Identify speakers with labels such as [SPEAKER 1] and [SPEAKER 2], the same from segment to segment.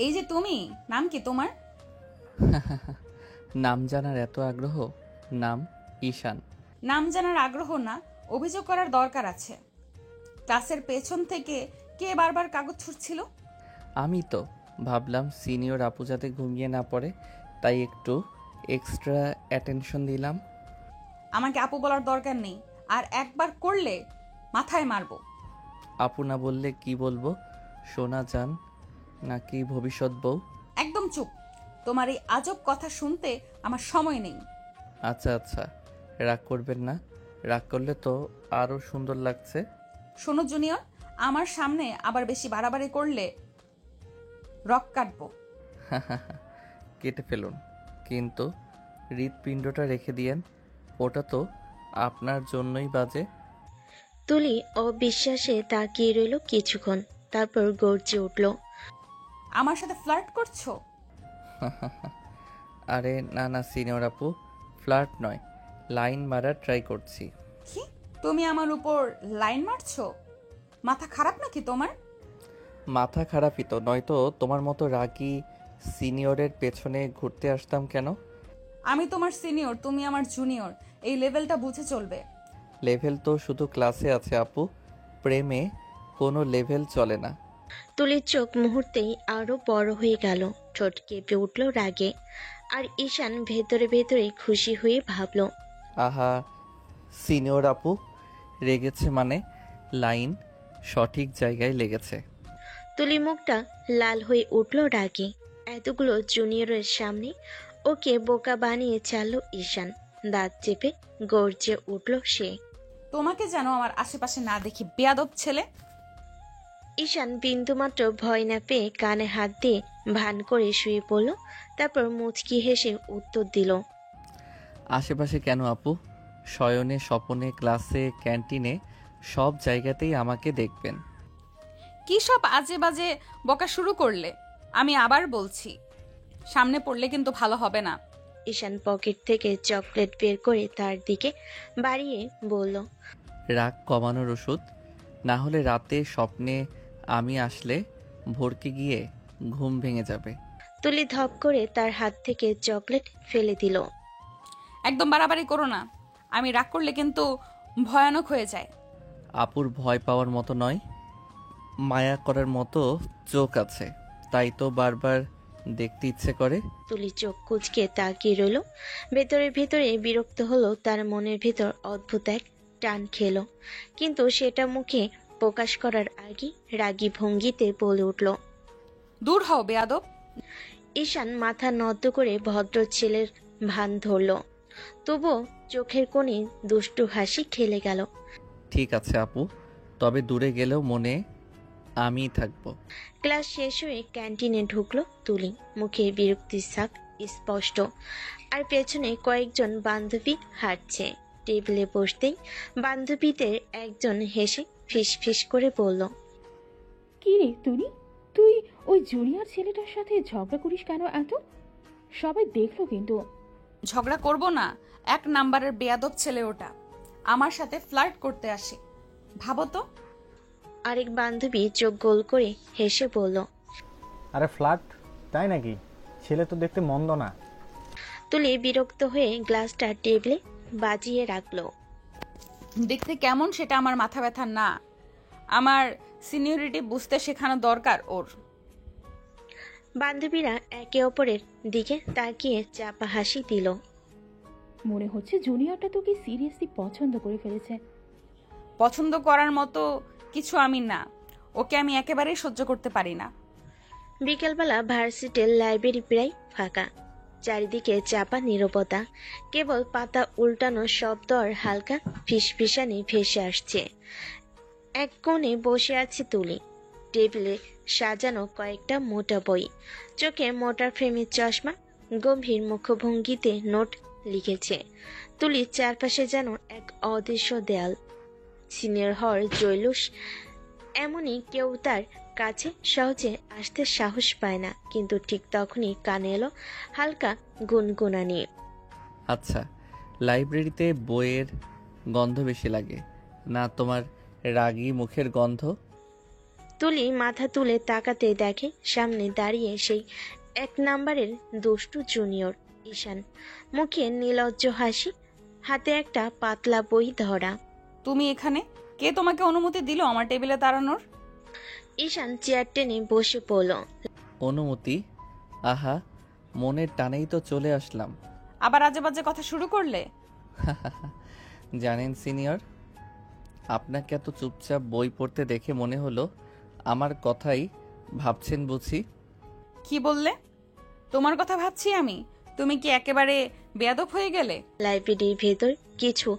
[SPEAKER 1] এই যে তুমি, নাম কি তোমার?
[SPEAKER 2] নাম জানার এত আগ্রহ? নাম ঈশান।
[SPEAKER 1] নাম জানার আগ্রহ না, অভিযোগ করার দরকার আছে। ক্লাসের পেছন থেকে কে বারবার কাগজ ছুঁড়ছিল?
[SPEAKER 2] আমি তো ভাবলাম সিনিয়র আপু যাতে ঘুমিয়ে না পড়ে, তাই একটু এক্সট্রা অ্যাটেনশন দিলাম।
[SPEAKER 1] আমাকে আপু বলার দরকার নেই, আর একবার করলে মাথায় মারবো।
[SPEAKER 2] আপু না বললে কি বলবো? সোনা চান নাকি ভবিষ্যৎ বউ?
[SPEAKER 1] একদম চুপ। তোমার এই আজব কথা শুনতে আমার সময় নেই।
[SPEAKER 2] আচ্ছা আচ্ছা, রাগ করবেন না। রাগ করলে তো আরও সুন্দর লাগছে।
[SPEAKER 1] শোনো জুনিয়র, আমার সামনে আবার বেশি বাড়াবাড়ি করলে রক কাটবো।
[SPEAKER 2] কেটে ফেলুন, কিন্তু হৃৎপিণ্ডটা রেখে দিয়েন। ওটা তো আপনার জন্যই বাজে।
[SPEAKER 3] তুলি অবিশ্বাসে তাকিয়ে রইল কিছুক্ষণ, তারপর গর্জে উঠল।
[SPEAKER 1] আমার সাথে ফ্লার্ট করছো?
[SPEAKER 2] আরে না না সিনিয়র আপু, ফ্লার্ট নয়, লাইন মারার ট্রাই করছি।
[SPEAKER 1] কি? তুমি আমার উপর লাইন মারছো? মাথা খারাপ নাকি তোমার?
[SPEAKER 2] মাথা খারাপই তো, নয়তো তোমার মতো রাগী সিনিয়রের পেছনে ঘুরতে আসতাম কেন?
[SPEAKER 1] আমি তোমার সিনিয়র, তুমি আমার জুনিয়র, এই লেভেলটা বুঝে চলবে।
[SPEAKER 2] লেভেল তো শুধু ক্লাসে আছে আপু, প্রেমে কোনো লেভেল চলে না।
[SPEAKER 3] তুলির চোখ মুহূর্তেই আরো বড় হয়ে গেল, ঠোঁট কেঁপে উঠল রাগে। আর ঈশান ভেতরে ভেতরে খুশি হয়ে ভাবল,
[SPEAKER 2] আহা, সিনিয়র আপু রেগেছে মানে লাইন সঠিক জায়গায় লেগেছে।
[SPEAKER 3] তুলি মুখটা লাল হয়ে উঠল রাগে। এতগুলো জুনিয়রের সামনে ওকে বোকা বানিয়ে চালল ঈশান। দাঁত চেপে গর্জে উঠল সে।
[SPEAKER 1] তোমাকে যেন আমার আশেপাশে না দেখি, বেয়াদব ছেলে।
[SPEAKER 3] ঈশান বিন্দুমাত্র ভয় না পেয়ে কানে হাত দিয়ে ভান করে শুয়ে পড়ল, তারপর মুচকি হেসে উত্তর দিল,
[SPEAKER 2] আশেপাশে কেন আপু? শয়নে, স্বপনে, ক্লাসে, ক্যান্টিনে, সব জায়গাতেই আমাকে দেখবেন।
[SPEAKER 1] কি সব আজে বাজে বকা শুরু করলে? আমি আবার বলছি, সামনে পড়লে কিন্তু ভালো হবে না।
[SPEAKER 3] ঈশান পকেট থেকে চকলেট বের করে তার দিকে বাড়িয়ে বলল,
[SPEAKER 2] রাগ কমানোর ওষুধ। না হলে রাতে স্বপ্নে আমি আসলে ভরকে গিয়ে ঘুম ভেঙে যাবে।
[SPEAKER 3] তুলি ধপ করে তার হাত থেকে চকলেট ফেলে দিল।
[SPEAKER 1] একদম বাড়াবাড়ি করো না, আমি রাগ করলে কিন্তু ভয়ানক হয়ে যায়।
[SPEAKER 2] আপুর ভয় পাওয়ার মতো নয়, মায়া করার মতো চোখ আছে, তাই তো বারবার দেখতে ইচ্ছে করে।
[SPEAKER 3] তুলি চোখ কুঁচকে তাকিয়ে রইল। ভেতরে ভেতরে বিরক্ত হলো, তার মনের ভেতর অদ্ভুত এক টান খেলো, কিন্তু সেটা মুখে প্রকাশ করার আগে রাগী ভঙ্গিতে বলে উঠল।
[SPEAKER 1] দূর হও বেয়াদব।
[SPEAKER 3] ঈশান মাথা নত করে ভদ্র ছেলের ভান ধরল, তবুও চোখের কোণে দুষ্টু হাসি খেলে গেল।
[SPEAKER 2] ঠিক আছে আপু, তবে দূরে গেলেও মনে আমিই থাকবো।
[SPEAKER 3] ক্লাস শেষ হয়ে ক্যান্টিনে ঢুকলো তুলি, মুখে বিরক্তির ছাপ স্পষ্ট। আর পেছনে কয়েকজন বান্ধবী হাঁটছে। টেবিলে বসতেই বান্ধবীদের একজন হেসে ফিস ফিস করে বলল,
[SPEAKER 4] কি রে তুই তুই ওই জুনিয়র ছেলেটার সাথে ঝগড়া করিস কেন এত? সবাই দেখলো কিন্তু।
[SPEAKER 1] ঝগড়া করব না, এক নাম্বারের বেয়াদব ছেলে ওটা, আমার সাথে ফ্লার্ট করতে আসে। ভাবো তো।
[SPEAKER 3] আরেক বান্ধবী চোখ গোল করে হেসে বলল,
[SPEAKER 5] আরে ফ্ল্যাট, তাই নাকি? ছেলে তো দেখতে মন্দ না।
[SPEAKER 3] তুলি বিরক্ত হয়ে গ্লাসটা টেবিলে বাজিয়ে রাখলো।
[SPEAKER 1] দেখতে কেমন সেটা আমার মাথা ব্যথা না, আমার সিনিয়রিটি বুঝতে শেখানো দরকার ওর।
[SPEAKER 3] বান্ধবীরা একে অপরের দিকে তাকিয়ে চাপা হাসি দিল।
[SPEAKER 4] মনে হচ্ছে জুনিয়রটা তোকে সিরিয়াসলি পছন্দ করে ফেলেছে।
[SPEAKER 1] পছন্দ করার মতো কিছু আমি না, ওকে আমি একেবারেই সহ্য করতে পারি না।
[SPEAKER 3] বিকেলবেলা ভার্সিটির লাইব্রেরি প্রায় ফাঁকা, চারিদিকে চাপা নীরবতা, কেবল পাতা উল্টানো শব্দ আর হালকা ফিসফিসানি ভেসে আসছে। এক কোণে বসে আছে তুলি, টেবিলে সাজানো কয়েকটা মোটা বই, চোখে মোটা ফ্রেমের চশমা, গম্ভীর মুখভঙ্গিতে নোট লিখেছে। তুলির চারপাশে যেন এক অদৃশ্য দেয়াল, সিনিয়র হওয়ার জৈলুস। এমনই কেউ তার কাছে সহজে আসতে সাহস পায় না, কিন্তু ঠিক তখনই কানে এলো হালকা গুনগুনানি।
[SPEAKER 2] আচ্ছা, লাইব্রেরিতে বইয়ের গন্ধ বেশি লাগে না তোমার রাগী মুখের গন্ধ?
[SPEAKER 3] তুলি মাথা তুলে তাকাতে দেখে সামনে দাঁড়িয়ে সেই 1 নাম্বারের দুষ্টু জুনিয়র ঈশান। মুখে নির্লজ্জ হাসি, হাতে একটা পাতলা বই ধরা।
[SPEAKER 1] তুমি এখানে? কে তোমাকে অনুমতি দিল আমার টেবিলে দাঁড়ানোর?
[SPEAKER 3] ঈশান চেয়ার টেনে বসে পড়ল।
[SPEAKER 2] অনুমতি? আহা, মনের টানেই তো চলে আসলাম।
[SPEAKER 1] আবার আজে বাজে কথা শুরু করলে?
[SPEAKER 2] জানেন সিনিয়র, আপনাকে এত চুপচাপ বই পড়তে দেখে মনে হলো আমার কথাই ভাবছেন বুঝি।
[SPEAKER 1] কি বললে? তোমার কথা ভাবছি আমি? তুমি কি একেবারে বেয়াদব হয়ে গেলে?
[SPEAKER 3] লাইব্রেরির ভেতর কিছু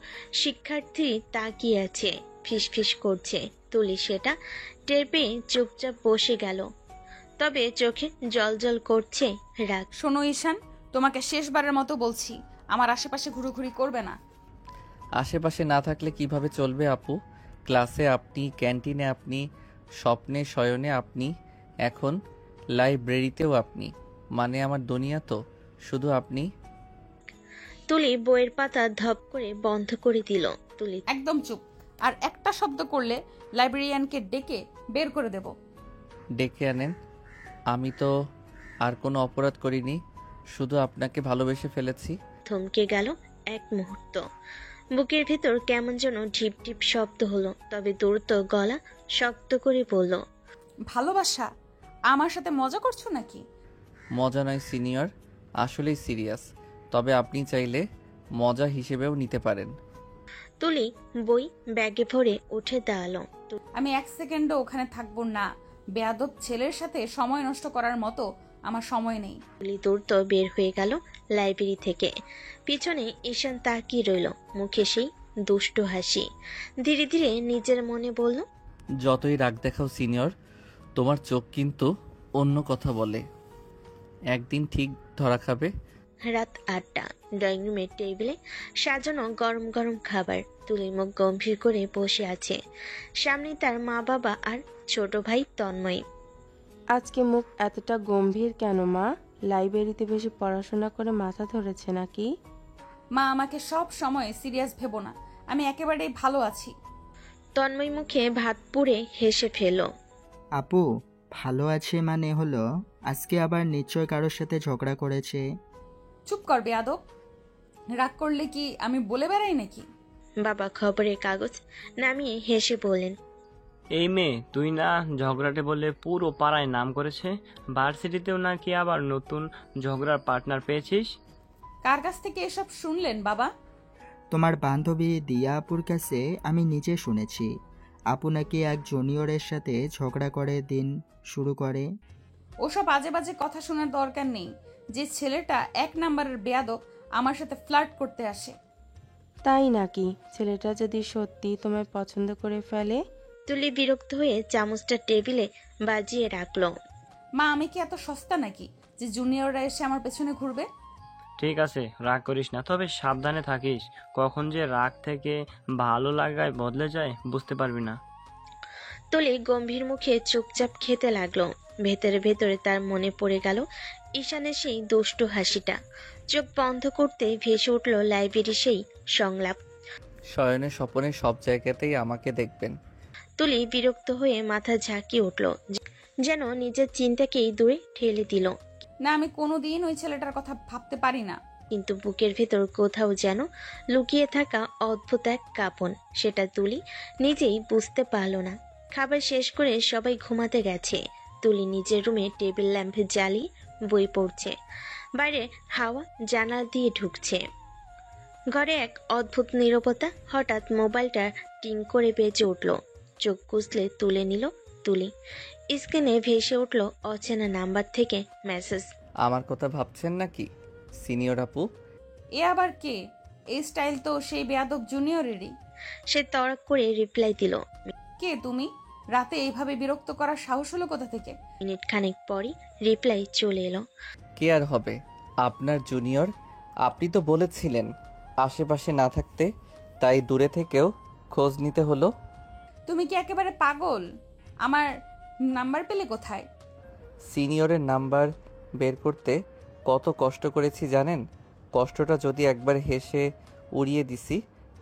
[SPEAKER 3] শিক্ষার্থী তাকিয়ে আছে, ফিসফিস করছে। তুলি সেটা টের পেয়ে চুপচাপ বসে গেল, তবে চোখে জলজল করছে রাগ।
[SPEAKER 1] শোনো ঈশান, তোমাকে শেষবারের মতো বলছি, আমার আশেপাশে ঘুরোঘুরি করবে না।
[SPEAKER 2] আশেপাশে না থাকলে কিভাবে চলবে আপু? ক্লাসে আপনি, ক্যান্টিনে আপনি, স্বপ্নে শয়নে আপনি, এখন লাইব্রেরিতেও আপনি। মানে আমার দুনিয়া তো শুধু আপনি।
[SPEAKER 3] তুলি বইয়ের পাতা ধপ করে বন্ধ করে দিল। তুলি
[SPEAKER 1] একদম চুপ। আর একটা শব্দ করলে লাইব্রেরিয়ানকে ডেকে বের করে দেব।
[SPEAKER 2] ডেকে আনেন। আমি তো আর কোনো অপরাধ করিনি, শুধু আপনাকে ভালোবেসে ফেলেছি।
[SPEAKER 3] থমকে গেল এক মুহূর্ত। বুকের ভেতর কেমন যেন ঢিপ ঢিপ শব্দ হলো, তবে দ্রুত গলা শক্ত করে বলল,
[SPEAKER 1] ভালোবাসা? আমার সাথে মজা করছো নাকি?
[SPEAKER 2] মজা নয় সিনিয়র, আসলেই সিরিয়াস। তবে আপনি চাইলে মজা হিসেবেও নিতে পারেন।
[SPEAKER 3] তুলি বই ব্যাগে ভরে উঠে দাঁড়ালো।
[SPEAKER 1] আমি 1 সেকেন্ডও ওখানে থাকবো না। বেয়াদব ছেলের সাথে সময় নষ্ট করার মতো আমার সময় নেই।
[SPEAKER 3] তুলি দ্রুত বের হয়ে গেল লাইব্রেরি থেকে। পিছনে ঈশান তাকিয়ে রইল, মুখে সেই দুষ্টু হাসি। ধীরে ধীরে নিজের মনে বলল,
[SPEAKER 2] যতই রাগ দেখাও সিনিয়র, তোমার চোখ কিন্তু অন্য কথা বলে। একদিন ঠিক ধরা খাবে।
[SPEAKER 3] রাত 8টা। ড্রয়িং রুমের টেবিলে সাজানো গরম গরম খাবার। তুলি মুখ গম্ভীর করে বসে আছে। সামনে তার মা বাবা আর ছোট ভাই তন্ময়।
[SPEAKER 6] আজকে মুখ এতটা গম্ভীর কেন মা? লাইব্রেরিতে বেশি পড়াশোনা করে মাথা ধরেছে নাকি?
[SPEAKER 1] মা, আমাকে সব সময় সিরিয়াস ভেবো না, আমি একেবারেই ভালো আছি।
[SPEAKER 3] তন্ময় মুখে ভাত পুড়ে হেসে ফেল।
[SPEAKER 7] আপু, ভালো আছে মানে হলো আজকে আবার নিশ্চয় কারোর সাথে ঝগড়া করেছে।
[SPEAKER 1] চুপ কর বেয়াদব। রাগ করলে কি আমি বলে বেড়াই নাকি?
[SPEAKER 3] বাবা খবরের কাগজ নামিয়ে হেসে বললেন,
[SPEAKER 8] এই মেয়ে তুই না ঝগড়াটে বলে পুরো পাড়ায় নাম করেছে, ভার্সিটিতেও নাকি আবার নতুন ঝগড়ার পার্টনার পেয়েছিস।
[SPEAKER 1] কার কাছ থেকে এসব শুনলেন বাবা?
[SPEAKER 7] তোমার বান্ধবী দিয়া আপুর কাছে আমি নিজে শুনেছি। আপু নাকি এক জুনিয়রের সাথে ঝগড়া করে দিন শুরু করে।
[SPEAKER 1] ওসব আজে বাজে কথা শোনার দরকার নেই। যে ছেলেটা 1 নাম্বারের বেয়াদব আমার সাথে ফ্লার্ট করতে আসে।
[SPEAKER 6] তাই নাকি? ছেলেটা যদি সত্যি তোমায় পছন্দ করে ফেলে?
[SPEAKER 3] তুলি বিরক্ত হয়ে চামচটা টেবিলে বাজিয়ে রাখলো।
[SPEAKER 1] মা, আমি কি এত সস্তা নাকি যে জুনিয়ররা এসে আমার পেছনে ঘুরবে?
[SPEAKER 8] ঠিক আছে, রাগ করিস না, তবে সাবধানে থাকিস। কখন যে রাগ থেকে ভালো লাগায় বদলে যায় বুঝতে পারবি না।
[SPEAKER 3] তুলি গম্ভীর মুখে চুপচাপ খেতে লাগলো। ভেতরে ভেতরে তার মনে পড়ে গেল ঈশানের সেই দুষ্টু হাসিটা। চোখ বন্ধ করতে ভেসে উঠল লাইব্রেরি সেই সংলাপ।
[SPEAKER 2] শয়নে স্বপনে সব জায়গাতেই আমাকে দেখবেন।
[SPEAKER 3] তুলি বিরক্ত হয়ে মাথা ঝাঁকিয়ে উঠল, যেন নিজের চিন্তাকেই দূরে ঠেলে দিল।
[SPEAKER 1] না, আমি কোনোদিন ওই ছেলেটার কথা ভাবতে পারি না।
[SPEAKER 3] কিন্তু বুকের ভেতর কোথাও যেন লুকিয়ে থাকা অদ্ভুত এক কাঁপন, সেটা তুলি নিজেই বুঝতে পারল না। খাবার শেষ করে সবাই ঘুমাতে গেছে। তুলি নিজের রুমে টেবিল ল্যাম্পে জ্বালিয়ে বই পড়ছে। বাইরে হাওয়া জানালা দিয়ে ঢুকছে। ঘরে এক অদ্ভুত নীরবতা। হঠাৎ মোবাইলটা টিং করে বেজে উঠল। চোখ কুঁচলে তুলে নিল তুলি। স্ক্রিনে ভেসে উঠল অচেনা নাম্বার থেকে মেসেজ।
[SPEAKER 2] আমার কথা ভাবছেন নাকি সিনিয়র আপু?
[SPEAKER 1] এ আবার কে? এই স্টাইল তো সেই বেয়াদব জুনিয়রেরই।
[SPEAKER 3] সে তড়াক করে রিপ্লাই দিল।
[SPEAKER 1] কে তুমি? রাতে এইভাবে বিরক্ত করার সাহস হলো কোথা থেকে?
[SPEAKER 3] মিনিট খানেক পরই রিপ্লাই চলে এলো।
[SPEAKER 2] কে আর হবে? আপনার জুনিয়র। আপনি তো বলেছিলেন আশেপাশে না থাকতে, তাই দূরে থেকেও খোঁজ নিতে হলো।
[SPEAKER 1] তুমি কি একেবারে পাগল? আমার নাম্বার পেলে কোথায়?
[SPEAKER 2] সিনিয়রের নাম্বার বের করতে কত কষ্ট করেছি জানেন? কষ্টটা যদি একবার হেসে উড়িয়ে দিছি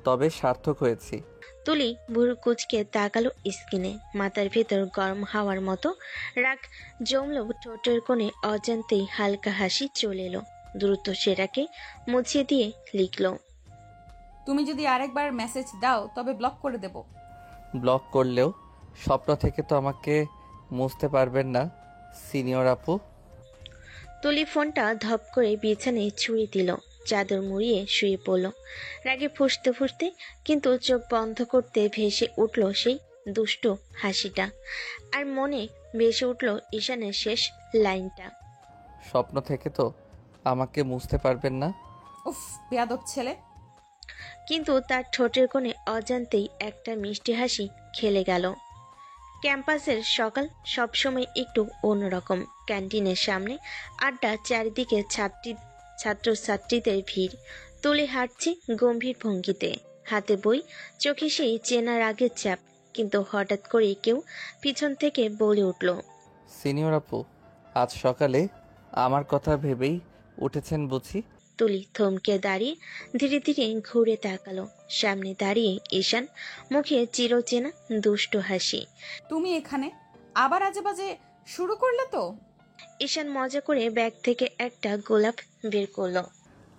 [SPEAKER 2] তবে সার্থক হয়েছি।
[SPEAKER 3] তুলি ভুরু কুচকে তাকালো স্কিনে, মাথার ভেতর গরম হাওয়ার মতো রাগ জমলো ঠোঁটের কোণে, অজান্তেই হালকা হাসি চলে এলো। দ্রুত সেটাকে মুছিয়ে দিয়ে লিখলো,
[SPEAKER 1] তুমি যদি আরেকবার মেসেজ দাও তবে ব্লক করে দেব।
[SPEAKER 2] ব্লক করলেও স্বপ্ন থেকে তো আমাকে মুছতে পারবেন না সিনিয়র আপু।
[SPEAKER 3] তুলি ফোনটা ধপ করে বিছানায় ছুঁড়ে দিল, চাদর মুড়িয়ে শুয়ে পড়ল রাগে ফুঁসতে ফুঁসতে। কিন্তু চোখ বন্ধ করতে ভেসে উঠল সেই দুষ্টু হাসিটা, আর মনে ভেসে উঠল ঈশানের শেষ লাইনটা,
[SPEAKER 2] স্বপ্ন থেকে তো আমাকে মুছতে পারবেন না।
[SPEAKER 1] উফ, বেয়াদব ছেলে।
[SPEAKER 3] কিন্তু তার ঠোঁটের কোণে অজান্তেই একটা মিষ্টি হাসি খেলে গেল। ক্যাম্পাসের সকাল সবসময় একটু অন্যরকম। ক্যান্টিনের সামনে আড্ডা, চারিদিকে ছাত্রছাত্রীদের ভিড়। তুলে হাঁটছে গম্ভীর ভঙ্গিতে, হাতে বই, চোখে সেই চেনার আগের চাপ। কিন্তু হঠাৎ করেই কেউ পিছন থেকে বলে উঠল,
[SPEAKER 2] সিনিয়র আপু, আজ সকালে আমার কথা ভেবেই উঠেছেন বুঝি?
[SPEAKER 3] তুলি থমকে দাঁড়িয়ে ধীরে ধীরে ঘুরে তাকালো। সামনে দাঁড়িয়ে ঈশান, মুখে চিরচেনা দুষ্ট হাসি।
[SPEAKER 1] তুমি এখানে আবার আজে বাজে শুরু করলে তো।
[SPEAKER 3] ঈশান মজা করে ব্যাগ থেকে একটা গোলাপ বের করলো।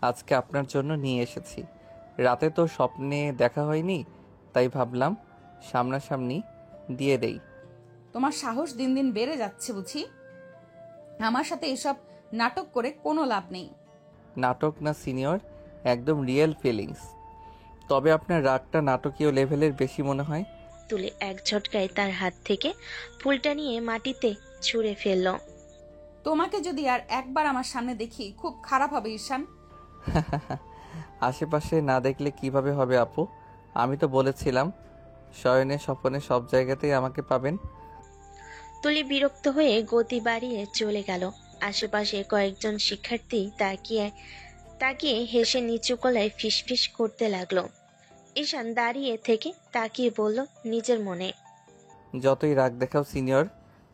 [SPEAKER 2] আজকে আপনার জন্য নিয়ে এসেছি। রাতে তো স্বপ্নে দেখা হয়নি, তাই ভাবলাম সামনাসামনি দিয়ে দেই।
[SPEAKER 1] তোমার সাহস দিন দিন বেড়ে যাচ্ছে বুঝি। আমার সাথে এসব নাটক করে কোনো লাভ নেই।
[SPEAKER 2] নাটক না সিনিয়র, একদম রিয়েল ফিলিংস। তবে আপনার রাগটা নাটকীয় লেভেলের বেশি মনে হয়।
[SPEAKER 3] তুলে এক ঝটকায় তার হাত থেকে ফুলটা নিয়ে মাটিতে ছুঁড়ে ফেলল।
[SPEAKER 1] তোমাকে যদি আর একবার আমার সামনে দেখি খুব খারাপ হবে ঈশান।
[SPEAKER 2] আশেপাশে না দেখলে কিভাবে হবে আপু? আমি তো বলেছিলাম শয়নে স্বপনে সব জায়গাতেই আমাকে পাবেন।
[SPEAKER 3] তুলি বিরক্ত হয়ে গতি বাড়িয়ে চলে গেল। আশেপাশে কয়েকজন শিক্ষার্থী তাকিয়ে তাকিয়ে হেসে নিচু গলায় ফিসফিস করতে লাগলো। ঈশান দাঁড়িয়ে থেকে তাকিয়ে বলল নিজের মনে,
[SPEAKER 2] যতই রাগ দেখাও সিনিয়র,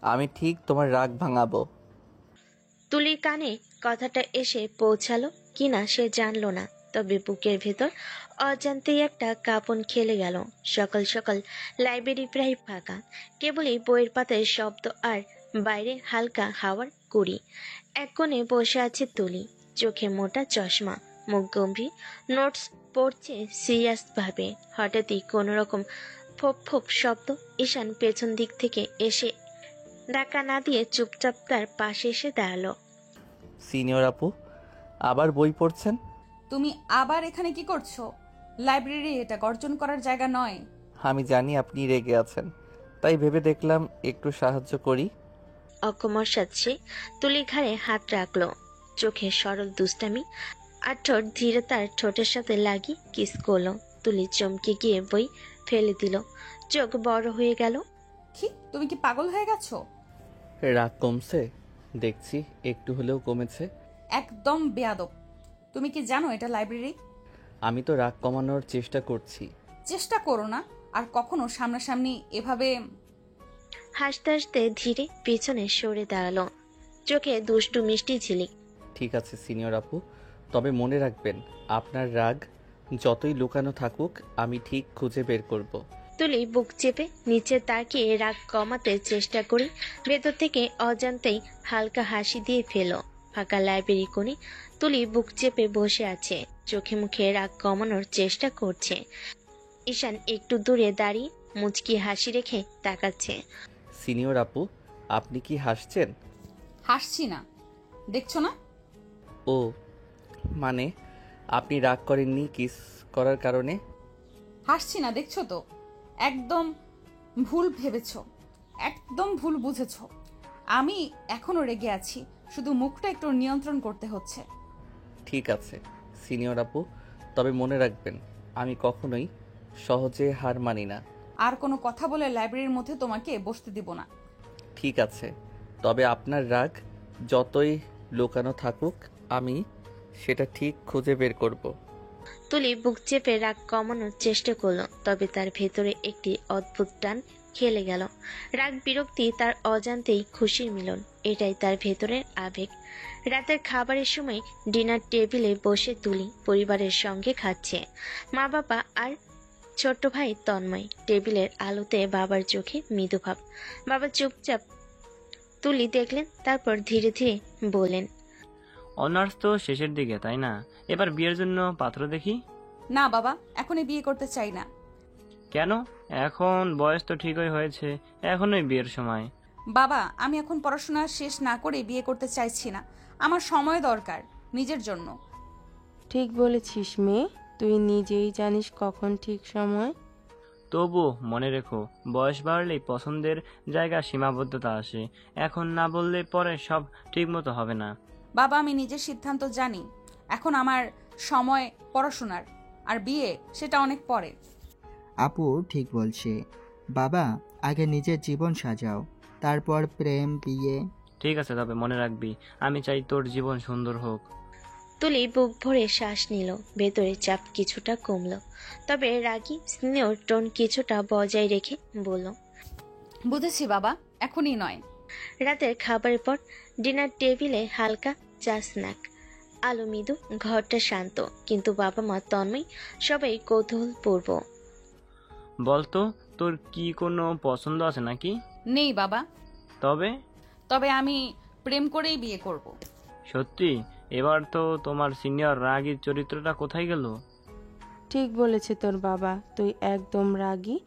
[SPEAKER 2] আমি ঠিক তোমার রাগ ভাঙাবো।
[SPEAKER 3] তুলির কানে কথাটা এসে পৌঁছালো কিনা সে জানলো না, তবে বুকের ভেতর অজান্তেই একটা কাঁপন খেলে গেল। সকাল সকাল লাইব্রেরি প্রায় ফাঁকা, কেবলই বইয়ের পাতায় শব্দ আর বাইরে হালকা হাওয়ার কুড়ি। এক কোণে বসে আছে তুলি, চোখে মোটা চশমা, মুখ গম্ভীর, নোটস পড়ছে সিরিয়াস ভাবে। হঠাৎই কোনো রকম ফোপ ফোপ শব্দ। ঈশান পেছন দিক থেকে এসে ধাক্কা না দিয়ে চুপচাপ তার পাশে এসে দাঁড়ালো।
[SPEAKER 2] সিনিয়র আপু, আবার বই পড়ছেন?
[SPEAKER 1] তুমি আবার এখানে কি করছো? লাইব্রেরি এটা গর্জন করার জায়গা নয়।
[SPEAKER 2] আমি জানি আপনি রেগে আছেন, তাই ভেবে দেখলাম একটু সাহায্য করি।
[SPEAKER 3] অকমর সাথে তুলির ঘাড়ে হাত রাখলো, চোখে সরল দুষ্টামি আর ঠোঁট ধীরে তার ঠোঁটের সাথে লাগিয়ে কিস করলো। তুলি চমকে গিয়ে বই ফেলে দিল, চোখ বড় হয়ে গেল।
[SPEAKER 1] কি, তুমি কি পাগল হয়ে গেছো?
[SPEAKER 2] রাগ কমছে? দেখছি একটু হলেও কমেছে।
[SPEAKER 1] একদম বেয়াদব। তুমি কি জানো এটা লাইব্রেরি?
[SPEAKER 2] আমি তো রাগ কমানোর চেষ্টা করছি।
[SPEAKER 1] চেষ্টা করো না আর কখনো সামনাসামনি এভাবে।
[SPEAKER 3] হাসতে হাসতে ধীরে পিছনে সরে দাঁড়ালো, চোখে দুষ্টু মিষ্টি ঝিলিক।
[SPEAKER 2] ঠিক আছে সিনিয়র আপু, তবে মনে রাখবেন আপনার রাগ যতই লুকানো থাকুক আমি ঠিক খুঁজে বের করব।
[SPEAKER 3] তুলি বুক চেপে নিচে তাকিয়ে রাগ কমাতে চেষ্টা করে ভেতর থেকে অজান্তেই হালকা হাসি দিয়ে ফেল। ফাঁকা লাইব্রেরি কোণে তুলি বুক চেপে বসে আছে, চোখে মুখে রাগ কমানোর চেষ্টা করছে। ঈশান একটু দূরে দাঁড়িয়ে মুচকি হাসি রেখে তাকাচ্ছে।
[SPEAKER 2] সিনিয়র আপু, আপনি কি হাসছেন?
[SPEAKER 1] হাসছি না, দেখছো না?
[SPEAKER 2] ও মানে আপনি রাগ করেননি কিস করার কারণে?
[SPEAKER 1] হাসছি না, দেখছো তো? একদম ভুল ভেবেছো, একদম ভুল বুঝেছো। আমি এখনো রেগে আছি, শুধু মুখটা একটু নিয়ন্ত্রণ করতে হচ্ছে।
[SPEAKER 2] ঠিক আছে সিনিয়র আপু, তবে মনে রাখবেন আমি কখনোই সহজে হার মানি না।
[SPEAKER 1] আর কোনো কথা বলে লাইব্রেরির মধ্যে তোমাকে বসতে দিব না।
[SPEAKER 2] ঠিক আছে, তবে আপনার রাগ যতই লুকানো থাকুক আমি সেটা ঠিক খুঁজে বের করব।
[SPEAKER 3] তুলি বুক চেপে রাগ কমানোর চেষ্টা করলো, তবে তার ভেতরে একটি অদ্ভুত টান খেলে গেল। রাগ বিরক্তি তার অজান্তেই খুশির মিলন, এটাই তার ভেতরের আবেগ। রাতের খাবারের সময় ডিনার টেবিলে বসে তুলি পরিবারের সঙ্গে খাচ্ছে। মা বাবা আর ছোট্ট ভাই তন্ময়। টেবিলের আলোতে বাবার চোখে মৃদু ভাব। বাবা চুপচাপ তুলি দেখলেন, তারপর ধীরে ধীরে বলেন,
[SPEAKER 8] অনার্স তো শেষের দিকে, তাই না? এবার বিয়ের জন্য পাত্র দেখি।
[SPEAKER 1] না বাবা, এখনই বিয়ে করতে চাই না।
[SPEAKER 8] কেন? এখন বয়স তো ঠিকই হয়েছে, এখনই বিয়ের সময়।
[SPEAKER 1] বাবা, আমি এখন পড়াশোনা শেষ না করে বিয়ে করতে চাইছি না। আমার সময় দরকার নিজের জন্য।
[SPEAKER 6] ঠিক বলেছিস মেয়ে, তুই নিজেই জানিস কখন ঠিক সময়।
[SPEAKER 8] তবু মনে রেখো, বয়স বাড়লেই পছন্দের জায়গা সীমাবদ্ধতা আসে। এখন না বললে পরে সব ঠিক মতো হবে না।
[SPEAKER 1] বাবা, আমি নিজের সিদ্ধান্ত জানি। এখন আমার সময় পড়াশোনার, আর বিয়ে সেটা অনেক পরে।
[SPEAKER 7] আপু ঠিক বলছে। বাবা, আগে নিজের জীবন সাজাও, তারপর প্রেম, বিয়ে।
[SPEAKER 8] ঠিক আছে, তবে মনে রাখবি, আমি চাই তোর জীবন সুন্দর হোক।
[SPEAKER 3] তুলি বুক ভরে শ্বাস নিল। ভেতরে চাপ কিছুটা কমলো, তবে রাগী স্নেহ টোন কিছুটা বজায় রেখে বলল,
[SPEAKER 1] বুঝেছি বাবা, এখনই নয়।
[SPEAKER 3] রাতের খাবারের পর ডিনার টেবিলে হালকা চা স্ন্যাক, আলো মৃদু, ঘরটা শান্ত, কিন্তু বাবা মা তন্ময় সবাই কৌতূহলপূর্ব।
[SPEAKER 8] বলতো, তোর কি কোনো পছন্দ আছে নাকি?
[SPEAKER 1] নেই বাবা,
[SPEAKER 8] তবে
[SPEAKER 1] তবে আমি প্রেম করেই বিয়ে করব।
[SPEAKER 8] সত্যি? এবার তো তোমার সিনিয়র রাগীর চরিত্রটা কোথায় গেল?
[SPEAKER 6] ঠিক বলেছে তোর বাবা, তুই একদম রাগী,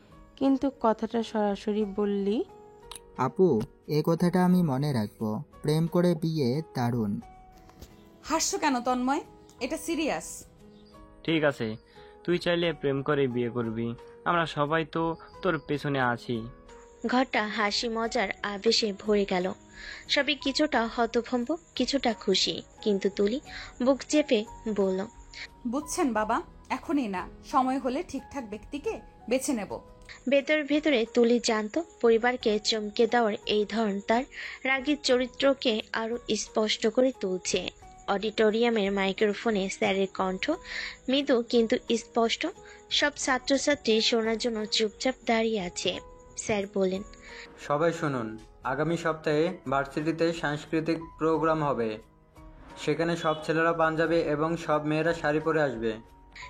[SPEAKER 6] কিন্তু কথাটা সরাসরি বললি।
[SPEAKER 7] আপু, এই কথাটা আমি মনে রাখবো। প্রেম করে বিয়ে দারুণ।
[SPEAKER 1] হাসছো কেন তন্ময়? এটা সিরিয়াস।
[SPEAKER 8] ঠিক আছে, তুই চাইলে প্রেম করে বিয়ে করবি, আমরা সবাই তো তোর পেছনে আছি।
[SPEAKER 3] ঘরটা হাসি মজার আবেশে ভরে গেল। সবই কিছুটা হতভম্ব, কিছুটা খুশি, কিন্তু তুলি বুক চেপে বলল,
[SPEAKER 1] বুঝছেন বাবা, এখনই না, সময় হলে ঠিকঠাক ব্যক্তিকে বেছে নেব।
[SPEAKER 3] ভেতর ভেতরে তুলি জানতো পরিবারকে চমকে দেওয়ার এই ধরন তার রাগীর চরিত্রকে আরো স্পষ্ট করে তুলছে। অডিটোরিয়ামের মাইক্রোফোনে স্যারের কণ্ঠ মৃদু কিন্তু স্পষ্ট। সব ছাত্রছাত্রী শোনার জন্য চুপচাপ দাঁড়িয়ে আছে। স্যার বলেন,
[SPEAKER 9] সবাই শুনুন, আগামী সপ্তাহে ভার্সিটিতে সাংস্কৃতিক প্রোগ্রাম হবে। সেখানে সব ছেলেরা পাঞ্জাবি এবং সব মেয়েরা শাড়ি পরে আসবে।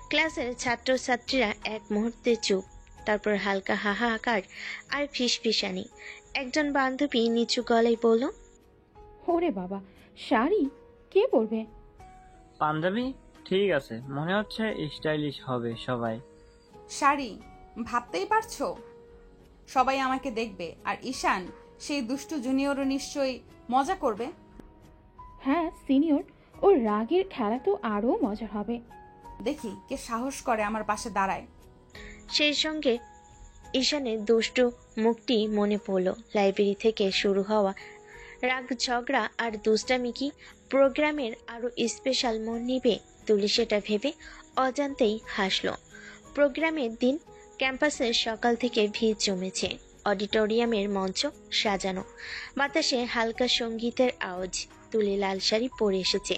[SPEAKER 3] ক্লাসের ছাত্রছাত্রীরা এক মুহূর্তে চুপ, তারপর হালকা হাহাকার আর ফিসফিসানি। একজন বান্ধবী নিচু গলায় বলল,
[SPEAKER 4] ওরে বাবা, শাড়ি কে পরবে?
[SPEAKER 8] পাঞ্জাবি? ঠিক আছে, মনে হচ্ছে স্টাইলিশ হবে সবাই।
[SPEAKER 1] শাড়ি? ভাবতেই পারছো? সবাই আমাকে দেখবে, আর ঈশান সেই দুষ্টু জুনিয়রও নিশ্চয়ই মজা করবে।
[SPEAKER 4] হ্যাঁ সিনিয়র, ওর রাগের খেলা তো আরও মজার হবে।
[SPEAKER 1] দেখি কে সাহস করে আমার পাশে দাঁড়ায়।
[SPEAKER 3] সেই সঙ্গে ঈশানের দুষ্টু মুখটি মনে পড়ল। লাইব্রেরি থেকে শুরু হওয়া রাগ, ঝগড়া আর দুষ্টামি কি প্রোগ্রামের আরো স্পেশাল মোড় নিবে? তুলি সেটা ভেবে অজান্তেই হাসল। প্রোগ্রামের দিন ক্যাম্পাসের সকাল থেকে ভিড় জমেছে। অডিটোরিয়ামের মঞ্চ সাজানো, বাতাসে হালকা সঙ্গীতের আওয়াজ। তুলি লাল শাড়ি পরে এসেছে,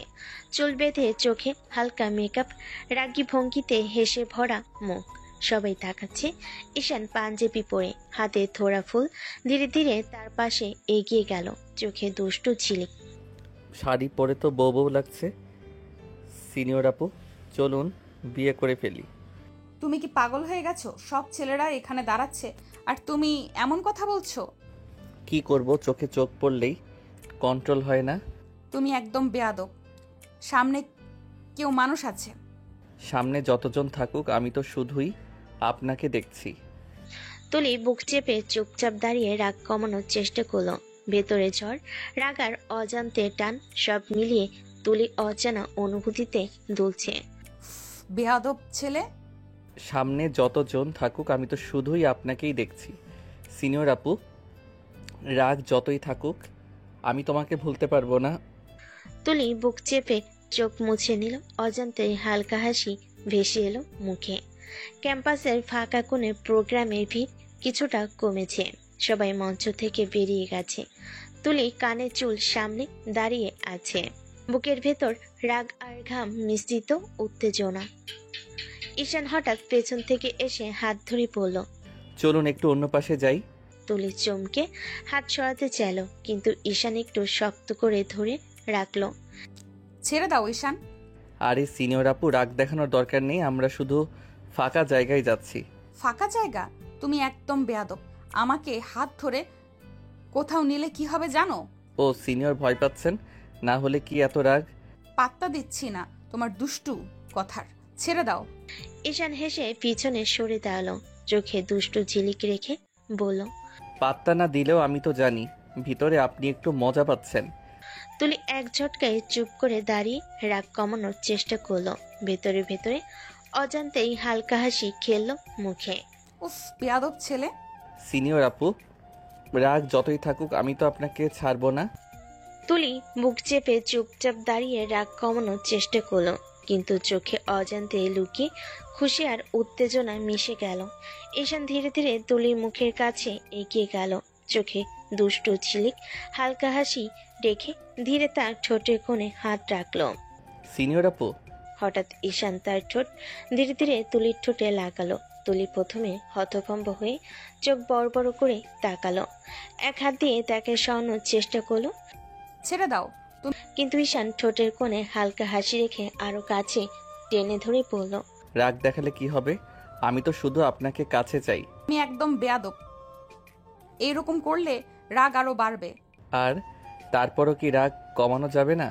[SPEAKER 3] চুল বেঁধে, চোখে হালকা মেকআপ, রাগী ভঙ্গিতে হেসে ভরা মুখ। সবাই তাকাচ্ছে। ঈশান পাঞ্জাবি পরে, হাতে থোড়া ফুল, ধীরে ধীরে তার পাশে এগিয়ে গেল, চোখে দুষ্টু ঝিলিক।
[SPEAKER 2] শাড়ি পরে তো বউ বউ লাগছে। সিনিয়র আপু, চলুন বিয়ে করে ফেলি।
[SPEAKER 1] তুমি কি পাগল হয়ে গেছো? সব ছেলেরা এখানে দাঁড়াচ্ছে আর তুমি এমন কথা বলছো?
[SPEAKER 2] কি করব, চোখে চোখ পড়লেই কন্ট্রোল হয় না।
[SPEAKER 1] তুমি একদম বেয়াদব। সামনে কেউ মানুষ আছে।
[SPEAKER 2] সামনে যতজন থাকুক, আমি তো শুধুই আপনাকে দেখছি।
[SPEAKER 3] তুলি বুক চেপে চুপচাপ দাঁড়িয়ে রাগ কমানোর চেষ্টা করলো। ভেতরে ঝড়, রাগ আর অজান্তে টান, সব মিলিয়ে তুলি অজানা অনুভূতিতে দুলছে।
[SPEAKER 1] বেয়াদব ছেলে।
[SPEAKER 2] সামনে যতজন থাকুক, আমি তো শুধুই আপনাকেই দেখছি। সিনিয়র আপু, রাগ যতই থাকুক, আমি তোমাকে ভুলতে পারবো না।
[SPEAKER 3] তুলি বুক চেপে চোখ মুছে নিল। অজান্তে হালকা হাসি ভেসে এলো মুখে। ক্যাম্পাসের ফাঁকা কোণে প্রোগ্রামের ভিড় কিছুটা কমেছে। সবাই মঞ্চ থেকে বেরিয়ে গেছে। তুলি কানে চুল সামনে দাঁড়িয়ে আছে, বুকের ভেতর রাগ আর ঘাম মিশ্রিত উত্তেজনা। ঈশান হঠাৎ পেছন থেকে এসে হাত ধরে পড়ল।
[SPEAKER 2] চলুন একটু অন্য পাশে যাই।
[SPEAKER 3] তুলি চমকে হাত সরাতে চাইল, কিন্তু ঈশান একটু শক্ত করে ধরে রাখলো।
[SPEAKER 1] ছেড়ে দাও ঈশান।
[SPEAKER 2] আরে সিনিয়র আপু, রাগ দেখানোর দরকার নেই, আমরা শুধু ফাঁকা জায়গায় যাচ্ছি।
[SPEAKER 1] ফাঁকা জায়গা? তুমি একদম বেয়াদব। আমাকে হাত ধরে কোথাও নিলে কি হবে জানো?
[SPEAKER 2] ও সিনিয়র ভয় পাচ্ছেন? না হলে কি এত রাগ?
[SPEAKER 1] পাত্তা দিচ্ছি না তোমার দুষ্টু কথার, ছেড়ে দাও।
[SPEAKER 3] ঈশান হেসে পিছনে সরে দাঁড়ালো, চোখে দুষ্টু ঝিলিক রেখে বলল।
[SPEAKER 2] পাত্তা না দিলেও আমি তো জানি ভিতরে আপনি একটু মজা পাচ্ছেন।
[SPEAKER 3] তুলি এক ঝটকায় চুপ করে দাঁড়িয়ে রাগ কমানোর চেষ্টা করলো। ভেতরে ভেতরে অজান্তেই হালকা হাসি খেললো মুখে।
[SPEAKER 1] উফ, বেয়াদব ছেলে।
[SPEAKER 2] সিনিয়র আপু, রাগ যতই থাকুক আমি তো আপনাকে ছাড়বো না।
[SPEAKER 3] তুলি বুক চেপে চুপচাপ দাঁড়িয়ে রাগ কমানোর চেষ্টা করলো, কিন্তু চোখে অজান্তে লুকিয়ে খুশি আর উত্তেজনা মিশে গেল। ঈশান ধীরে ধীরে তুলির মুখের কাছে এগিয়ে গেল, চোখে দুষ্টু ঝিলিক হালকা হাসি রেখে ধীরে তার ঠোঁটের কোণে হাত রাখলো।
[SPEAKER 2] সিনিয়র আপু।
[SPEAKER 3] হঠাৎ ঈশান তার ঠোঁট ধীরে ধীরে তুলির ঠোঁটে লাগালো। তুলি প্রথমে হতভম্ব হয়ে চোখ বড় বড় করে তাকালো, এক হাত দিয়ে তাকে সরানোর চেষ্টা করলো,
[SPEAKER 1] ছেড়ে দাও।
[SPEAKER 3] কিন্তু ঈশান ঠোঁটের কোণে হালকা হাসি রেখে আরো কাছে টেনে ধরে বলল।
[SPEAKER 2] রাগ দেখালে কি হবে? আমি তো শুধু আপনাকে কাছে চাই।
[SPEAKER 1] তুমি একদম বেয়াদব। এইরকম করলে রাগ আরো বাড়বে।
[SPEAKER 2] আর তারপরও কি রাগ কমানো যাবে না?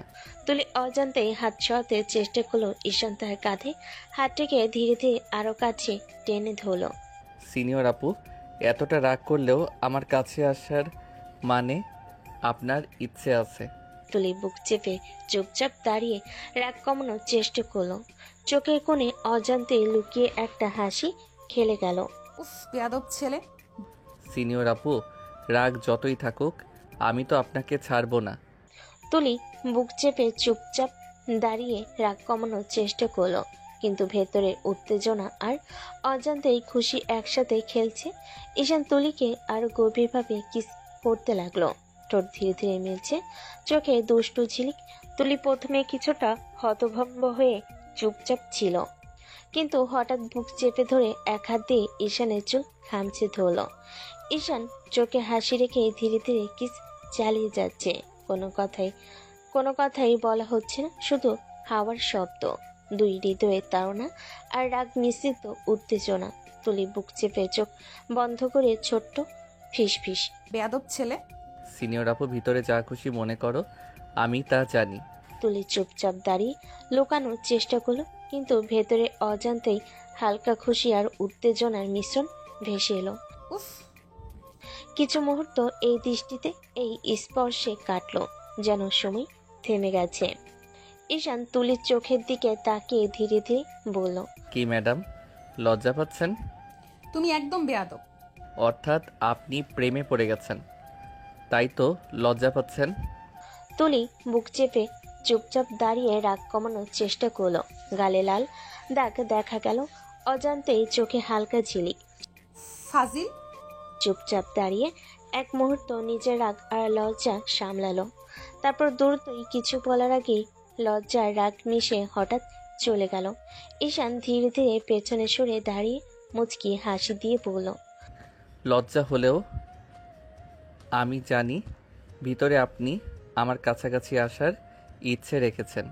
[SPEAKER 3] তুলি অজান্তেই হাত সরাতে চেষ্টা করলো। ঈশান তার কাঁধে হাত রেখে ধীরে ধীরে আরো কাছে টেনে ধরল।
[SPEAKER 2] সিনিয়র আপু, এতটা রাগ করলেও আমার কাছে আসার মানে আপনার ইচ্ছে আছে।
[SPEAKER 3] তুলি বুক চেপে চুপচাপ দাঁড়িয়ে রাগ কমানোর চেষ্টা করলো, চোখের কোণে অজান্তে লুকিয়ে একটা হাসি খেলে গেল।
[SPEAKER 1] উফ, বেয়াদব ছেলে।
[SPEAKER 2] সিনিয়র আপু, রাগ যতই থাকুক আমি তো আপনাকে ছাড়বো না।
[SPEAKER 3] তুলি বুক চেপে চুপচাপ দাঁড়িয়ে রাগ কমানোর চেষ্টা করলো, কিন্তু ভেতরের উত্তেজনা আর অজান্তেই খুশি একসাথে খেলছে। ঈশান তুলিকে আরো গভীরভাবে কিস করতে লাগলো, ঠোঁট ধীরে ধীরে মিলছে, চোখে দুষ্টু ঝিলিক। তুলি প্রথমে কিছুটা হতভম্ব হয়ে চুপচাপ ছিল, কিন্তু হঠাৎ বুক চেপে ধরে এক হাত দিয়ে ঈশানের চুল খামচে ধরল। ঈশান চোখে হাসি রেখে ধীরে ধীরে কিস চালিয়ে যাচ্ছে। কোনো কথাই বলা হচ্ছে না, শুধু হাওয়ার শব্দ, দুই হৃদয়ের তাড়না আর রাগ মিশ্রিত উত্তেজনা। তুলি বুক চেপে চোখ বন্ধ করে ছোট্ট ফিসফিস।
[SPEAKER 1] বেয়াদব ছেলে।
[SPEAKER 2] সিনিয়র আপু, ভিতরে যা খুশি মনে করো, আমি তা জানি।
[SPEAKER 3] তুলি চুপচাপ দাঁড়িয়ে লুকানোর চেষ্টা করলো, কিন্তু ভেতরে অজান্তেই হালকা খুশি আর উত্তেজনার মিশ্রণ ভেসে এলো।
[SPEAKER 1] উফ।
[SPEAKER 3] কিছু মুহূর্ত এই দৃষ্টিতে, এই স্পর্শে কাটলো, যেন সময় থেমে গেছে। ঈশান তুলির চোখের দিকে তাকিয়ে ধীরে ধীরে বলল।
[SPEAKER 2] কি ম্যাডাম, লজ্জা পাচ্ছেন?
[SPEAKER 1] তুমি একদম বেয়াদব।
[SPEAKER 2] অর্থাৎ আপনি প্রেমে পড়ে গেছেন, তাই তো লজ্জা পাচ্ছেন?
[SPEAKER 3] তুলি বুক চেপে চুপচাপ দাঁড়িয়ে রাগ কমানোর চেষ্টা করলো, গালে লাল দাগ দেখা গেল, অজান্তেই চোখে হালকা ঝিলিক।
[SPEAKER 1] ফাজিল।
[SPEAKER 3] চুপচাপ দাঁড়িয়ে এক মুহূর্ত নিজের রাগ আর লজ্জা সামলালো, তারপর দ্রুতই কিছু বলার আগেই লজ্জা আর রাগ মিশে হঠাৎ চলে গেল। ঈশান ধীরে ধীরে পেছনে সরে দাঁড়িয়ে মুচকি হাসি দিয়ে বলল।
[SPEAKER 2] লজ্জা হলেও আমি জানি ভিতরে আপনি আমার কাছাকাছি আসার ইচ্ছে রেখেছেন।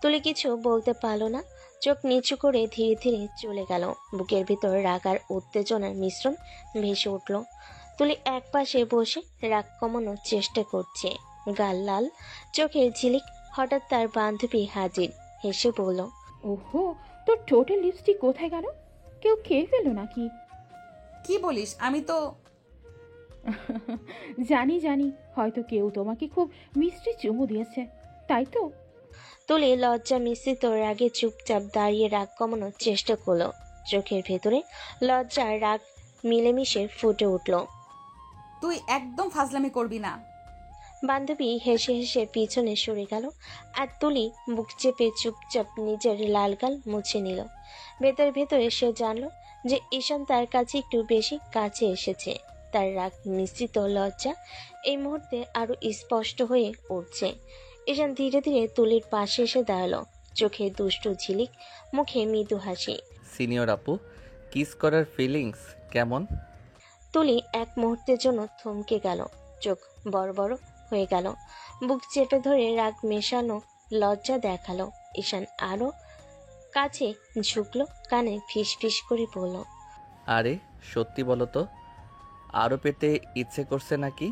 [SPEAKER 3] তুলি কিছু বলতে পারলো না, চোখ নিচু করে ধীরে ধীরে চলে গেল। বুকের ভিতর রাগ আর উত্তেজনার মিশ্রণ ভেসে উঠল। তুলি এক পাশে বসে রাগ কমানোর চেষ্টা করছে, গাল লাল, চোখের ঝিলিক। হঠাৎ তার বান্ধবী হাজির, হেসে বলল।
[SPEAKER 4] ওহো, তোর টোটাল লিপস্টিক কোথায় গেল? কেউ খেয়ে ফেলো নাকি?
[SPEAKER 1] কি বলিস? আমি তো
[SPEAKER 4] জানি জানি, হয়তো কেউ তোমাকে খুব মিষ্টি চুমু দিয়েছে, তাই তো?
[SPEAKER 3] তুলি লজ্জা মিশ্রিত রাগে চুপচাপ দাঁড়িয়ে রাগ কমানোর চেষ্টা করলো, চোখের ভেতরে লজ্জা আর রাগ মিলেমিশে ফুটে উঠল।
[SPEAKER 1] তুই একদম ফাজলামি করবি না।
[SPEAKER 3] বান্ধবী হেসে হেসে পিছনে সরে গেল, আর তুলি বুক চেপে চুপচাপ নিজের লাল গাল মুছে নিল। ভেতরে ভেতরে সে জানলো যে ঈশান তার কাছে একটু বেশি কাছে এসেছে। তার রাগ মিশ্রিত লজ্জা এই মুহূর্তে আরো স্পষ্ট হয়ে উঠছে। ঈশান ধীরে ধীরে তুলির পাশে এসে দাঁড়ালো, চোখে দুষ্টু ঝিলিক, মুখে মৃদু হাসি।
[SPEAKER 2] সিনিয়র আপু, কিস করার ফিলিংস কেমন?
[SPEAKER 3] তুলি এক মুহূর্তের জন্য থমকে গেল, চোখ বড় বড় হয়ে গেল, বুক চেপে ধরে রাগ মেশানো লজ্জা দেখালো। ঈশান আরো কাছে ঝুঁকলো, কানে ফিস ফিস করে বলল,
[SPEAKER 2] আরে সত্যি বলো তো, আরও পেতে ইচ্ছে করছে নাকি?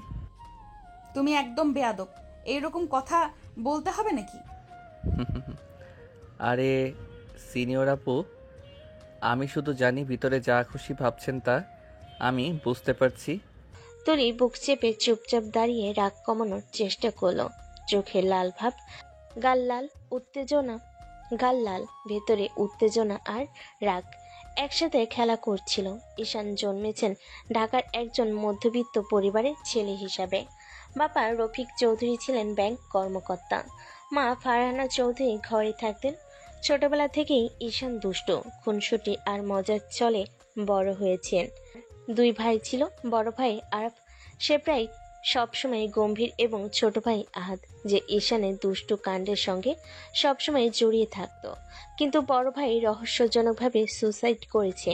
[SPEAKER 1] তুমি একদম বেয়াদব, এইরকম কথা বলতে হবে নাকি?
[SPEAKER 2] আরে সিনিয়র আপু, আমি শুধু জানি ভিতরে যা খুশি ভাবছেন তা আমি বুঝতে পারছি।
[SPEAKER 3] তুলি বুক চেপে চুপচাপ দাঁড়িয়ে রাগ কমানোর চেষ্টা করলো। চোখে লাল ভাব, গাল লাল, উত্তেজনা গাল লাল, ভেতরে উত্তেজনা আর রাগ একসাথে খেলা করছিল। ঈশান জন্মেছেন ঢাকার একজন মধ্যবিত্ত পরিবারের ছেলে হিসাবে। বাবা রফিক চৌধুরী ছিলেন ব্যাংক কর্মকর্তা, মা ফারহানা চৌধুরী ঘরে থাকতেন। ছোটবেলা থেকেই ঈশান দুষ্ট, খুনসুটি আর মজার চলে বড় হয়েছেন। দুই ভাই ছিল, বড় ভাই আরব, সে প্রায় সবসময় গম্ভীর, এবং ছোট ভাই আহাদ, যে ঈশানের দুষ্টু কাণ্ডের সঙ্গে সবসময় জড়িয়ে থাকত। কিন্তু বড় ভাই রহস্যজনকভাবে সুসাইড করেছে।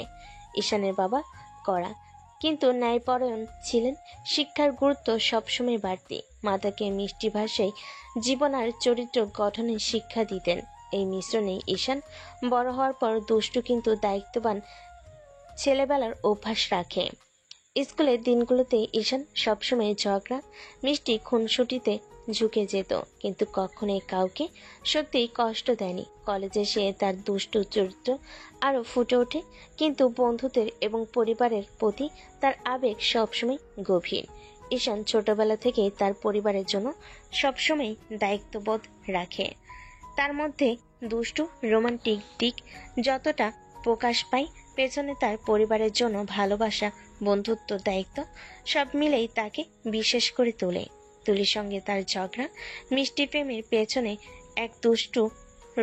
[SPEAKER 3] ঈশানের বাবা কড়া কিন্তু ন্যায়পরায়ণ ছিলেন, শিক্ষার গুরুত্ব সবসময় বাড়তি। মা তাকে মিষ্টি ভাষায় জীবন আর চরিত্র গঠনের শিক্ষা দিতেন। এই মিশ্রণে ঈশান বড় হওয়ার পর দুষ্টু কিন্তু দায়িত্ববান ছেলেবেলার অভ্যাস রাখে। স্কুলের দিনগুলোতে ঈশান সবসময় ঝগড়া, মিষ্টি, খুনসুটিতে ঝুঁকে যেত, কিন্তু কখনোই কাউকে সত্যিই কষ্ট দেয়নি। কলেজে সে তার দুষ্টু চরিত্র আরও ফুটে ওঠে, কিন্তু বন্ধুদের এবং পরিবারের প্রতি তার আবেগ সবসময় গভীর। ঈশান ছোটবেলা থেকেই তার পরিবারের জন্য সবসময় দায়িত্ববোধ রাখে। তার মধ্যে দুষ্টু রোমান্টিক দিক যতটা প্রকাশ পায়, পেছনে তার পরিবারের জন্য ভালোবাসা, বন্ধুত্ব, দায়িত্ব সব মিলেই তাকে বিশেষ করে তোলে। তুলির সঙ্গে তার ঝগড়া, মিষ্টি প্রেমের পেছনে এক দুষ্টু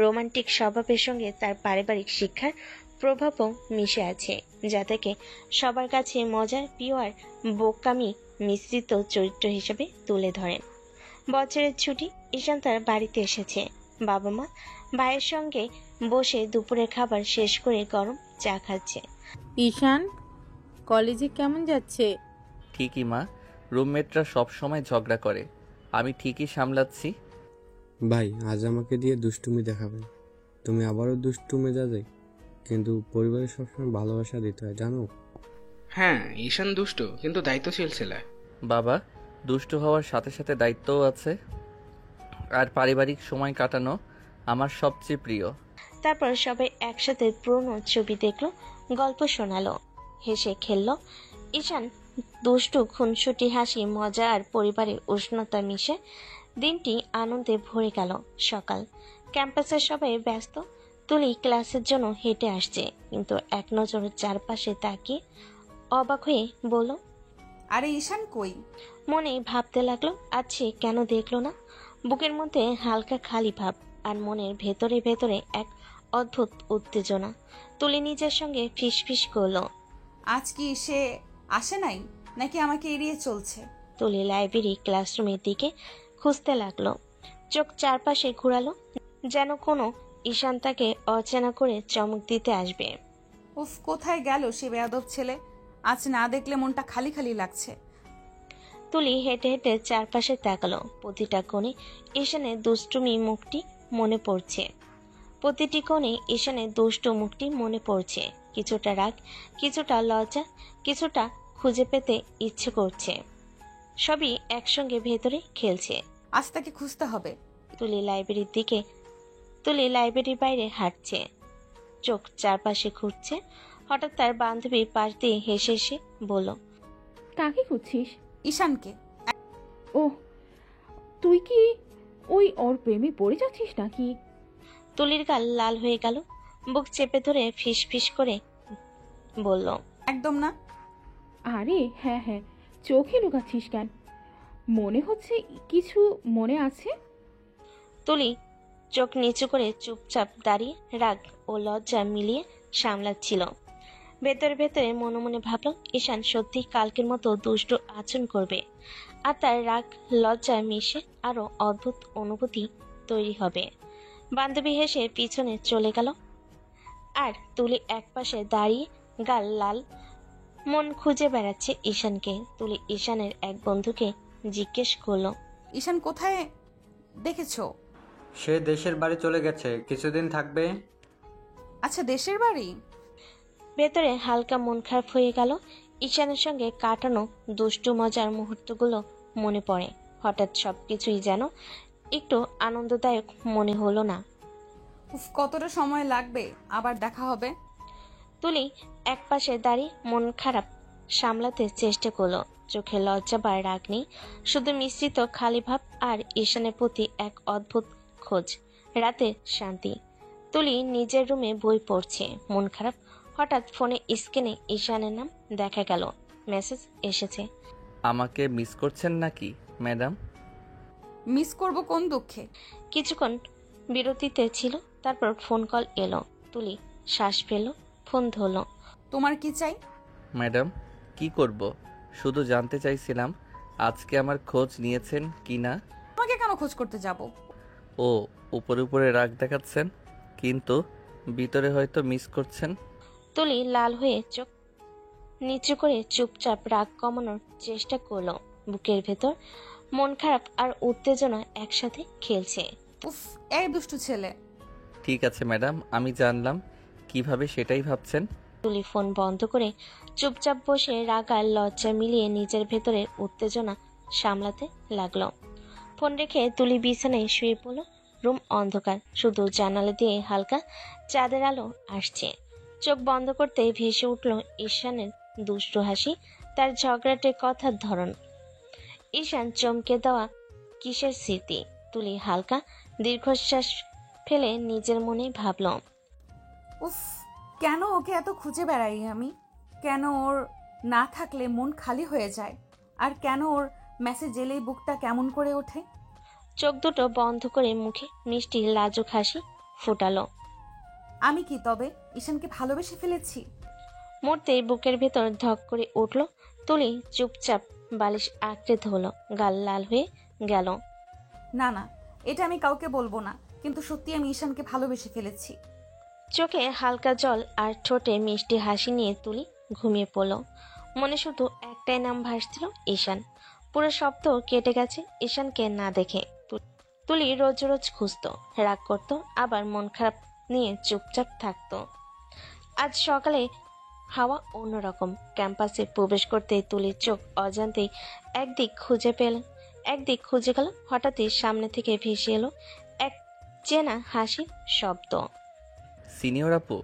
[SPEAKER 3] রোমান্টিক স্বভাবের সঙ্গে তার পারিবারিক শিক্ষার প্রভাবও মিশে আছে, যা থেকে সবার কাছে মজার, পিওর, বোকামি মিশ্রিত চরিত্র হিসেবে তুলে ধরেন। বছরের ছুটি, ঈশান তার বাড়িতে এসেছে। বাবা মা ভাইয়ের সঙ্গে বসে দুপুরের খাবার শেষ করে গরম চা খাচ্ছে।
[SPEAKER 6] ঈশান, কলেজে কেমন যাচ্ছে?
[SPEAKER 2] ঠিকই মা, রুমমেটরা সব সময় ঝগড়া করে, আমি ঠিকই সামলাচ্ছি।
[SPEAKER 10] ভাই আজ আমাকে দিয়ে দুষ্টুমি দেখাবেন। তুমি আবারও দুষ্টু মেজাজে, কিন্তু পরিবারের সবসময় ভালোবাসা দিতে হয় জানো।
[SPEAKER 11] হ্যাঁ, ঈশান দুষ্ট কিন্তু দায়িত্বশীল ছেলে।
[SPEAKER 2] বাবা, দুষ্ট হওয়ার সাথে সাথে দায়িত্বও আছে, আর পারিবারিক সময় কাটানো আমার সবচেয়ে প্রিয়।
[SPEAKER 3] তারপর সবাই একসাথে পুরনো ছবি দেখলো, গল্প শোনালো, হেসে খেললো। ঈশান দুষ্টু, খুনসুটি, হাসি, মজা আর পরিবারের উষ্ণতা মিশে দিনটি আনন্দে ভরে গেল। সকাল, ক্যাম্পাসের সবাই ব্যস্ত। তুলি ক্লাসের জন্য হেঁটে আসছে, কিন্তু এক নজর চারপাশে তাকিয়ে অবাক হয়ে বলল,
[SPEAKER 1] আরে ঈশান কই?
[SPEAKER 3] মনে ভাবতে লাগলো, আছে কেন দেখলো না। বুকের মধ্যে হালকা খালি ভাব, আর মনের ভেতরে ভেতরে এক অদ্ভুত উত্তেজনা। তুলি নিজের সঙ্গে ফিসফিস করলো,
[SPEAKER 1] আজ কি সে আসে নাই, নাকি আমাকে এড়িয়ে চলছে?
[SPEAKER 3] তুলি লাইব্রেরি ক্লাসরুমের দিকে খুঁজতে লাগলো, চোখ চারপাশে ঘুরালো, যেন কোনো ঈশান তাকে অচেনা করে চমক দিতে আসবে।
[SPEAKER 1] উফ, কোথায় গেল সে বেয়াদব ছেলে? আজ না দেখলে মনটা খালি খালি লাগছে।
[SPEAKER 3] তুলি হেঁটে হেঁটে চারপাশে তাকালো, প্রতিটা কোণে ঈশানের দুষ্টুমি মুখটি মনে পড়ছে। প্রতিটি কোণে ঈশানের দুষ্টু মুখটি মনে পড়ছে। কিছুটা রাগ, কিছুটা লজ্জা, কিছুটা খুঁজে পেতে ইচ্ছে করছে। সবই একসঙ্গে ভেতরে খেলছে।
[SPEAKER 1] আজ তাকে খুঁজতে হবে।
[SPEAKER 3] তুলি লাইব্রেরির বাইরে হাঁটছে, চোখ চারপাশে ঘুরছে। হঠাৎ তার বান্ধবীর পাশ দিয়ে হেসে হেসে বলল,
[SPEAKER 4] কাকে খুঁজছিস?
[SPEAKER 1] ঈশানকে।
[SPEAKER 4] ও, তুই কি ওই ওর প্রেমে পড়ে যাচ্ছিস নাকি?
[SPEAKER 3] তুলির গাল লাল হয়ে গেল, বুক চেপে ধরে ফিস ফিস করে বলল,
[SPEAKER 1] একদম না।
[SPEAKER 4] আরে হ্যাঁ হ্যাঁ, চোখে লুকাচ্ছিস কেন? মনে হচ্ছে কিছু মনে আছে।
[SPEAKER 3] তুলি চোখ নিচু করে চুপচাপ দাঁড়িয়ে রাগ ও লজ্জা মিলিয়ে সামলাচ্ছিল। ভেতরে ভেতরে মনে মনে ভাবল, ঈশান সত্যি কালকের মতো দুষ্ট আচরণ করবে, আর তার রাগ লজ্জা মিশে আরো অদ্ভুত অনুভূতি তৈরি হবে। বান্ধবী হেসে পিছনে চলে গেল, আর তুলি একপাশে দাঁড়িয়ে গাল লাল মন খুঁজে বেড়াচ্ছে ঈশানকে। তুলি ঈশানের এক বন্ধুকে জিজ্ঞেস করলো,
[SPEAKER 1] ঈশান কোথায় দেখেছো?
[SPEAKER 9] সে দেশের বাড়ি চলে গেছে, কিছুদিন থাকবে।
[SPEAKER 1] আচ্ছা, দেশের বাড়ি?
[SPEAKER 3] ভেতরে হালকা মন খারাপ হয়ে গেল। ঈশানের সঙ্গে কাটানো দুষ্টু মজার মুহূর্তগুলো মনে পড়ে। হঠাৎ সবকিছুই যেন একটু আনন্দদায়ক মনে হলো না।
[SPEAKER 1] উফ, কতটা সময় লাগবে আবার দেখা হবে?
[SPEAKER 3] তুলি একপাশে দাঁড়িয়ে মন খারাপ সামলাতে চেষ্টা করলো। চোখে লজ্জা বা রাগ নেই, শুধু মিশ্রিত খালি ভাব আর ঈশানের প্রতি এক অদ্ভুত খোঁজ। রাতে শান্তি। তুলি নিজের রুমে বই পড়ছে, মন খারাপ। হঠাৎ ফোনে স্ক্রিনে ঈশানের নাম দেখা গেল। মেসেজ এসেছে।
[SPEAKER 2] আমাকে মিস করছেন নাকি ম্যাডাম?
[SPEAKER 1] মিস করব কোন দুঃখে?
[SPEAKER 3] কিছুক্ষণ বিরতিতে ছিল, তারপর ফোন কল এলো। তুলি শ্বাস ফেল, ফোন ধরলো।
[SPEAKER 1] তোমার কি চাই?
[SPEAKER 2] ম্যাডাম, কি করব? শুধু জানতে চাইছিলাম আজকে আমার খোঁজ নিয়েছেন কি না।
[SPEAKER 1] তোমাকে কেন খোঁজ করতে যাব?
[SPEAKER 2] ও, উপরে উপরে রাগ দেখাচ্ছেন, কিন্তু ভিতরে হয়তো মিস করছেন।
[SPEAKER 3] তুলি লাল হয়ে চোখ নিচু করে চুপচাপ রাগ কমানোর চেষ্টা করলো। বুকের ভেতর মন খারাপ আর উত্তেজনা একসাথে খেলছে।
[SPEAKER 1] উফ, এই দুষ্টু ছেলে।
[SPEAKER 2] ঠিক আছে ম্যাডাম, আমি জানলাম কিভাবে সেটাই ভাবছেন।
[SPEAKER 3] তুলি ফোন বন্ধ করে চুপচাপ বসে রাগ আর লজ্জা মিলিয়ে নিজের ভেতরের উত্তেজনা সামলাতে লাগলো। ফোন রেখে তুলি বিছানায় শুয়ে পড়ল। রুম অন্ধকার, শুধু জানালা দিয়ে হালকা চাঁদের আলো আসছে। চোখ বন্ধ করতে ভেসে উঠল ঈশানের দুষ্টু হাসি, তার ঝগড়াটে কথার ধরন। ঈশান চমকে দেওয়া কিসের স্মৃতি? তুলি হালকা দীর্ঘশ্বাস ফেলে নিজের মনে ভাবল,
[SPEAKER 1] উফ, কেন ওকে এত খুঁজে বেড়াই আমি? কেন ওর না থাকলে মন খালি হয়ে যায়? আর কেন ওর মেসেজ এলেই বুকটা কেমন করে ওঠে?
[SPEAKER 3] চোখ দুটো বন্ধ করে মুখে মিষ্টি লাজুক হাসি ফুটালো।
[SPEAKER 1] আমি কি তবে ঈশানকে ভালোবেসে ফেলেছি?
[SPEAKER 3] মুহূর্তেই বুকের ভেতর ধক করে উঠল। তুলি চুপচাপ বালিশ আঁকড়ে ধরল, গাল লাল হয়ে গেল।
[SPEAKER 1] না না, এটা আমি কাউকে বলবো না, কিন্তু সত্যি আমি ঈশানকে ভালোবেসে ফেলেছি।
[SPEAKER 3] চোখে হালকা জল আর ঠোঁটে মিষ্টি হাসি নিয়ে তুলি ঘুমিয়ে পড়ল। মনে শুধু একটাই নাম ভাসছিল, ঈশান। পুরো সপ্তাহ কেটে গেছে ঈশানকে না দেখে। তুলি রোজ রোজ খুঁজতো, রাগ করতো, আবার মন খারাপ নিয়ে চুপচাপ থাকতো। আজ সকালে হাওয়া অন্যরকম। ক্যাম্পাসে প্রবেশ করতে তুলির চোখ অজান্তেই একদিক খুঁজে গেল। হঠাৎই সামনে থেকে ভেসে এলো এক চেনা হাসির শব্দ।
[SPEAKER 2] সিনিয়র আপু।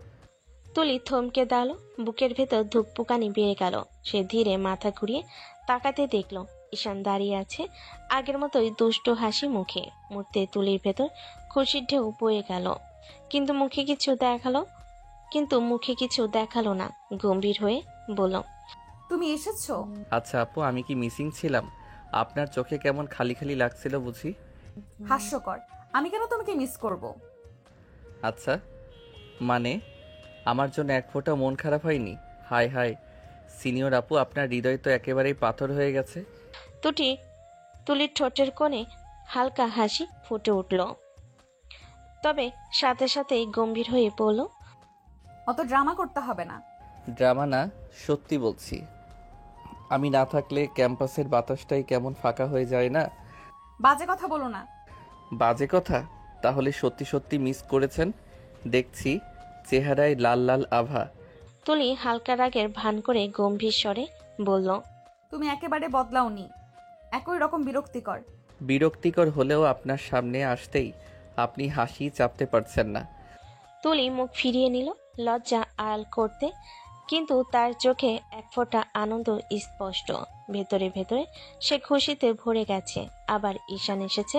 [SPEAKER 3] তুলি থমকে দাঁড়ালো, বুকের ভেতর ধুকপুকানি বেড়ে গেল। সে ধীরে মাথা ঘুরিয়ে তাকাতে দেখলো ঈশান দাঁড়িয়ে আছে, আগের মতোই দুষ্ট হাসি মুখে। মুহূর্তে তুলির ভেতর খুশির ঢেউ বয়ে গেল, কিন্তু মুখে কিছু দেখালো না। গম্ভীর হয়ে বলল,
[SPEAKER 1] তুমি এসেছো?
[SPEAKER 2] আচ্ছা আপু, আমি কি মিসিং ছিলাম? আপনার চোখে কেমন খালি খালি লাগছিল বুঝি?
[SPEAKER 1] হাস্যকর, আমি কেন তোমাকে মিস করব?
[SPEAKER 2] আচ্ছা, মানে আমার জন্য এক ফোঁটা মন খারাপ হয়নি? হায় হায় সিনিয়র আপু, আপনার হৃদয় তো একেবারেই পাথর হয়ে গেছে।
[SPEAKER 3] তুলির ঠোঁটের কোণে হালকা হাসি ফুটে উঠল, তবে সাথে সাথেই গম্ভীর হয়ে পড়ল।
[SPEAKER 1] অত ড্রামা করতে হবে না।
[SPEAKER 2] ড্রামা না, সত্যি বলছি। আমি না থাকলে ক্যাম্পাসের বাতাসটাই কেমন ফাঁকা হয়ে যায় না?
[SPEAKER 1] বাজে কথা বলো না।
[SPEAKER 2] বাজে কথা? তাহলে সত্যি সত্যি মিস করেছেন দেখছি, চেহারায় লাল লাল আভা।
[SPEAKER 3] তুলি হালকা রাগের ভান করে গম্ভীর স্বরে বলল,
[SPEAKER 1] তুমি একেবারে বদলাওনি, একই রকম বিরক্তিকর।
[SPEAKER 2] বিরক্তিকর হলেও আপনার সামনে আসতেই আপনি হাসি চাপতে পারছেন না।
[SPEAKER 3] তুলি মুখ ফিরিয়ে নিল লজ্জা আড়াল করতে, কিন্তু তার চোখে এক ফোঁটা আনন্দ স্পষ্ট। ভেতরে ভেতরে সে খুশিতে ভরে গেছে। আবার ঈশান এসেছে,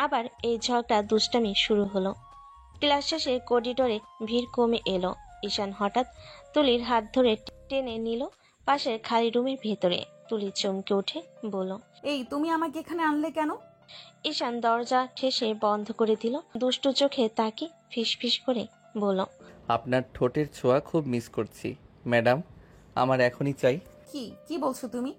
[SPEAKER 3] আবার এই ঝগড়া দুষ্টামি শুরু হলো। ক্লাস শেষে করিডোরে ভিড় কমে এলো। ঈশান হঠাৎ তুলির হাত ধরে টেনে নিল পাশের খালি রুমের ভেতরে। তুলি চমকে উঠে বলল,
[SPEAKER 1] এই তুমি আমাকে এখানে আনলে কেন?
[SPEAKER 3] ঈশান দরজা ঠেসে বন্ধ করে দিল। দুষ্টু চোখে তাকে ফিসফিস করে বলল,
[SPEAKER 2] আপনার ঠোঁটের ছোঁয়া খুব মিস করছি ম্যাডাম, আমার এখনই চাই।
[SPEAKER 1] কি বলছো তুমি?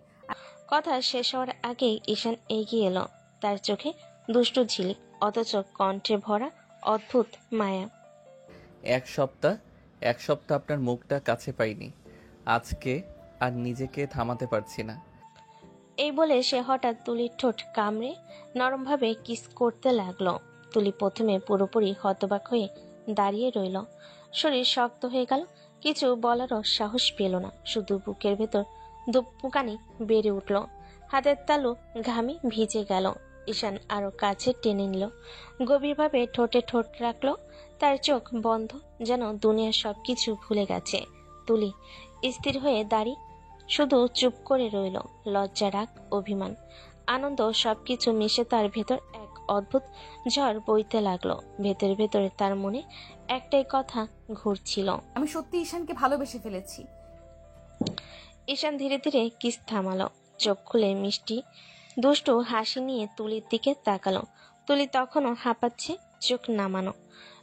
[SPEAKER 3] কথা শেষ হওয়ার আগেই ঈশান এগিয়ে এলো, তার চোখে দুষ্টু ঝিলিক, অথচ কণ্ঠে ভরা অদ্ভুত মায়া।
[SPEAKER 2] এক সপ্তাহ আপনার মুখটা কাছে পাইনি, আজকে আর নিজেকে থামাতে পারছি না।
[SPEAKER 3] এই বলে সে হঠাৎ তুলির ঠোঁট কামড়ে নরমভাবে কিস করতে লাগলো। তুলি প্রথমে পুরোপুরি হতবাক হয়ে দাঁড়িয়ে রইল। শরীর শক্ত হয়ে গেল, কিছু বলারও সাহস পেল না। শুধু বুকের ভেতর দুপুকানি বেড়ে উঠল, হাতের তালু ঘামে ভিজে গেল। ঈশান আরো কাছে টেনে নিল, গভীরভাবে ঠোঁটে ঠোঁট রাখলো। তার চোখ বন্ধ, যেন দুনিয়ার সবকিছু ভুলে গেছে। তুলি স্থির হয়ে দাঁড়িয়ে শুধু চুপ করে রইল। লজ্জা, রাগ, অভিমান, আনন্দ সবকিছু মিশে তার ভেতর এক অদ্ভুত ঝড় বইতে লাগলো। ভেতরে ভেতরে তার মনে একটাই কথা ঘুরছিল,
[SPEAKER 1] আমি সত্যি ঈশানকে ভালোবেসে ফেলেছি।
[SPEAKER 3] ঈশান ধীরে ধীরে কিস থামালো, চোখ খুলে মিষ্টি দুষ্টু হাসি নিয়ে তুলির দিকে তাকালো। তুলি তখনও হাঁপাচ্ছে, চোখ নামানো,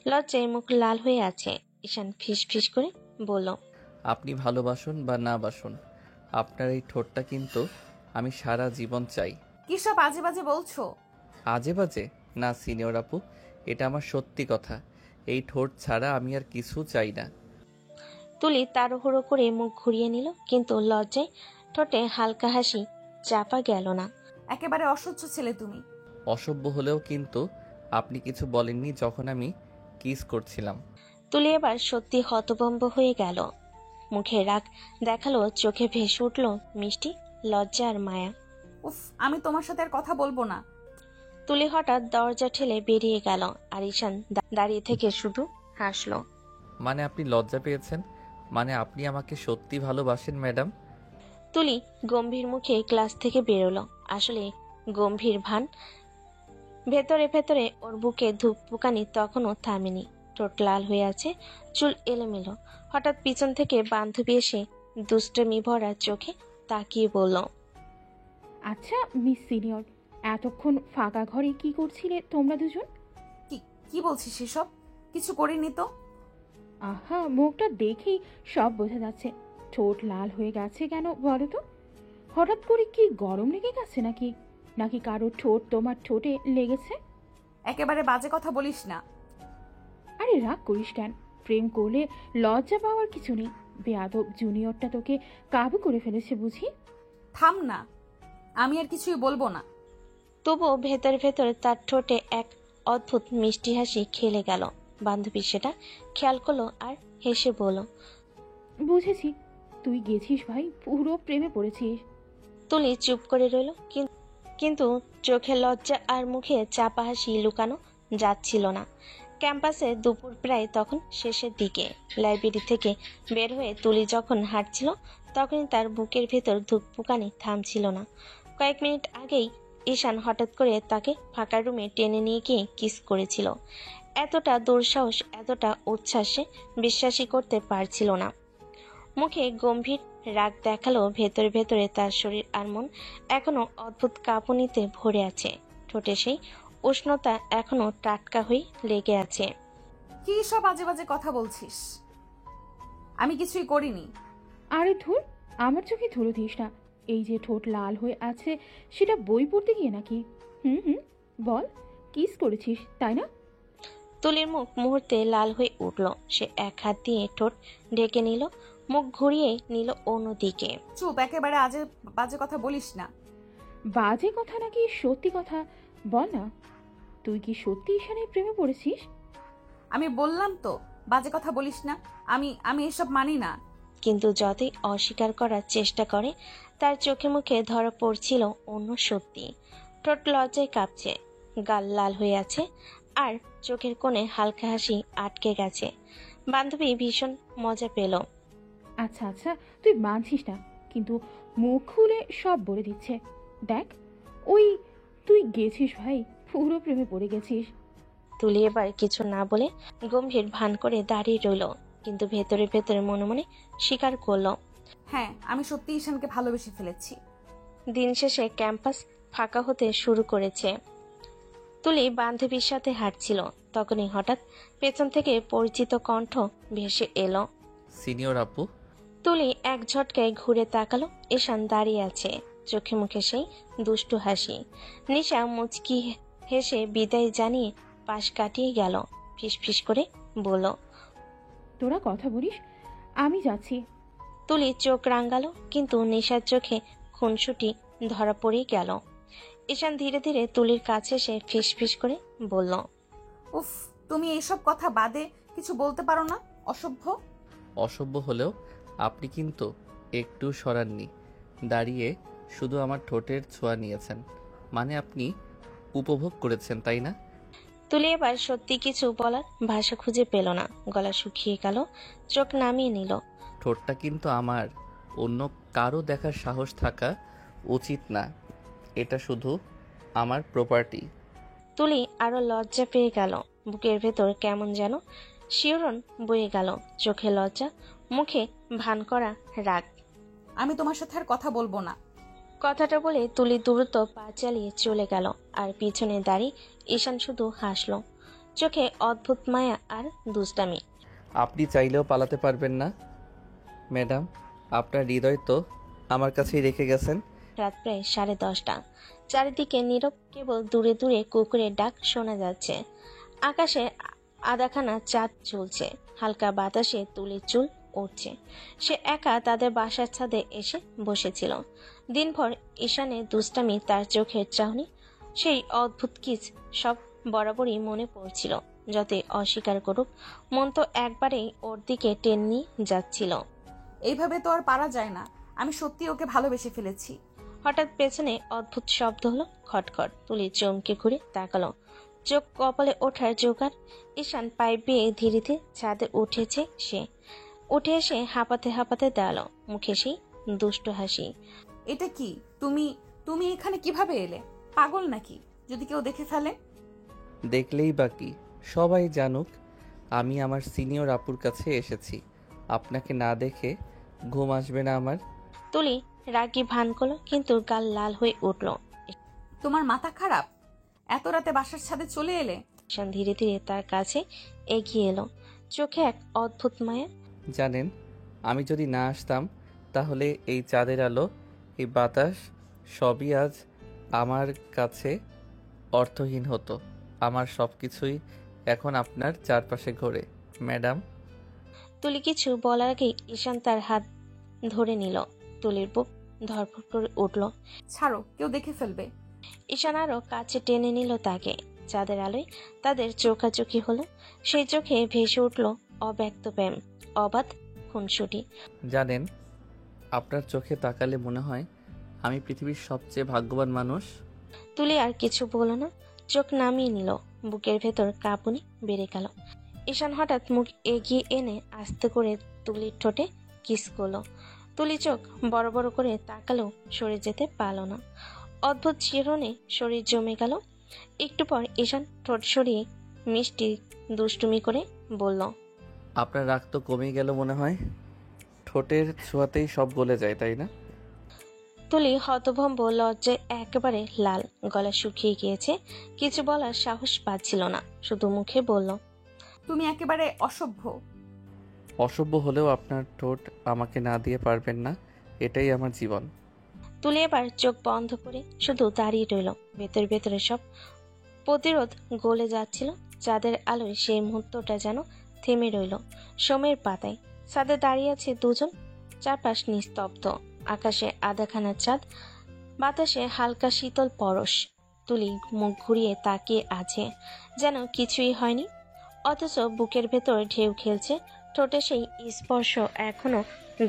[SPEAKER 3] লজ্জায় মুখ লাল হয়ে আছে। ঈশান ফিস ফিস করে বলল,
[SPEAKER 2] আপনি ভালোবাসুন বা না বাসুন, আপনার এই ঠোঁটটা কিন্তু আমি সারা জীবন চাই।
[SPEAKER 1] কি সব আজে বাজে বলছো?
[SPEAKER 2] আজে বাজে না সিনিয়র আপু, এটা আমার সত্যি কথা। এই ঠোঁট ছাড়া আমি আর কিছু চাই না।
[SPEAKER 3] তুলি তাড়াহুড়ো করে মুখ ঘুরিয়ে নিল, কিন্তু লজ্জায় ঠোঁটে হালকা হাসি চাপা গেল না।
[SPEAKER 1] একেবারে অসহ্য ছেলে তুমি।
[SPEAKER 2] অসভ্য হলেও কিন্তু আপনি কিছু বলেননি যখন আমি কিস করছিলাম।
[SPEAKER 3] তুলি এবার সত্যি হতভম্ব হয়ে গেল, মুখে রাগ দেখালো, চোখে ভেসে উঠল মিষ্টি লজ্জা আর মায়া।
[SPEAKER 1] উফ, আমি তোমার সাথে আর কথা বলবো না।
[SPEAKER 3] তুলি হঠাৎ দরজা ঠেলে বেরিয়ে গেল, আর ঈশান দাঁড়িয়ে থেকে শুধু হাসলো।
[SPEAKER 2] মানে আপনি লজ্জা পেয়েছেন? মানে আপনি আমাকে সত্যি ভালোবাসেন ম্যাডাম?
[SPEAKER 3] তুলি গম্ভীর মুখে ক্লাস থেকে বেরোলো। আসলে গম্ভীর ভান, ভেতরে ভেতরে ওর বুকে ধূপপুকানি তখনও থামেনি। ঠোঁট লাল হয়ে আছে, চুল এলোমেলো। হঠাৎ পিছন থেকে বান্ধবী এসে দুষ্টমি ভরা চোখে তাকিয়ে বলল,
[SPEAKER 4] আচ্ছা মিস সিনিয়র, এতক্ষণ ফাঁকা ঘরে কি করছিলে তোমরা দুজন?
[SPEAKER 1] কি বলছিস এসব? কিছু করিনি তো।
[SPEAKER 4] আহা, মুখটা দেখেই সব বোঝা যাচ্ছে। ঠোঁট লাল হয়ে গেছে কেন বলো তো? হঠাৎ করে কি গরম লেগে গেছে নাকি? নাকি কারো ঠোঁট তোমার ঠোঁটে লেগেছে?
[SPEAKER 1] একেবারে বাজে কথা বলিস না।
[SPEAKER 4] আরে রাগ করিস কেন? প্রেম করলে লজ্জা পাওয়ার কিছু নেই। বেয়াদব জুনিয়রটা তোকে কাবু করে ফেলেছে বুঝি?
[SPEAKER 1] থাম না, আমি আর কিছুই বলবো না।
[SPEAKER 3] তবুও ভেতরে ভেতরে তার ঠোঁটে এক অদ্ভুত মিষ্টি হাসি খেলে গেল। বান্ধবী সেটা খেয়াল করলো আর হেসে বলল,
[SPEAKER 4] বুঝেছি, তুই গেছিস ভাই, পুরো প্রেমে পড়েছিস।
[SPEAKER 3] তুলি চুপ করে রইল, কিন্তু চোখে লজ্জা আর মুখে চাপা হাসি লুকানো যাচ্ছিল না। ক্যাম্পাসে দুপুর প্রায় তখন শেষের দিকে। লাইব্রেরি থেকে বের হয়ে তুলি যখন হাঁটছিল, তখনই তার বুকের ভেতর ধুকপুকানি থামছিল না। কয়েক মিনিট আগেই ঈশান হঠাৎ করে তাকে ফাঁকা রুমে টেনে নিয়ে গিয়ে কিস করেছিল। এতটা দুঃসাহস, এতটা উচ্ছ্বাসে বিশ্বাসই করতে পারছিল না। মুখে গম্ভীর রাগ দেখালো, ভেতরে ভেতরে তার শরীর আর মন এখনো অদ্ভুত কাঁপুনিতে ভরে আছে। ঠোঁটে সেই উষ্ণতা এখনো টাটকা হয়ে লেগে আছে।
[SPEAKER 1] কি সব আজে বাজে কথা বলছিস? আমি কিছুই করিনি।
[SPEAKER 4] আরে ধুর, আমার চোখে ধুলো দিস না। এই যে ঠোঁট লাল হয়ে আছে, সেটা বই পড়তে গিয়ে নাকি? হুম, বল, কিস করেছিস তাই না?
[SPEAKER 3] তুলির মুখ মুহূর্তে লাল হয়ে উঠল। সে এক হাত দিয়ে ঠোঁট ঢেকে নিল, মুখ ঘুরিয়ে নিল অন্যদিকে।
[SPEAKER 1] চুপ, একেবারে আজে বাজে কথা বলিস না।
[SPEAKER 4] বাজে কথা নাকি সত্যি কথা বল না, তুই কি সত্যি ঈশানের প্রেমে পড়েছিস?
[SPEAKER 1] আমি বললাম তো, বাজে কথা বলিস না। আমি এসব মানি না।
[SPEAKER 3] কিন্তু যতই অস্বীকার করার চেষ্টা করে, তার চোখে মুখে ধরা পড়ছিল অন্য সত্যি। ঠোঁট লজ্জায় কাঁপছে, গাল লাল হয়ে আছে, আর চোখের কোণে হালকা হাসি আটকে গেছে। বান্ধবী ভীষণ মজা পেল।
[SPEAKER 4] আচ্ছা আচ্ছা, তুই মানছিস না, কিন্তু মুখ খুলে সব বলে দিচ্ছে। দেখ, ওই তুই গেছিস ভাই, পুরো প্রেমে পড়ে গেছিস।
[SPEAKER 3] তুলি এবার কিছু না বলে গম্ভীর ভান করে দাঁড়িয়ে রইল, কিন্তু ভেতরে ভেতরে মনে মনে স্বীকার করলো,
[SPEAKER 1] হ্যাঁ, আমি সত্যি ঈশানকে ভালোবেসে ফেলেছি।
[SPEAKER 3] দিন শেষে ক্যাম্পাস ফাঁকা হতে শুরু করেছে। তুলি বান্ধবীর সাথে হাঁটছিল, তখনই হঠাৎ পেছন থেকে পরিচিত কণ্ঠ ভেসে এলো।
[SPEAKER 2] সিনিয়র আপু।
[SPEAKER 3] তুলি এক ঝটকায় ঘুরে তাকালো। ঈশান দাঁড়িয়ে আছে, চোখে মুখে সেই দুষ্টু হাসি। নিশা মুচকি হেসে বিদায় জানিয়ে পাশ কাটিয়ে গেল। ফিস ফিস করে বলল,
[SPEAKER 4] তোরা কথা বলিস, আমি যাচ্ছি।
[SPEAKER 3] তুলি চোখ রাঙালো, কিন্তু নেশার চোখে খুনসুটি ধরা পড়েই গেল। ঈশান ধীরে ধীরে তুলির কাছে এসে ফিসফিস করে বলল,
[SPEAKER 1] উফ, তুমি এইসব কথা বাদে কিছু বলতে পারো না? অসভ্য।
[SPEAKER 2] অসভ্য হলেও আপনি কিন্তু একটু সরাননি, দাঁড়িয়ে শুধু আমার ঠোঁটের ছোঁয়া নিয়েছেন, মানে আপনি উপভোগ করেছেন, তাই না?
[SPEAKER 3] তুলি এবার সত্যি কিছু বলার ভাষা খুঁজে পেল না, গলা শুকিয়ে গেল, চোখ নামিয়ে নিল।
[SPEAKER 2] ঠোঁটটা কিন্তু আমার, অন্য কারো দেখার সাহস থাকা উচিত না, এটা শুধু আমার প্রপার্টি।
[SPEAKER 3] তুলি আরো লজ্জা পেয়ে গেল, বুকের ভেতর কেমন যেন শিহরণ বয়ে গেল, চোখে লজ্জা, মুখে ভান করা রাগ।
[SPEAKER 1] আমি তোমার সাথে আর কথা বলবো না।
[SPEAKER 3] কথাটা বলে তুলি দ্রুত পা চালিয়ে চলে গেল, আর পিছনে দাঁড়িয়ে ঈশান শুধু হাসল, চোখে অদ্ভুত মায়া আর দুষ্টামি।
[SPEAKER 2] আপনি চাইলেও পালাতে পারবেন না ম্যাডাম, আপনার হৃদয় তো আমার কাছেই রেখে গেছেন।
[SPEAKER 3] রাত প্রায় 10:30। চারিদিকে নীরব, কেবল দূরে দূরে কুকুরের ডাক শোনা যাচ্ছে। আকাশে আধাখানা চাঁদ ঝুলছে, হালকা বাতাসে তুলির চুল উঠছে। সে একা তাদের বাসার ছাদে এসে বসেছিল। দিনভর ঈশানের দুষ্টামি, তার চোখের চাহনি, সেই অদ্ভুত কিস সব বরাবরই মনে পড়ছিল। যতই অস্বীকার করুক, মন তো একবারেই ওর দিকে টেনে নিয়ে যাচ্ছিল।
[SPEAKER 1] এইভাবে তো আর পারা যায় না, আমি সত্যি ওকে ভালোবেসে ফেলেছি।
[SPEAKER 3] হঠাৎ পেছনে অদ্ভুত শব্দ হলো, খটখট। তুলি চমকে ঘুরে তাকালো, চোখ কপালে ওঠার জোগাড়। ঈশান পাইপ বেয়ে ধীরে ধীরে ছাদে উঠেছে। সে উঠে এসে হাঁপাতে হাঁপাতে দাঁড়ালো, মুখে সেই দুষ্ট হাসি।
[SPEAKER 1] এটা কি? তুমি তুমি এখানে কিভাবে এলে? পাগল নাকি? যদি কেউ দেখে ফেলে?
[SPEAKER 2] দেখলেই বাকি, সবাই জানুক আমি আমার সিনিয়র আপুর কাছে এসেছি। আপনাকে না দেখে ঘুম আসবে না আমার।
[SPEAKER 3] তুলি রাগী ভান করলো, কিন্তু গাল লাল হয়ে উঠল।
[SPEAKER 1] তোমার মাথা খারাপ? এত রাতে বাসার ছাদে চলে এলে?
[SPEAKER 3] ঈশান ধীরে ধীরে তার কাছে এগিয়ে এলো, চোখে এক অদ্ভুত মায়া।
[SPEAKER 2] জানেন, আমি যদি না আসতাম তাহলে এই চাঁদের আলো, এই বাতাস সবই আজ আমার কাছে অর্থহীন হতো। আমার সব কিছুই এখন আপনার চারপাশে ঘোরে ম্যাডাম।
[SPEAKER 3] তুলি কিছু বলার আগেই ঈশান তার হাত ধরে নিল। তুলির বুক ধরফর করে উঠল।
[SPEAKER 1] ছাড়ো, কেউ দেখে ফেলবে।
[SPEAKER 3] ঈশান আরো কাছে টেনে নিল তাকে। চাঁদের আলোয় তাদের চোখাচোখি হলো, সেই চোখে ভেসে উঠল অব্যক্ত প্রেম, অবাধ খুনসুটি।
[SPEAKER 2] জানেন, আপনার চোখে তাকালে মনে হয় আমি পৃথিবীর সবচেয়ে ভাগ্যবান মানুষ।
[SPEAKER 3] তুলি আর কিছু বলল না, চোখ নামিয়ে নিল, বুকের ভেতর কাঁপুনি বেড়ে গেল। ঈশান হঠাৎ মুখ এগিয়ে এনে আস্তে করে তুলির ঠোঁটে কিস করলো। তুলি চোখ বড় বড় করে তাকালেও সরে যেতে পারল না। অদ্ভুত শিহরণে শরীর জমে গেল। একটু পর ঈশান ঠোঁট সরিয়ে মিষ্টি দুষ্টুমি করে বলল,
[SPEAKER 2] আপনার রাগ তো কমে গেল মনে হয়। ঠোঁটের ছোঁয়াতেই সব গলে যায়, তাই না?
[SPEAKER 3] তুলি হতভম্ব, লজ্জায় একেবারে লাল, গলা শুকিয়ে গিয়েছে, কিছু বলার সাহস পাচ্ছিল না, শুধু মুখে বলল,
[SPEAKER 1] তুমি একেবারে অসভ্য।
[SPEAKER 2] অসভ্য হলেও আপনার ঠোঁট আমাকে না দিয়ে পারবেন না, এটাই আমার জীবন।
[SPEAKER 3] তুলি এবার চোখ বন্ধ করে শুধু দাঁড়িয়ে রইল। ভেতর ভেতরে সব প্রতিরোধ গলে যাচ্ছিল। চাঁদের আলোয় সেই মুহূর্তটা যেন থেমে রইল সময়ের পাতায়। ছাদে দাঁড়িয়ে আছে দুজন, চারপাশ নিস্তব্ধ, আকাশে আধাখানা চাঁদ, বাতাসে হালকা শীতল পরশ। তুলি মুখ ঘুরিয়ে তাকিয়ে আছে, যেন কিছুই হয়নি, অথচ বুকের ভেতর ঢেউ খেলছে। ঠোঁটে সেই স্পর্শ এখনো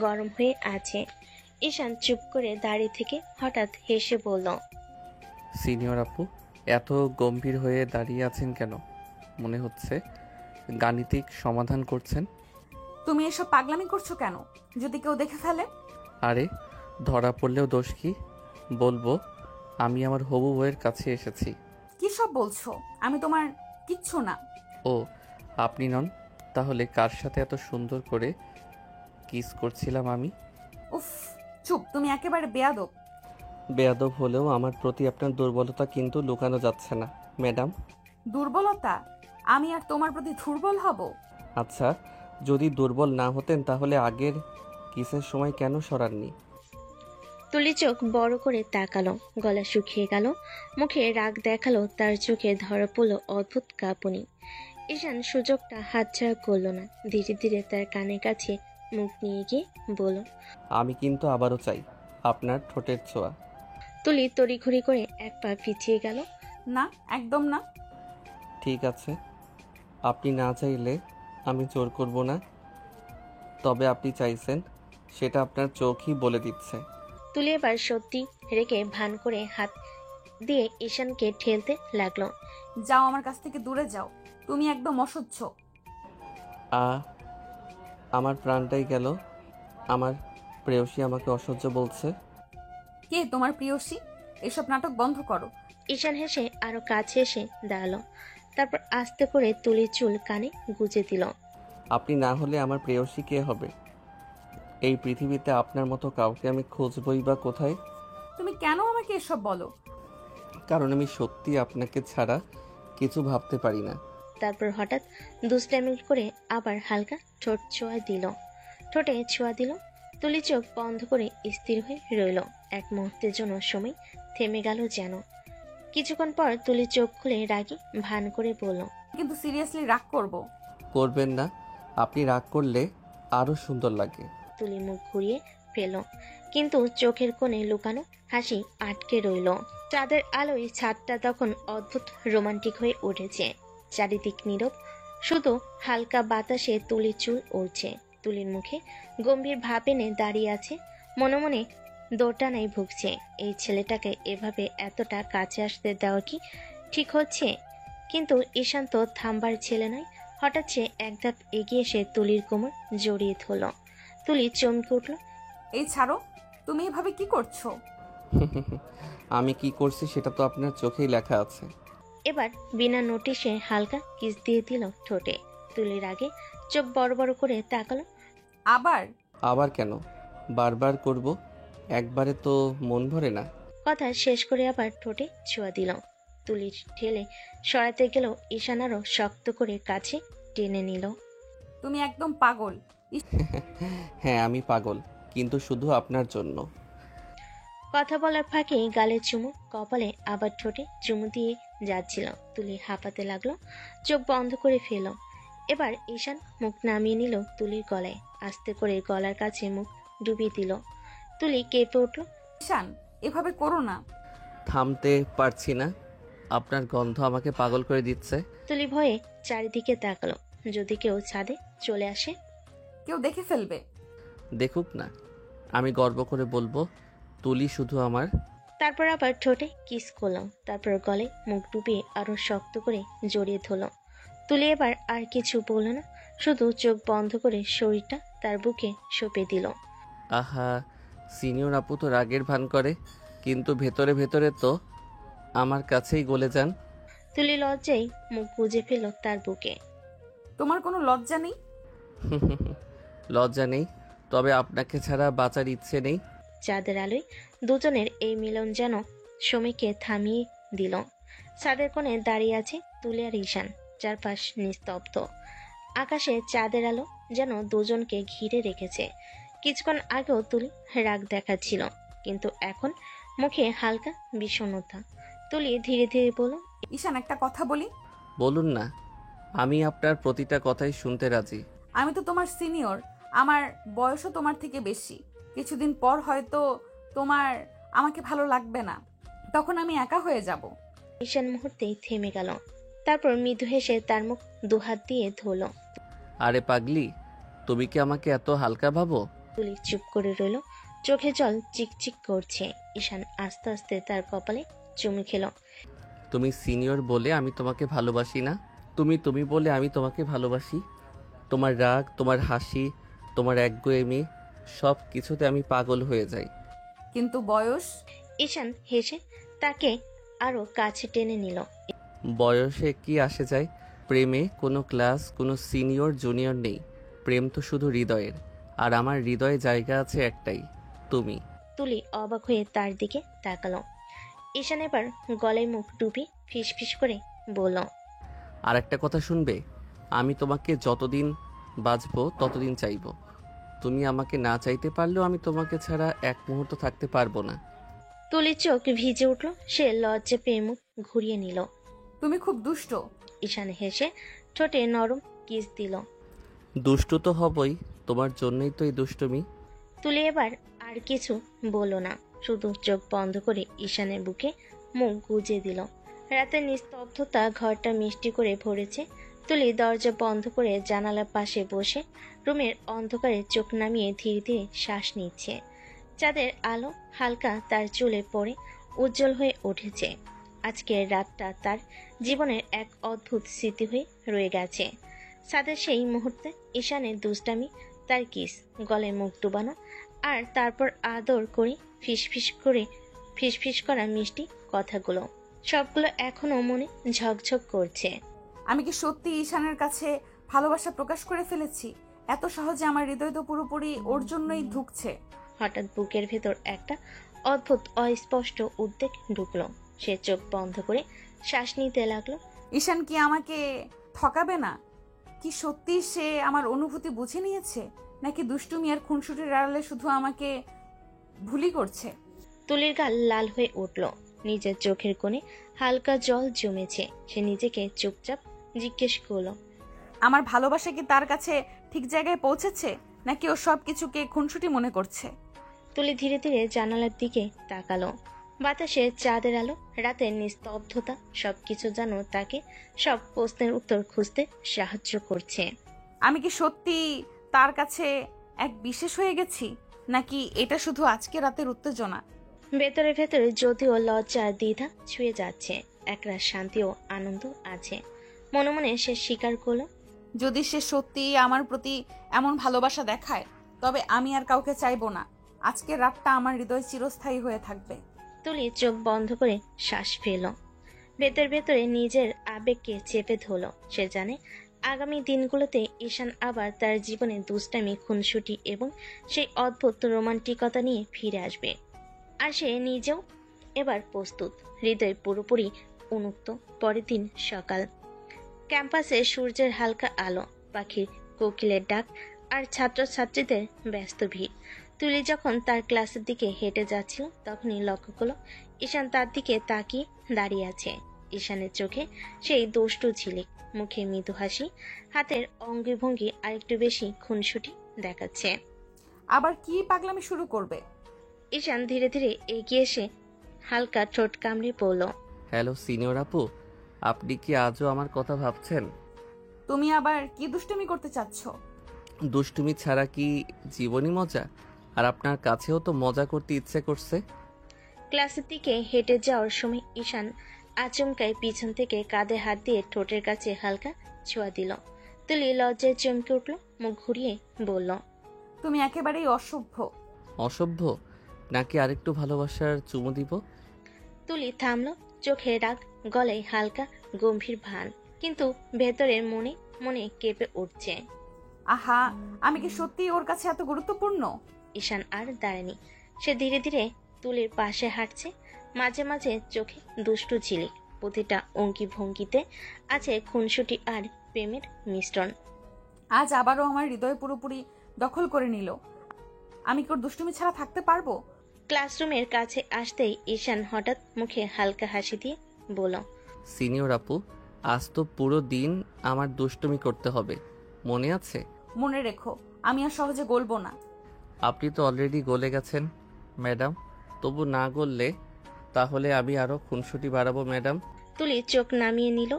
[SPEAKER 3] গরম হয়ে আছে। ঈশান চুপ করে দাঁড়িয়ে থেকে হঠাৎ হেসে বলল,
[SPEAKER 2] সিনিয়র আপু, এত গম্ভীর হয়ে দাঁড়িয়ে আছেন কেন? মনে হচ্ছে গাণিতিক সমাধান করছেন।
[SPEAKER 1] তুমি এসব পাগলামি করছো কেন? যদি কেউ দেখে ফেলে?
[SPEAKER 2] আরে, ধরা পড়লেও দোষ কি? বলবো আমি আমার হবু বউয়ের কাছে এসেছি।
[SPEAKER 1] কি সব বলছো? আমি তোমার কিচ্ছু না।
[SPEAKER 2] ও, আপনি নন? তাহলে কার সাথে এত সুন্দর করে কিস করছিলাম আমি?
[SPEAKER 1] উফ, চুপ, তুমি একেবারে বেয়াদব।
[SPEAKER 2] বেয়াদব হলেও আমার প্রতি আপনার দুর্বলতা কিন্তু লুকানো যাচ্ছে না ম্যাডাম।
[SPEAKER 1] দুর্বলতা? আমি আর তোমার প্রতি দুর্বল হব?
[SPEAKER 2] আচ্ছা, যদি দুর্বল না হতেন তাহলে আগের কিসের সময় কেন সরাননি?
[SPEAKER 3] তুলি চোখ বড় করে তাকালো, গলা শুকিয়ে গেল, মুখে রাগ দেখালো, তার চোখে ধরা পড়ল অদ্ভুত কাঁপুনি। ঈশান সুযোগটা হাতছাড়া করলো না, ধীরে ধীরে তার কানের কাছে মুখ নিয়ে গিয়ে বলল।
[SPEAKER 2] আমি কিন্তু আবারও চাই আপনার ঠোঁটের ছোঁয়া।
[SPEAKER 3] তুলি তড়িঘড়ি করে এক পা পিছিয়ে গেল।
[SPEAKER 1] না, একদম না।
[SPEAKER 2] ঠিক আছে, আপনি না চাইলে আমি জোর করব না, তবে আপনি চাইছেন সেটা আপনার চোখই বলে দিচ্ছে।
[SPEAKER 3] তুলি এবার সত্যি রেখে ভান করে হাত দিয়ে ঈশানকে ঠেলতে লাগলো।
[SPEAKER 1] যাও, আমার কাছ থেকে দূরে যাও, তুমি একদম অসহ্য।
[SPEAKER 2] আমার প্রাণটাই গেল। আমার প্রেয়সী আমাকে অসহ্য বলছে।
[SPEAKER 1] কে তোমার প্রিয়সী? এসব নাটক বন্ধ করো।
[SPEAKER 3] ঈশান হেসে আরো কাছে এসে দাঁড়ালো, তারপর আস্তে করে তুলির চুল কানে গুজে দিল।
[SPEAKER 2] আপনি না হলে আমার প্রেয়সী কে হবে? এই পৃথিবীতে আপনার মতো কাউকে আমি খুঁজবই বা কোথায়?
[SPEAKER 1] তুমি কেন আমাকে এসব বলো?
[SPEAKER 2] কারণ আমি সত্যি আপনাকে ছাড়া কিছু ভাবতে পারি না।
[SPEAKER 3] তারপর হঠাৎ দুষ্টামি করে আবার হালকা ঠোঁটে ছোঁয়া দিল। তুলি চোখ বন্ধ করে স্থির হয়ে রইল। এক মুহূর্তের জন্য সময় থেমে গেল যেন। কিছুক্ষণ পর তুলি চোখ খুলে রাগী ভান করে বলল।
[SPEAKER 1] কিন্তু সিরিয়াসলি রাগ করব?
[SPEAKER 2] করবেন না, আপনি রাগ করলে আরো সুন্দর লাগে।
[SPEAKER 3] তুলি মুখ ঘুরিয়ে ফেল, কিন্তু চোখের কোণে লুকানো হাসি আটকে রইল। চাঁদের আলোয় ছাদটা তখন অদ্ভুত রোমান্টিক হয়ে উঠেছে। চারিদিক নীরব, শুধু হালকা বাতাসে তুলির চুল উড়ছে। তুলির মুখে গম্ভীর ভাব এনে দাঁড়িয়ে আছে, মনে মনে দোটানায় ভুগছে। এই ছেলেটাকে এভাবে এতটা কাছে আসতে দেওয়া কি ঠিক হচ্ছে? কিন্তু ঈশান তো থামবার ছেলে নয়। হঠাৎ সে এক ধাপ এগিয়ে এসে তুলির কোমর জড়িয়ে ধরল। তুলি চমকে উঠল।
[SPEAKER 1] এই ছাড়ো, তুমি এভাবে কি করছো?
[SPEAKER 2] আমি কি করছি সেটা তো আপনার চোখেই লেখা আছে।
[SPEAKER 3] এবার বিনা নোটিশে হালকা কিস দিয়ে দিল ঠোঁটে। তুলির আগে চোখ বড় বড় করে তাকালো।
[SPEAKER 1] আবার
[SPEAKER 2] কেন বারবার করব? একবারে তো মন ভরে না।
[SPEAKER 3] কথা শেষ করে আবার ঠোঁটে ছোঁয়া দিল। তুলির ঠেলে সরাতে গেল, ঈশান আরো শক্ত করে কাছে টেনে নিল।
[SPEAKER 1] তুমি একদম পাগল।
[SPEAKER 2] হ্যাঁ আমি পাগল, কিন্তু শুধু আপনার জন্য।
[SPEAKER 3] কথা বলার ফাঁকে গালে চুমু, কপালে আবার ঠোঁটে চুমু দিয়ে যাচ্ছিল। তুলি হাঁপাতে লাগলো, চোখ বন্ধ করে ফেল। এবার ঈশান মুখ নামিয়ে নিল তুলির গলায়, আস্তে করে গলার কাছে মুখ ডুবিয়ে দিল। তুলি কেঁপে উঠল।
[SPEAKER 1] ঈশান, এভাবে করো না।
[SPEAKER 2] থামতে পারছি না, আপনার গন্ধ আমাকে পাগল করে দিচ্ছে।
[SPEAKER 3] তুলি ভয়ে চারিদিকে তাকালো, যদি কেউ ছাদে চলে আসে।
[SPEAKER 1] কেউ দেখে ফেলবে।
[SPEAKER 2] দেখুক না, আমি গর্ব করে বলবো তুলি শুধু আমার।
[SPEAKER 3] তারপর আবার ঠোঁটে কিস করলাম, তারপর গলে মুখ ডুবিয়ে আরো শক্ত করে জড়িয়ে ধরল। তুলি এবার আর কিছু বলল না, শুধু চোখ বন্ধ করে শরীরটা তার বুকে সঁপে দিল।
[SPEAKER 2] আহা, সিনিয়র আপু তো রাগের ভান করে, কিন্তু ভেতরে ভেতরে তো আমার কাছেই গলে যান।
[SPEAKER 3] তুলি লজ্জায় মুখ গুজে ফেল তার বুকে।
[SPEAKER 1] তোমার কোনো লজ্জা নেই?
[SPEAKER 2] লজ্জা নেই, তবে আপনাকে ছাড়া বাঁচার ইচ্ছে নেই।
[SPEAKER 3] চাঁদের আলোয় দুজনের এই মিলন যেন সময়কে থামিয়ে দিল। ছাদের কোণে দাঁড়িয়ে আছে তুলি আর ঈশান, চারপাশ নিস্তব্ধ। আকাশে চাঁদের আলো যেন দুজনকে ঘিরে রেখেছে। কিছুক্ষণ আগেও তুলি রাগ দেখাচ্ছিল, কিন্তু এখন মুখে হালকা বিষণ্ণতা। তুলি ধীরে ধীরে বলল।
[SPEAKER 1] ঈশান, একটা কথা বলি।
[SPEAKER 2] বলুন না, আমি আপনার প্রতিটা কথাই শুনতে রাজি।
[SPEAKER 1] আমি তো তোমার সিনিয়র, আমার বয়সও তোমার থেকে বেশি। কিছুদিন পর হয়তো তোমার আমাকে ভালো লাগবে না, তখন আমি একা হয়ে যাব।
[SPEAKER 3] ঈশান মুহূর্তেই থেমে গেল, তারপর মৃদু হেসে তার মুখ দুহাত দিয়ে ধরল।
[SPEAKER 2] আরে পাগলি, তুমি কি আমাকে এত হালকা ভাবো?
[SPEAKER 3] তুলি চুপ করে রইল, চোখে জল চিকচিক করছে। ঈশান আস্তে আস্তে তার কপালে চুমু খেল।
[SPEAKER 2] তুমি সিনিয়র বলে আমি তোমাকে ভালোবাসি না, তুমি বলে আমি তোমাকে ভালোবাসি। তোমার রাগ, তোমার হাসি, তোমার একগুঁয়েমি, সব কিছুতে আমি পাগল হয়ে যাই।
[SPEAKER 1] কিন্তু বয়স?
[SPEAKER 3] ঈশান হেসে তাকে আরো কাছে টেনে নিল।
[SPEAKER 2] বয়সে কি আসে যায়? প্রেমে কোনো ক্লাস, কোনো সিনিয়র জুনিয়র নেই। প্রেম তো শুধু হৃদয়ের, আর আমার হৃদয়ে জায়গা আছে একটাই, তুমি।
[SPEAKER 3] তুলি অবাক হয়ে তার দিকে তাকালো। ঈশান এবার গলায় মুখ ডুবি ফিসফিস করে বলল।
[SPEAKER 2] আর একটা কথা শুনবে? আমি তোমাকে যতদিন বাঁচবো ততদিন চাইবো। তুমি আমাকে না চাইতে পারলেও আমি তোমাকে ছাড়া এক মুহূর্ত থাকতে পারবো না।
[SPEAKER 3] তুলির চোখ ভিজে উঠল, সে লজ্জা পেয়ে মুখ ঘুরিয়ে নিল।
[SPEAKER 1] তুমি খুব দুষ্ট।
[SPEAKER 3] ঈশান হেসে ঠোঁটে নরম কিস দিল।
[SPEAKER 2] দুষ্টু তো হবই, তোমার জন্যই তো এই দুষ্টুমি।
[SPEAKER 3] তুলি এবার আর কিছু বলল না, শুধু চোখ বন্ধ করে ঈশানের বুকে মুখ গুজে দিল। রাতের নিস্তব্ধতা ঘরটা মিষ্টি করে ভরেছে। তুলি দরজা বন্ধ করে জানালার পাশে বসে রুমের অন্ধকারে চোখ নামিয়ে ধীরে ধীরে শ্বাস নিচ্ছে। চাঁদের আলো হালকা তার চুলে পড়ে উজ্জ্বল হয়ে উঠেছে। আজকের রাতটা তার জীবনের এক অদ্ভুত স্মৃতি হয়ে রয়ে গেছে। সাদের সেই মুহূর্তে ঈশানের দুষ্টামি, তার কিস, গলায় মুখ ডুবানো, আর তারপর আদর করে ফিসফিস করা মিষ্টি কথাগুলো, সবগুলো এখনো মনে ঝকঝক করছে।
[SPEAKER 1] আমি কি সত্যি ঈশানের কাছে ভালোবাসা প্রকাশ করে ফেলেছি? এত সহজে আমার হৃদয় তো পুরোপুরি ওর জন্যই ধুকছে।
[SPEAKER 3] হঠাৎ বুকের ভেতর একটা অদ্ভুত অস্পষ্ট উদ্বেগ ঢুকলো। সে চোখ বন্ধ করে শ্বাস নিতে লাগলো।
[SPEAKER 1] ঈশান কি আমাকে ঠকাবে না? কি সত্যি সে আমার অনুভূতি বুঝে নিয়েছে, নাকি দুষ্টুমি আর খুনসুটির আড়ালে শুধু আমাকে ভুলই করছে?
[SPEAKER 3] তুলির গাল লাল হয়ে উঠল। নিজের চোখের কোণে হালকা জল জমেছে। সে নিজেকে চুপচাপ জিজ্ঞেস করলো,
[SPEAKER 1] আমার ভালোবাসা কি তার কাছে ঠিক জায়গায় পৌঁছেছে, নাকি ও সব কিছুকে খুনসুটি মনে করছে?
[SPEAKER 3] তুলি ধীরে ধীরে জানালার দিকে তাকালো। বাতাসে চাঁদের আলো, রাতের নিস্তব্ধতা সবকিছু যেন তাকে সব প্রশ্নের উত্তর খুঁজতে সাহায্য করছে।
[SPEAKER 1] আমি কি সত্যি তার কাছে এক বিশেষ হয়ে গেছি, নাকি এটা শুধু আজকে রাতের উত্তেজনা?
[SPEAKER 3] ভেতরে ভেতরে যদিও লজ্জা আর দ্বিধা ছুঁয়ে যাচ্ছে, একরাশ শান্তি ও আনন্দ আছে। মনে মনে সে স্বীকার করলো,
[SPEAKER 1] যদি সে সত্যি আমার প্রতি এমন ভালোবাসা দেখায়, তবে আমি আর কাউকে চাইবো না। আজকের রাতটা আমার হৃদয় চিরস্থায়ী হয়ে থাকবে।
[SPEAKER 3] তুলি চোখ বন্ধ করে শ্বাস ফেলল। ভেতর ভেতরে নিজের আবেগকে চেপে ধরল। সে জানে আগামী দিনগুলোতে ঈশান আবার তার জীবনে দুষ্টামি, খুনসুটি এবং সেই অদ্ভুত রোমান্টিকতা নিয়ে ফিরে আসবে। আর সে নিজেও এবার প্রস্তুত, হৃদয় পুরোপুরি উন্মুক্ত। পরের দিন সকাল, ক্যাম্পাসে সূর্যের হালকা আলো, পাখির কোকিলের ডাক আর ছাত্রছাত্রীদের ব্যস্ত ভিড়। তুলি যখন তার ক্লাসের দিকে হেঁটে যাচ্ছিল, তখনই লক্ষ্য করলো ঈশান তার দিকে তাকিয়ে দাঁড়িয়ে আছে। ঈশানের চোখে সেই দুষ্টু ঝিলিক, মুখে মৃদু হাসি, হাতের অঙ্গভঙ্গি আরেকটু বেশি খুনসুটি দেখাচ্ছে।
[SPEAKER 1] আবার কি পাগলামি শুরু করবে?
[SPEAKER 3] ঈশান ধীরে ধীরে এগিয়ে এসে হালকা ঠোঁট কামড়ে পড়ল।
[SPEAKER 2] হ্যালো সিনিয়র আপু, আপনি কি আজও আমার কথা ভাবছেন?
[SPEAKER 1] তুমি আবার কি দুষ্টুমি করতে চাচ্ছ?
[SPEAKER 2] দুষ্টুমি ছাড়া কি জীবনই মজা? আর আপনার কাছেও তো মজা করতে ইচ্ছে করছে।
[SPEAKER 3] ক্লাসের দিকে হেঁটে যাওয়ার সময় ঈশান আচমকায় পিছন থেকে কাঁধে হাত দিয়ে ঠোঁটের কাছে হালকা ছোঁয়া দিল। তুলি লজ্জায় চমকে উঠল, মুখ ঘুরিয়ে বলল,
[SPEAKER 1] তুমি একেবারেই অসভ্য।
[SPEAKER 2] অসভ্য? নাকি আরেকটু ভালোবাসার চুমু দিব?
[SPEAKER 3] তুলি থামলো, চোখে রাগ, গলায় হালকা গম্ভীর ভান, কিন্তু ভেতরের মনে মনে কেঁপে উঠছে।
[SPEAKER 1] আহা, আমি কি সত্যি ওর কাছে এত গুরুত্বপূর্ণ?
[SPEAKER 3] ঈশান আর দাঁড়ায়নি। সে ধীরে ধীরে তুলির পাশে হাঁটছে। মাঝে মাঝে চোখে দুষ্টু ঝিলিক, প্রতিটা অঙ্গি ভঙ্গিতে আছে খুনসুটি আর প্রেমের মিশ্রণ।
[SPEAKER 1] আজ আবারও আমার হৃদয় পুরোপুরি দখল করে নিল। আমি কি ওর দুষ্টুমি ছাড়া থাকতে পারবো?
[SPEAKER 3] ক্লাসরুমের কাছে আসতেই ঈশান হঠাৎ মুখে হালকা হাসি দিয়ে বলল,
[SPEAKER 2] সিনিয়র আপু, আজ তো পুরো দিন আমার দুষ্টুমি করতে হবে, মনে আছে?
[SPEAKER 1] মনে রেখো, আমি আর সহজে গলবো না।
[SPEAKER 2] আপনি তো অলরেডি গলে গেছেন ম্যাডাম। তবু না গললে তাহলে আমি আরো খুনসুটি বাড়াবো ম্যাডাম।
[SPEAKER 3] তুলি চোখ নামিয়ে নিল,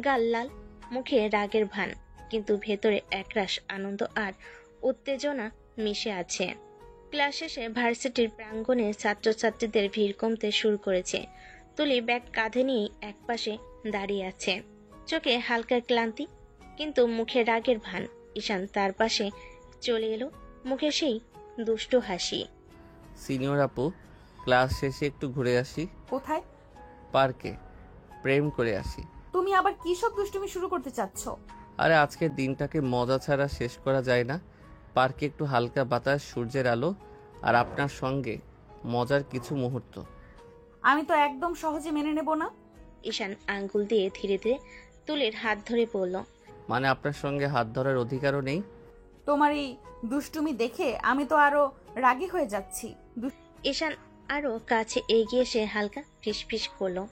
[SPEAKER 3] গাল লাল, মুখে রাগের ভান, কিন্তু ভেতরে একরাশ আনন্দ আর উত্তেজনা মিশে আছে। ক্লাস শেষে ভার্সিটির প্রাঙ্গণে ছাত্রছাত্রীদের ভিড় কমতে শুরু করেছে। তুলি ব্যাগ কাঁধে নিয়ে একপাশে দাঁড়িয়ে আছে, চোখে হালকা ক্লান্তি, কিন্তু মুখে রাগের ভান। ঈশান তার পাশে চলে এলো, মুখে সেই দুষ্টু হাসি।
[SPEAKER 2] সিনিয়র আপু, ক্লাস শেষে একটু ঘুরে আসি।
[SPEAKER 1] কোথায়?
[SPEAKER 2] পার্কে, প্রেম করে আসি।
[SPEAKER 1] তুমি আবার কি সব দুষ্টুমি শুরু করতে চাচ্ছ?
[SPEAKER 2] আরে আজকের দিনটাকে মজা ছাড়া শেষ করা যায় না। পার্কে একটু হালকা বাতাস, সূর্যের আলো আর আপনার সঙ্গে মজার কিছু মুহূর্ত।
[SPEAKER 1] আমি তো একদম সহজে মেনে নেব না।
[SPEAKER 3] ঈশান আঙ্গুল দিয়ে ধীরে ধীরে তুলির হাত ধরে বলল,
[SPEAKER 2] মানে আপনার সঙ্গে হাত ধরার অধিকারও নেই?
[SPEAKER 1] তোমার এই দুষ্টুমি দেখে আমি তো আরো রাগী হয়ে যাচ্ছি।
[SPEAKER 3] ঈশান আরো কাছে এগিয়ে এসে হালকা ফিসফিস করলো,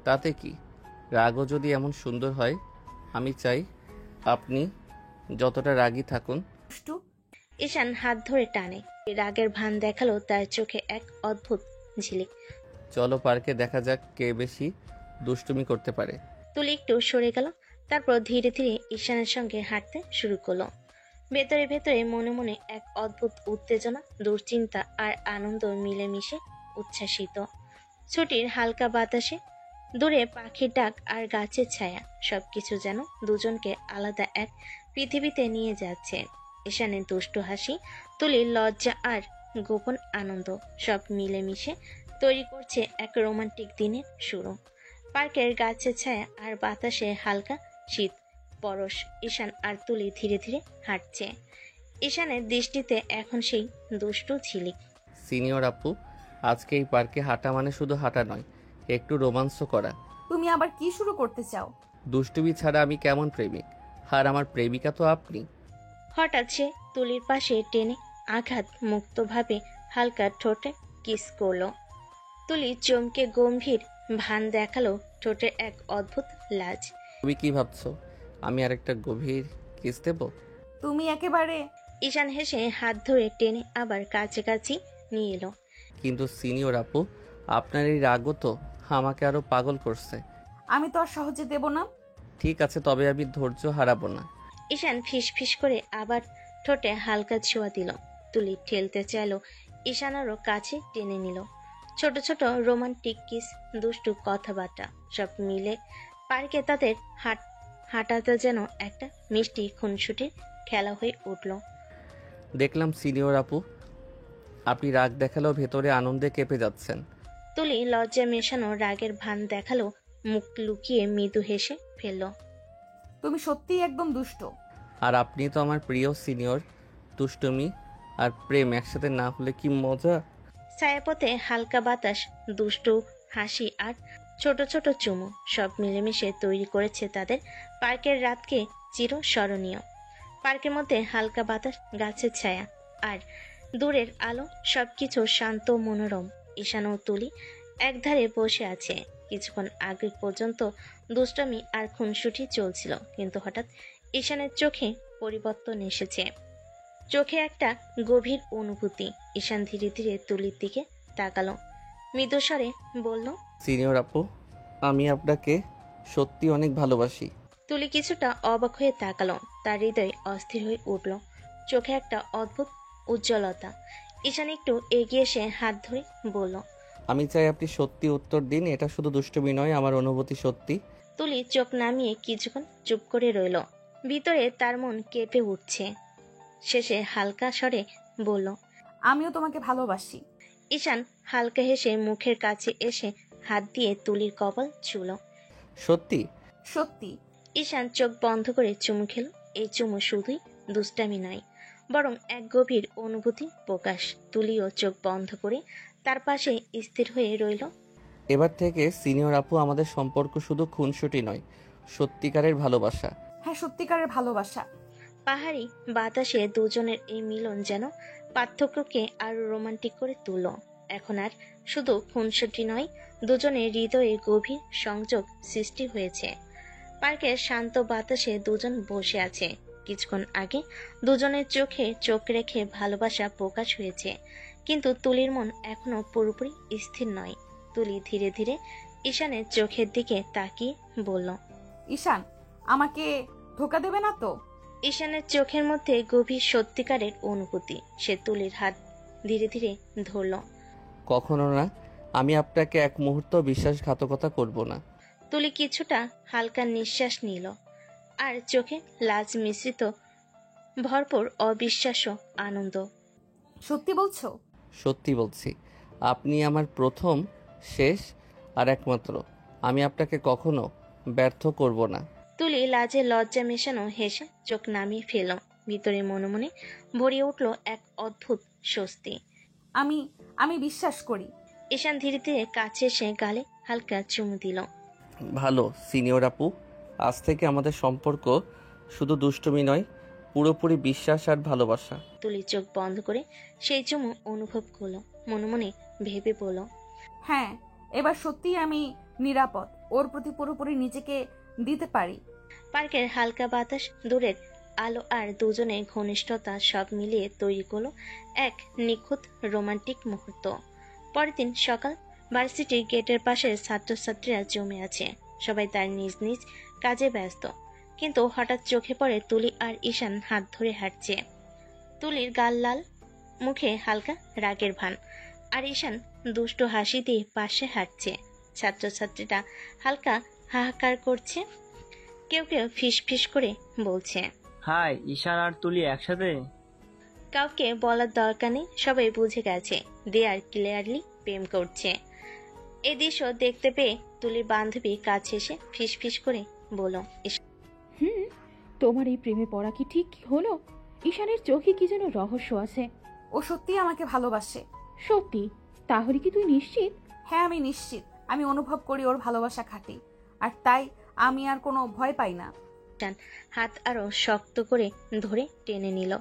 [SPEAKER 2] তাতে কি? রাগও যদি এমন সুন্দর হয়, আমি চাই আপনি যতটা রাগী থাকুন।
[SPEAKER 1] দুষ্টু,
[SPEAKER 3] ঈশান হাত ধরে টানে। রাগের ভান দেখালো তার চোখে এক অদ্ভুত ঝিলিক।
[SPEAKER 2] চলো পার্কে দেখা যাক কে বেশি দুষ্টুমি করতে পারে।
[SPEAKER 3] তুলি একটু সরে গেল, তারপর ধীরে ধীরে ঈশানের সঙ্গে হাঁটতে শুরু করলো। ভেতরে ভেতরে মনে মনে এক অদ্ভুত উত্তেজনা, দুশ্চিন্তা আর আনন্দ মিলেমিশে উচ্ছ্বাসিত। ছুটির হালকা বাতাসে, দূরে পাখির ডাক আর গাছের ছায়া, সবকিছু যেন দুজনকে আলাদা এক পৃথিবীতে নিয়ে যাচ্ছে। ঈশানের দুষ্টু হাসি, তুলির লজ্জা আর গোপন আনন্দ, সব মিলেমিশে তৈরি করছে এক রোমান্টিক দিনের শুরু। পার্কের গাছের ছায়া আর বাতাসে হালকা শীত পরশ। ঈশান আর তুলি ধীরে ধীরে হাঁটছে। ঈশানের দৃষ্টিতে এখন সেই দুষ্টু ঝিলিক।
[SPEAKER 2] সিনিয়র আপু, আজকে এই পার্কে হাঁটা মানে শুধু হাঁটা নয়, একটু রোমাঞ্চ করা।
[SPEAKER 1] তুমি আবার কি শুরু করতে চাও?
[SPEAKER 2] দুষ্টুমি ছাড়া আমি কেমন প্রেমিক, আর আমার প্রেমিকা তো আপনি।
[SPEAKER 3] হঠাৎ সে তুলির পাশে টেনে আঘাত মুক্তভাবে হালকা ঠোঁটে কিস করলো। তুলি চমকে গম্ভীর ভান দেখালো, ঠোঁটে এক অদ্ভুত লাজ।
[SPEAKER 2] তুমি কি ভাবছো আমি আরেকটা গভীর কিস দেব?
[SPEAKER 1] তুমি একেবারে।
[SPEAKER 3] ঈশান হেসে হাত ধরে টেনে আবার কাছাকাছি নিয়ে এলো।
[SPEAKER 2] কিন্তু সিনিয়র আপু, আপনার এই রাগও তো আমাকে আরো পাগল করছে।
[SPEAKER 1] আমি তো আর সহজে দেব না।
[SPEAKER 2] ঠিক আছে, তবে আমি ধৈর্য হারাবো না।
[SPEAKER 3] ঈশান ফিস ফিস করে আবার ঠোঁটে হালকা ছোঁয়া দিল। তুলি ঠেলতে চাইলো, ঈশান আরো কাছে টেনে নিল। ছোট ছোট রোমান্টিক কিস, দুষ্টু কথাবার্তা, সব মিলে পার্কে তাদের হাঁটাতে যেন একটা মিষ্টি খুনসুটির খেলা হয়ে উঠল।
[SPEAKER 2] দেখলাম সিনিয়র আপু, আপনি রাগ দেখালেও ভেতরে আনন্দে কেঁপে যাচ্ছেন।
[SPEAKER 3] তুলি লজ্জা মেশানো রাগের ভান দেখালো, মুখ লুকিয়ে মৃদু হেসে ফেলল।
[SPEAKER 1] তুমি সত্যিই একদম দুষ্ট।
[SPEAKER 2] আর আপনি তো আমার প্রিয় সিনিয়র। দুষ্টুমি আর প্রেম একসাথে না হলে কি মজা।
[SPEAKER 3] ছায়াপথে হালকা বাতাস, দুষ্টু হাসি আর ছোট ছোট চুমু, সব মিলেমিশে তৈরি করেছে তাদের পার্কের রাতকে চিরস্মরণীয়। পার্কের মধ্যে হালকা বাতাস, গাছের ছায়া আর দূরের আলো, সবকিছু শান্ত মনোরম। ঈশান ও তুলি একধারে বসে আছে। কিছুক্ষণ আগে পর্যন্ত দুষ্টামি আর খুনসুটি চলছিল, কিন্তু হঠাৎ ঈশানের চোখে পরিবর্তন এসেছে। চোখে একটা গভীর অনুভূতি। ঈশান ধীরে ধীরে তুলির দিকে তাকালো, মৃদুস্বরে বলল,
[SPEAKER 2] সিনিয়র আপু, আমি আপনাকে সত্যি অনেক ভালোবাসি।
[SPEAKER 3] তুলি কিছুটা অবাক হয়ে তাকালো, তার হৃদয় অস্থির হয়ে উঠল, চোখে একটা অদ্ভুত উজ্জ্বলতা। ঈশান একটু এগিয়ে এসে হাত ধরে বলল,
[SPEAKER 2] আমি চাই আপনি সত্যি উত্তর দিন, এটা শুধু দুষ্টুমি নয়, আমার অনুভূতি সত্যি।
[SPEAKER 3] তুলি চোখ নামিয়ে কিছুক্ষণ চুপ করে রইল। ভিতরে তার মন কেঁপে উঠছে। শেষে হালকা স্বরে বলল,
[SPEAKER 1] আমিও তোমাকে ভালোবাসি।
[SPEAKER 3] ঈশান হালকা হেসে মুখের কাছে এসে হাত দিয়ে তুলির কপাল ছুঁল।
[SPEAKER 2] সত্যি?
[SPEAKER 1] সত্যি।
[SPEAKER 3] ঈশান চোখ বন্ধ করে চুমু খেল। এই চুমু শুধুই দুষ্টামি নয়, বরং এক গভীর অনুভূতি প্রকাশ। তুলিও চোখ বন্ধ করে তার পাশে স্থির হয়ে রইল।
[SPEAKER 2] এবার থেকে সিনিয়র আপু, আমাদের সম্পর্ক শুধু খুনসুটি নয়, সত্যিকারের ভালোবাসা।
[SPEAKER 1] হ্যাঁ, সত্যিকারের ভালোবাসা।
[SPEAKER 3] পাহাড়ি বাতাসে দুজনের এই মিলন যেন পার্থক্যকে আরো রোমান্টিক করে তুলল। এখন আর শুধু খুনসুটি নয়, দুজনের হৃদয়ে গভীর সংযোগ সৃষ্টি হয়েছে। পার্কের শান্ত বাতাসে দুজন বসে আছে। কিছুক্ষণ আগে দুজনের চোখে চোখ রেখে ভালোবাসা প্রকাশ হয়েছে, কিন্তু তুলির মন এখনো পুরোপুরি স্থির নয়। তুলি ধীরে ধীরে ঈশানের চোখের দিকে তাকিয়ে বলল,
[SPEAKER 1] ঈশান, আমাকে ধোকা দেবে না তো?
[SPEAKER 3] ঈশানের চোখের মধ্যে গভীর সত্যিকারের অনুভূতি। সে তুলির হাত ধীরে ধীরে ধরল।
[SPEAKER 2] কখনো না, আমি আপনাকে এক মুহূর্ত বিশ্বাসঘাতকতা করব না।
[SPEAKER 3] তুলি কিছুটা হালকা নিঃশ্বাস নিল, আর চোখে লাজ মিশ্রিত ভরপুর অবিশ্বাস্য আনন্দ।
[SPEAKER 1] সত্যি বলছো?
[SPEAKER 2] সত্যি বলছি, আপনি আমার প্রথম, শেষ আর একমাত্র। আমি আপনাকে কখনো ব্যর্থ করব না।
[SPEAKER 3] তুলি লাজে লজ্জা মেশানো হেসে চোখ নামিয়ে ফেল। ভিতরে মনে মনে ভরিয়ে উঠল এক অদ্ভুত স্বস্তি।
[SPEAKER 1] আমি বিশ্বাস করি।
[SPEAKER 3] ঈশান ধীরে ধীরে কাছে এসে গালে হালকা চুমু দিল।
[SPEAKER 2] ভালো সিনিয়র আপু, আজ থেকে আমাদের সম্পর্ক শুধু দুষ্টুমি নয়, পুরোপুরি বিশ্বাস আর ভালোবাসা।
[SPEAKER 3] তুলি চোখ বন্ধ করে সেই চুমু অনুভব করলো। মনে মনে ভেবে বলল,
[SPEAKER 1] হ্যাঁ, এবার সত্যিই আমি নিরাপদ, ওর প্রতি পুরোপুরি নিজেকে দিতে পারি।
[SPEAKER 3] পার্কের হালকা বাতাস, দূরের আলো আর দুজনের ঘনিষ্ঠতা সব মিলিয়ে তৈরি করলো এক নিখুঁত রোমান্টিক মুহূর্ত। পরের দিন সকাল, ভার্সিটির গেটের পাশে ছাত্রছাত্রীরা জমে আছে। সবাই তার নিজ নিজ কাজে ব্যস্ত, কিন্তু হঠাৎ চোখে পড়ে তুলি আর ঈশান হাত ধরে হাঁটছে। তুলির গাল লাল, মুখে হালকা রাগের ভান, আর ঈশান দুষ্ট হাসি দিয়ে পাশে হাঁটছে। ছাত্রছাত্রীরা হালকা হাহাকার করছে, কেউ কেউ ফিস ফিস করে বলছে,
[SPEAKER 8] হাই, ঈশান আর তুলি একসাথে?
[SPEAKER 3] কাউকে বলার দরকার নেই, সবাই বুঝে গেছে দে আর ক্লিয়ারলি প্রেম করছে। এ দৃশ্য দেখতে পেয়ে তুলির বান্ধবী কাছে এসে ফিস ফিস করে বলল,
[SPEAKER 4] তোমার এই প্রেমে পড়া কি ঠিক হলো? ঈশানের চোখে কি যেন রহস্য আছে।
[SPEAKER 1] ও সত্যিই আমাকে ভালোবাসে।
[SPEAKER 4] সত্যি? তাহলে কি তুই নিশ্চিত?
[SPEAKER 1] হ্যাঁ, আমি নিশ্চিত। আমি অনুভব করি ওর ভালোবাসা খাঁটি, আর তাই আমি আর কোনো ভয় পাই না।
[SPEAKER 3] হাত আরো শক্ত করে ধরে টেনে নিল,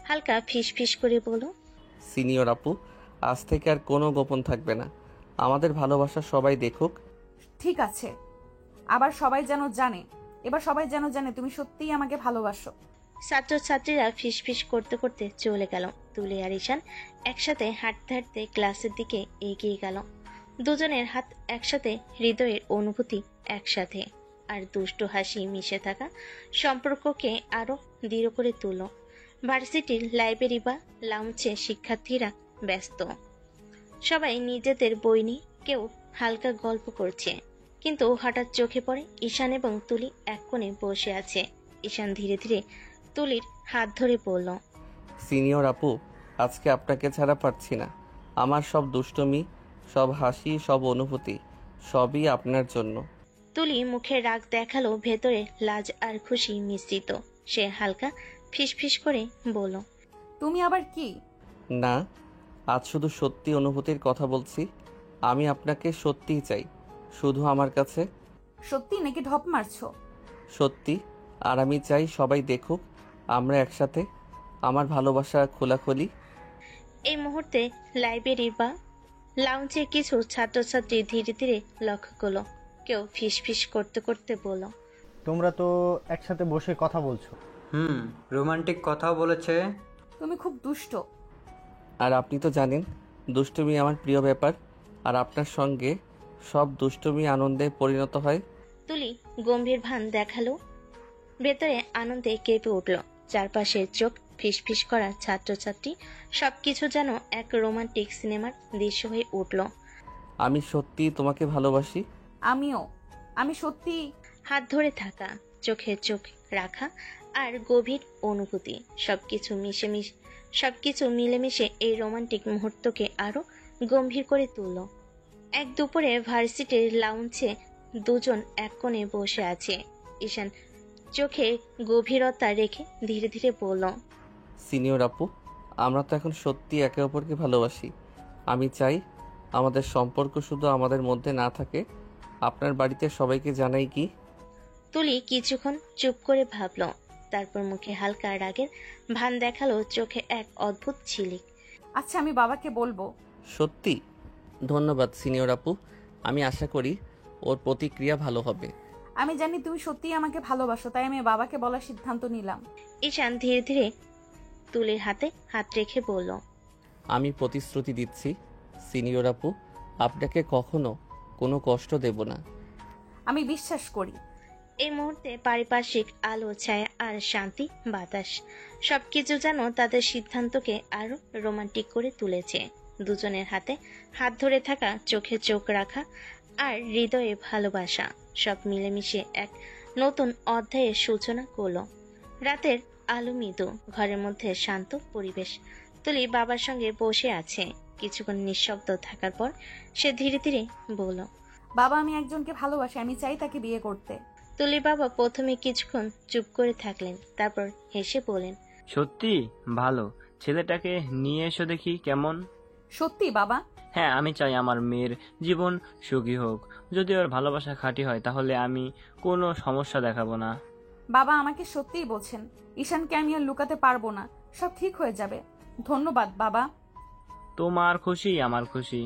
[SPEAKER 3] হালকা ফিস ফিস করে বলল,
[SPEAKER 2] সিনিয়র আপু, আজ থেকে আর কোনো গোপন থাকবে না। আমাদের ভালোবাসা সবাই দেখুক।
[SPEAKER 1] ঠিক আছে, আবার সবাই যেন জানে, এবার সবাই যেন জানে তুমি সত্যিই আমাকে ভালোবাসো।
[SPEAKER 3] ছাত্রছাত্রীরা ফিস ফিস করতে করতে চলে গেল। তুলি আর ঈশান একসাথে হাঁটতে হাঁটতে ক্লাসের দিকে এগিয়ে গেল। দুজনের হাত একসাথে, হৃদয়ের অনুভূতি একসাথে, আর দুষ্টু হাসি মিশে থাকা সম্পর্ককে আরো দৃঢ় করে তুলল। ভার্সিটির লাইব্রেরি বা লাউঞ্জে শিক্ষার্থীরা ব্যস্ত, সবাই নিজেদের বই নিয়ে, কেউ হালকা গল্প করছে। কিন্তু হঠাৎ চোখে পড়ে ঈশান এবং তুলি এক কোণে বসে আছে। ঈশান ধীরে ধীরে তুলির হাত ধরে বলল,
[SPEAKER 2] সিনিয়র আপু, আজকে আপনাকে ছাড়া পারছি না। আমার সব দুষ্টুমি, সব হাসি, সব অনুভূতি, সবই আপনার জন্য।
[SPEAKER 3] তুলি মুখে রাগ দেখালো, ভেতরে লাজ আর খুশি মিশ্রিত। সে হালকা ফিসফিস করে বলল,
[SPEAKER 1] তুমি আবার কি?
[SPEAKER 2] না, আজ শুধু সত্যি অনুভূতির কথা বলছি। আমি আপনাকে সত্যিই চাই, শুধু আমার কাছে।
[SPEAKER 1] সত্যি নাকি ঢপ মারছো?
[SPEAKER 2] সত্যি, আর আমি চাই সবাই দেখুক আমরা একসাথে। আমার ভালোবাসা খোলাখুলি।
[SPEAKER 3] এই মুহূর্তে লাইব্রেরি বা লাউঞ্জের কিছু ছাত্রছাত্রী ধীরে ধীরে লক্ষ্য করলো। কেউ ফিস ফিস করতে করতে বলল,
[SPEAKER 5] তোমরা তো একসাথে বসে কথা বলছো।
[SPEAKER 9] রোমান্টিক কথাও বলেছে।
[SPEAKER 1] তুমি খুব দুষ্ট।
[SPEAKER 2] আর আপনি তো জানেন দুষ্টুমি আমার প্রিয় ব্যাপার, আর আপনার সঙ্গে সব দুষ্টুমি আনন্দে পরিণত হয়।
[SPEAKER 3] তুলি গম্ভীর ভান দেখালো, ভেতরে আনন্দে কেঁপে উঠল। চারপাশের চোখ ফিসফিস করা ছাত্রছাত্রী, সবকিছু যেন এক রোমান্টিক সিনেমার দৃশ্য হয়ে উঠল।
[SPEAKER 2] আমি সত্যি তোমাকে ভালোবাসি।
[SPEAKER 1] আমিও। আমি সত্যি।
[SPEAKER 3] হাত ধরে থাকা, চোখে চোখ রাখা, আর গভীর অনুভূতি, সবকিছু মিলেমিশে এই রোমান্টিক মুহূর্তকে আরো গম্ভীর করে তুলল। এক দুপুরে ভার্সিটির লাউঞ্জে দুজন এক কোণে বসে আছে। ঈশান চোখে গভীরতা রেখে ধীরে ধীরে বলল,
[SPEAKER 2] সিনিয়র আপু, আমরা তো এখন সত্যি একে অপরকে ভালোবাসি। আমি চাই আমাদের সম্পর্ক শুধু আমাদের মধ্যে না থাকে, আপনার বাড়িতে সবাইকে জানাই কি?
[SPEAKER 3] তুলি কিছুক্ষণ চুপ করে ভাবল, তারপর মুখে হালকা রাগের ভান দেখালো, চোখে এক অদ্ভুত ঝিলিক।
[SPEAKER 1] আচ্ছা, আমি বাবাকে বলবো।
[SPEAKER 2] সত্যি? ধন্যবাদ সিনিয়র আপু, আমি আশা করি ওর প্রতিক্রিয়া ভালো হবে।
[SPEAKER 1] আমি জানি তুমি সত্যিই আমাকে ভালোবাসো, তাই আমি বাবাকে বলার সিদ্ধান্ত নিলাম।
[SPEAKER 3] ঈশান ধীরে ধীরে তুলির হাতে হাত রেখে বলল,
[SPEAKER 2] আমি প্রতিশ্রুতি দিচ্ছি সিনিয়র আপু, আপনাকে কখনো কোনো কষ্ট দেব না।
[SPEAKER 1] আমি বিশ্বাস করি।
[SPEAKER 3] এই মুহূর্তে পারিপার্শ্বিক আলো, ছায়া আর শান্তি বাতাস সবকিছু যেন তাদের সিদ্ধান্তকে আরো রোমান্টিক করে তুলেছে। দুজনের হাতে হাত ধরে থাকা, চোখে চোখ রাখা, আর হৃদয়ে ভালোবাসা, সব মিলেমিশে এক নতুন অধ্যায়ের সূচনা করল। রাতের আলো মৃদু, ঘরের মধ্যে শান্ত পরিবেশ। তুলি বাবার সঙ্গে বসে আছে। কিছুক্ষণ নিঃশব্দ থাকার পর সে ধীরে ধীরে বলল,
[SPEAKER 1] বাবা, আমি একজনকে ভালোবাসি, আমি চাই তাকে বিয়ে করতে।
[SPEAKER 3] তুলির বাবা প্রথমে কিছুক্ষণ চুপ করে থাকলেন, তারপর হেসে বলেন,
[SPEAKER 8] সত্যি? ভালো, ছেলেটাকে নিয়ে এসো দেখি কেমন।
[SPEAKER 1] সত্যি বাবা?
[SPEAKER 8] হ্যাঁ, আমি চাই আমার মেয়ের জীবন সুখী হোক। যদি ওর ভালোবাসা খাঁটি হয় তাহলে আমি কোনো সমস্যা দেখাবো না।
[SPEAKER 1] বাবা আমাকে সত্যিই বলছেন। ঈশানকে আমি আর লুকাতে পারবো না, সব ঠিক হয়ে যাবে। ধন্যবাদ বাবা।
[SPEAKER 8] তোমার খুশি আমার খুশি।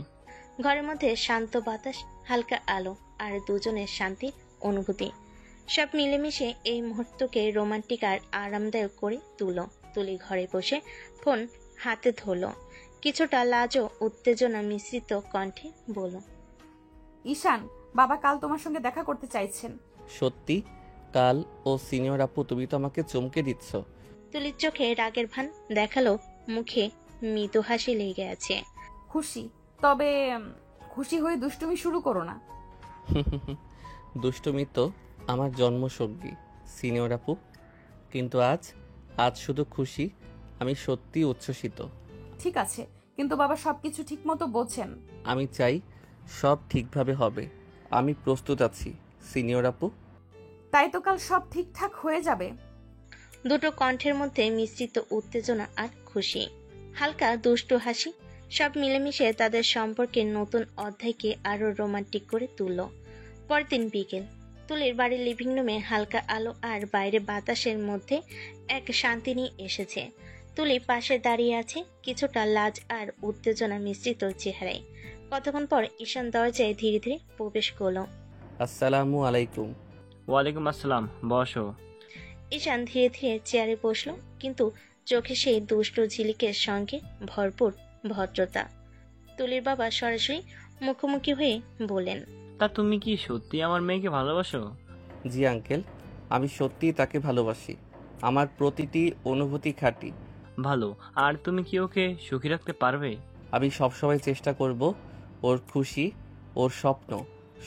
[SPEAKER 3] ঘরের মধ্যে শান্ত বাতাস, হালকা আলো, আর দুজনের শান্তির অনুভূতি সব মিলেমিশে এই মুহূর্তকে রোমান্টিক আর আরামদায়ক করে তুলো। তুলি ঘরে বসে ফোন হাতে ধরলো, কিছুটা লাজ ও উত্তেজনা মিশ্রিত কণ্ঠে বলল,
[SPEAKER 1] ঈশান, বাবা কাল তোমার সঙ্গে দেখা করতে চাইছেন।
[SPEAKER 2] সত্যি? কাল? ও সিনিয়র আপু, তুমি তো আমাকে চমকে দিচ্ছ।
[SPEAKER 3] তুলির চোখে রাগের ভান দেখালো, মুখে মৃদু হাসি লেগে আছে।
[SPEAKER 1] খুশি, তবে খুশি হয়ে দুষ্টুমি শুরু করো না।
[SPEAKER 2] দুষ্টুমি তো আমার জন্মসঙ্গী সিনিয়র আপু, কিন্তু আজ শুধু খুশি। আমি সত্যি উচ্ছ্বসিত।
[SPEAKER 1] ঠিক আছে, কিন্তু বাবা সবকিছু ঠিক মতো বোঝেন।
[SPEAKER 2] আমি চাই সব ঠিকভাবে হবে। আমি প্রস্তুত আছি সিনিয়র আপু।
[SPEAKER 1] তাই তো কাল সব ঠিকঠাক হয়ে যাবে।
[SPEAKER 3] দুটো কণ্ঠের মধ্যে মিশ্রিত উত্তেজনা আর খুশি, হালকা দুষ্টু হাসি, সব মিলেমিশে তাদের সম্পর্কের নতুন অধ্যায়কে আরো রোমান্টিক করে তুলল। পরের দিন বিকেল, তুলির বাড়ির লিভিং রুমে হালকা আলো আর বাইরে বাতাসের মধ্যে এক শান্তি নিয়ে এসেছে। তুলি পাশে দাঁড়িয়ে আছে, কিছুটা লাজ আর উত্তেজনা মিশ্রিত চেহারায়। কতক্ষণ পর ঈশান দরজায় ধীরে ধীরে প্রবেশ করল।
[SPEAKER 2] আসসালামু আলাইকুম।
[SPEAKER 8] ওয়ালাইকুম আসসালাম, বসো।
[SPEAKER 3] ঈশান ধীরে ধীরে চেয়ারে বসলো, কিন্তু চোখে সেই দুষ্টু ঝিলিকের সঙ্গে ভরপুর ভদ্রতা। তুলির বাবা সরাসরি মুখোমুখি হয়ে বলেন,
[SPEAKER 8] তা তুমি কি সত্যি আমার মেয়েকে ভালোবাসো?
[SPEAKER 2] জি আঙ্কেল, আমি সত্যিই তাকে ভালোবাসি। আমার প্রতিটি অনুভূতি খাঁটি।
[SPEAKER 8] ভালো। আর তুমি কি ওকে সুখী রাখতে পারবে?
[SPEAKER 2] আমি সবসময় চেষ্টা করব। ওর খুশি, ওর স্বপ্ন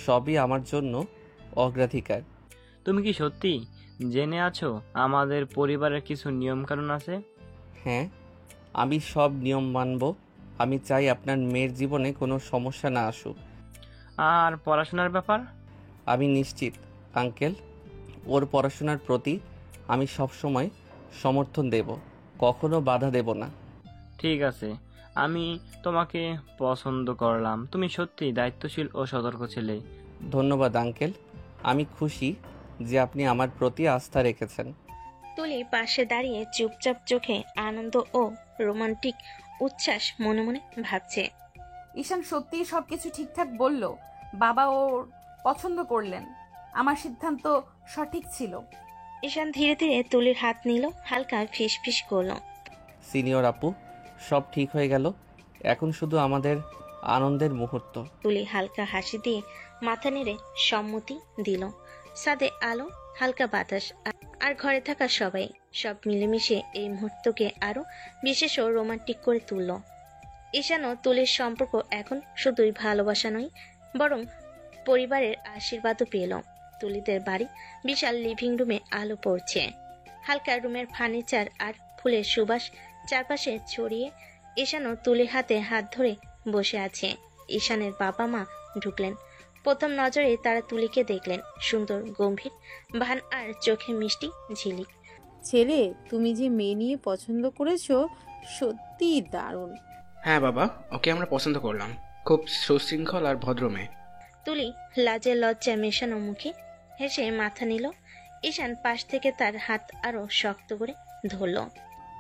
[SPEAKER 2] সবই আমার জন্য অগ্রাধিকার।
[SPEAKER 8] তুমি কি সত্যি জেনে আছো আমাদের পরিবারের কিছু নিয়মকানুন আছে?
[SPEAKER 2] হ্যাঁ, আমি সব নিয়ম মানব। আমি চাই আপনার মেয়ের জীবনে কোনো সমস্যা না আসুক।
[SPEAKER 8] আর পড়াশোনার ব্যাপার?
[SPEAKER 2] আমি নিশ্চিত আঙ্কেল, ওর পড়াশোনার প্রতি আমি সবসময় সমর্থন দেব, কখনো বাধা দেব না।
[SPEAKER 8] ঠিক আছে, আমি তোমাকে পছন্দ করলাম। তুমি সত্যি দায়িত্বশীল ও সতর্ক ছেলে।
[SPEAKER 2] ধন্যবাদ আঙ্কেল, আমি খুশি যে আপনি আমার প্রতি আস্থা রেখেছেন।
[SPEAKER 3] তুলি পাশে দাঁড়িয়ে চুপচাপ চোখে আনন্দ ও রোমান্টিক উচ্ছ্বাস মনে মনে ভাবছে।
[SPEAKER 1] ঈশান সত্যিই সবকিছু ঠিকঠাক বলল। বাবা ওর পছন্দ করলেন। আমার সিদ্ধান্ত সঠিক ছিল।
[SPEAKER 3] ঈশান ধীরে ধীরে তুলির হাত নিল, হালকা ফিস ফিস করলো,
[SPEAKER 2] সিনিয়র আপু, সব ঠিক হয়ে গেল। এখন শুধু আমাদের আনন্দের মুহূর্ত।
[SPEAKER 3] তুলি হালকা হাসি দিয়ে মাথা নেড়ে সম্মতি দিল। ছাদে আলো, হালকা বাতাস আর ঘরে থাকা সবাই সব মিলেমিশে এই মুহূর্তকে আরো বিশেষ ও রোমান্টিক করে তুলল। ঈশান ও তুলির সম্পর্ক এখন শুধুই ভালোবাসা নয়, বরং পরিবারের আশীর্বাদও পেল। তুলিদের বাড়ি বিশাল লিভিং রুমে আলো পড়ছে, হালকা রুমের ফার্নিচার আর ফুলের সুবাস চারপাশে ছড়িয়ে। ঈশান ও তুলির হাতে হাত ধরে বসে আছে। ঈশানের বাবা মা ঢুকলেন। প্রথম নজরে তারা তুলিকে দেখলেন, সুন্দর গম্ভীর ভান আর চোখে মিষ্টি ঝিলিক।
[SPEAKER 12] ছেলে, তুমি যে মেয়ে নিয়ে পছন্দ করেছো সত্যি দারুণ।
[SPEAKER 11] হ্যাঁ বাবা, ওকে আমরা পছন্দ করলাম। খুব সুশৃঙ্খল আর ভদ্র মেয়ে।
[SPEAKER 3] তুলি লাজে লজ্জা মেশানো মুখে হেসে মাথা নিল। ঈশান পাশ থেকে তার হাত আরো শক্ত করে ধরল।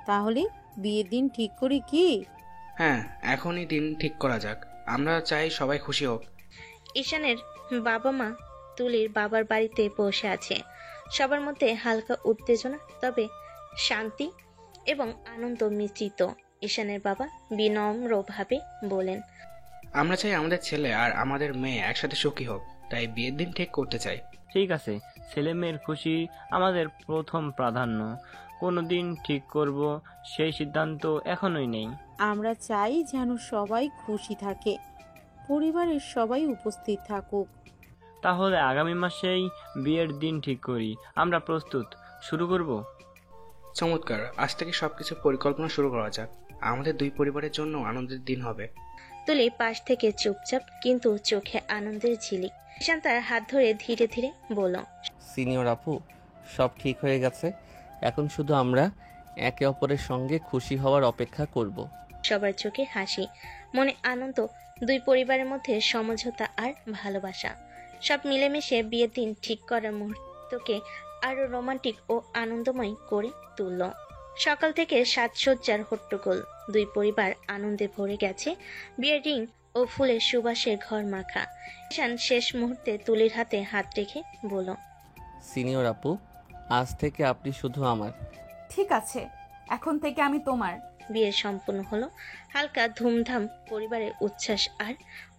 [SPEAKER 12] তাহলে বিয়ের দিন ঠিক করি কি?
[SPEAKER 11] হ্যাঁ, এখনই দিন ঠিক করা যাক। আমরা চাই সবাই খুশি হোক।
[SPEAKER 3] ঈশানের বাবা মা তুলির বাবার বাড়িতে বসে আছে। সবার মধ্যে হালকা উত্তেজনা, তবে শান্তি এবং আনন্দ মিশ্রিত। ঈশানের বাবা বিনম্রভাবে বলেন,
[SPEAKER 11] আমরা চাই আমাদের ছেলে আর আমাদের মেয়ে একসাথে সুখী হোক, তাই বিয়ের দিন ঠিক করতে চাই।
[SPEAKER 8] ঠিক আছে, ছেলে মেয়ের খুশি আমাদের প্রথম প্রাধান্য। কোনো দিন ঠিক করব সেই সিদ্ধান্ত এখনোই নেই।
[SPEAKER 12] আমরা চাই যেন সবাই খুশি থাকে, পরিবারের সবাই উপস্থিত থাকুক।
[SPEAKER 8] তাহলে আগামী মাসেই বিয়ের দিন ঠিক করি। আমরা প্রস্তুত। শুরু করব?
[SPEAKER 11] চমৎকার, আজ থেকে সবকিছু পরিকল্পনা শুরু করা যাক। আমাদের দুই পরিবারের জন্য আনন্দের দিন হবে।
[SPEAKER 3] তুলি পাশ থেকে চুপচাপ, কিন্তু চোখে আনন্দের ঝিলিক। ঈশান তার হাত ধরে ধীরে ধীরে বলল,
[SPEAKER 2] সিনিয়র আপু, সব ঠিক হয়ে গেছে। এখন শুধু আমরা একে অপরের সঙ্গে খুশি হওয়ার অপেক্ষা করব।
[SPEAKER 3] সবার চোখে হাসি, মনে আনন্দ। দুই পরিবারের মধ্যে সমঝোতা আর ভালোবাসা সব মিলেমিশে বিয়ের দিন ঠিক করার মুহূর্তকে আরো রোমান্টিক ও আনন্দময় করে তুলল। সকাল থেকে সাজসজ্জার হট্টগোল, দুই পরিবার আনন্দে ভরে গেছে। বিয়ের রিং ও ফুলের সুবাসে ঘর মাখা। ঈশান শেষ মুহূর্তে তুলির হাতে হাত রেখে বলল,
[SPEAKER 2] সিনিয়র আপু, আজ থেকে আপনি শুধু আমার।
[SPEAKER 1] ঠিক আছে, এখন থেকে আমি তোমার।
[SPEAKER 3] বিয়ে সম্পূর্ণ হলো। হালকা ধুমধাম, পরিবারের উচ্ছ্বাস আর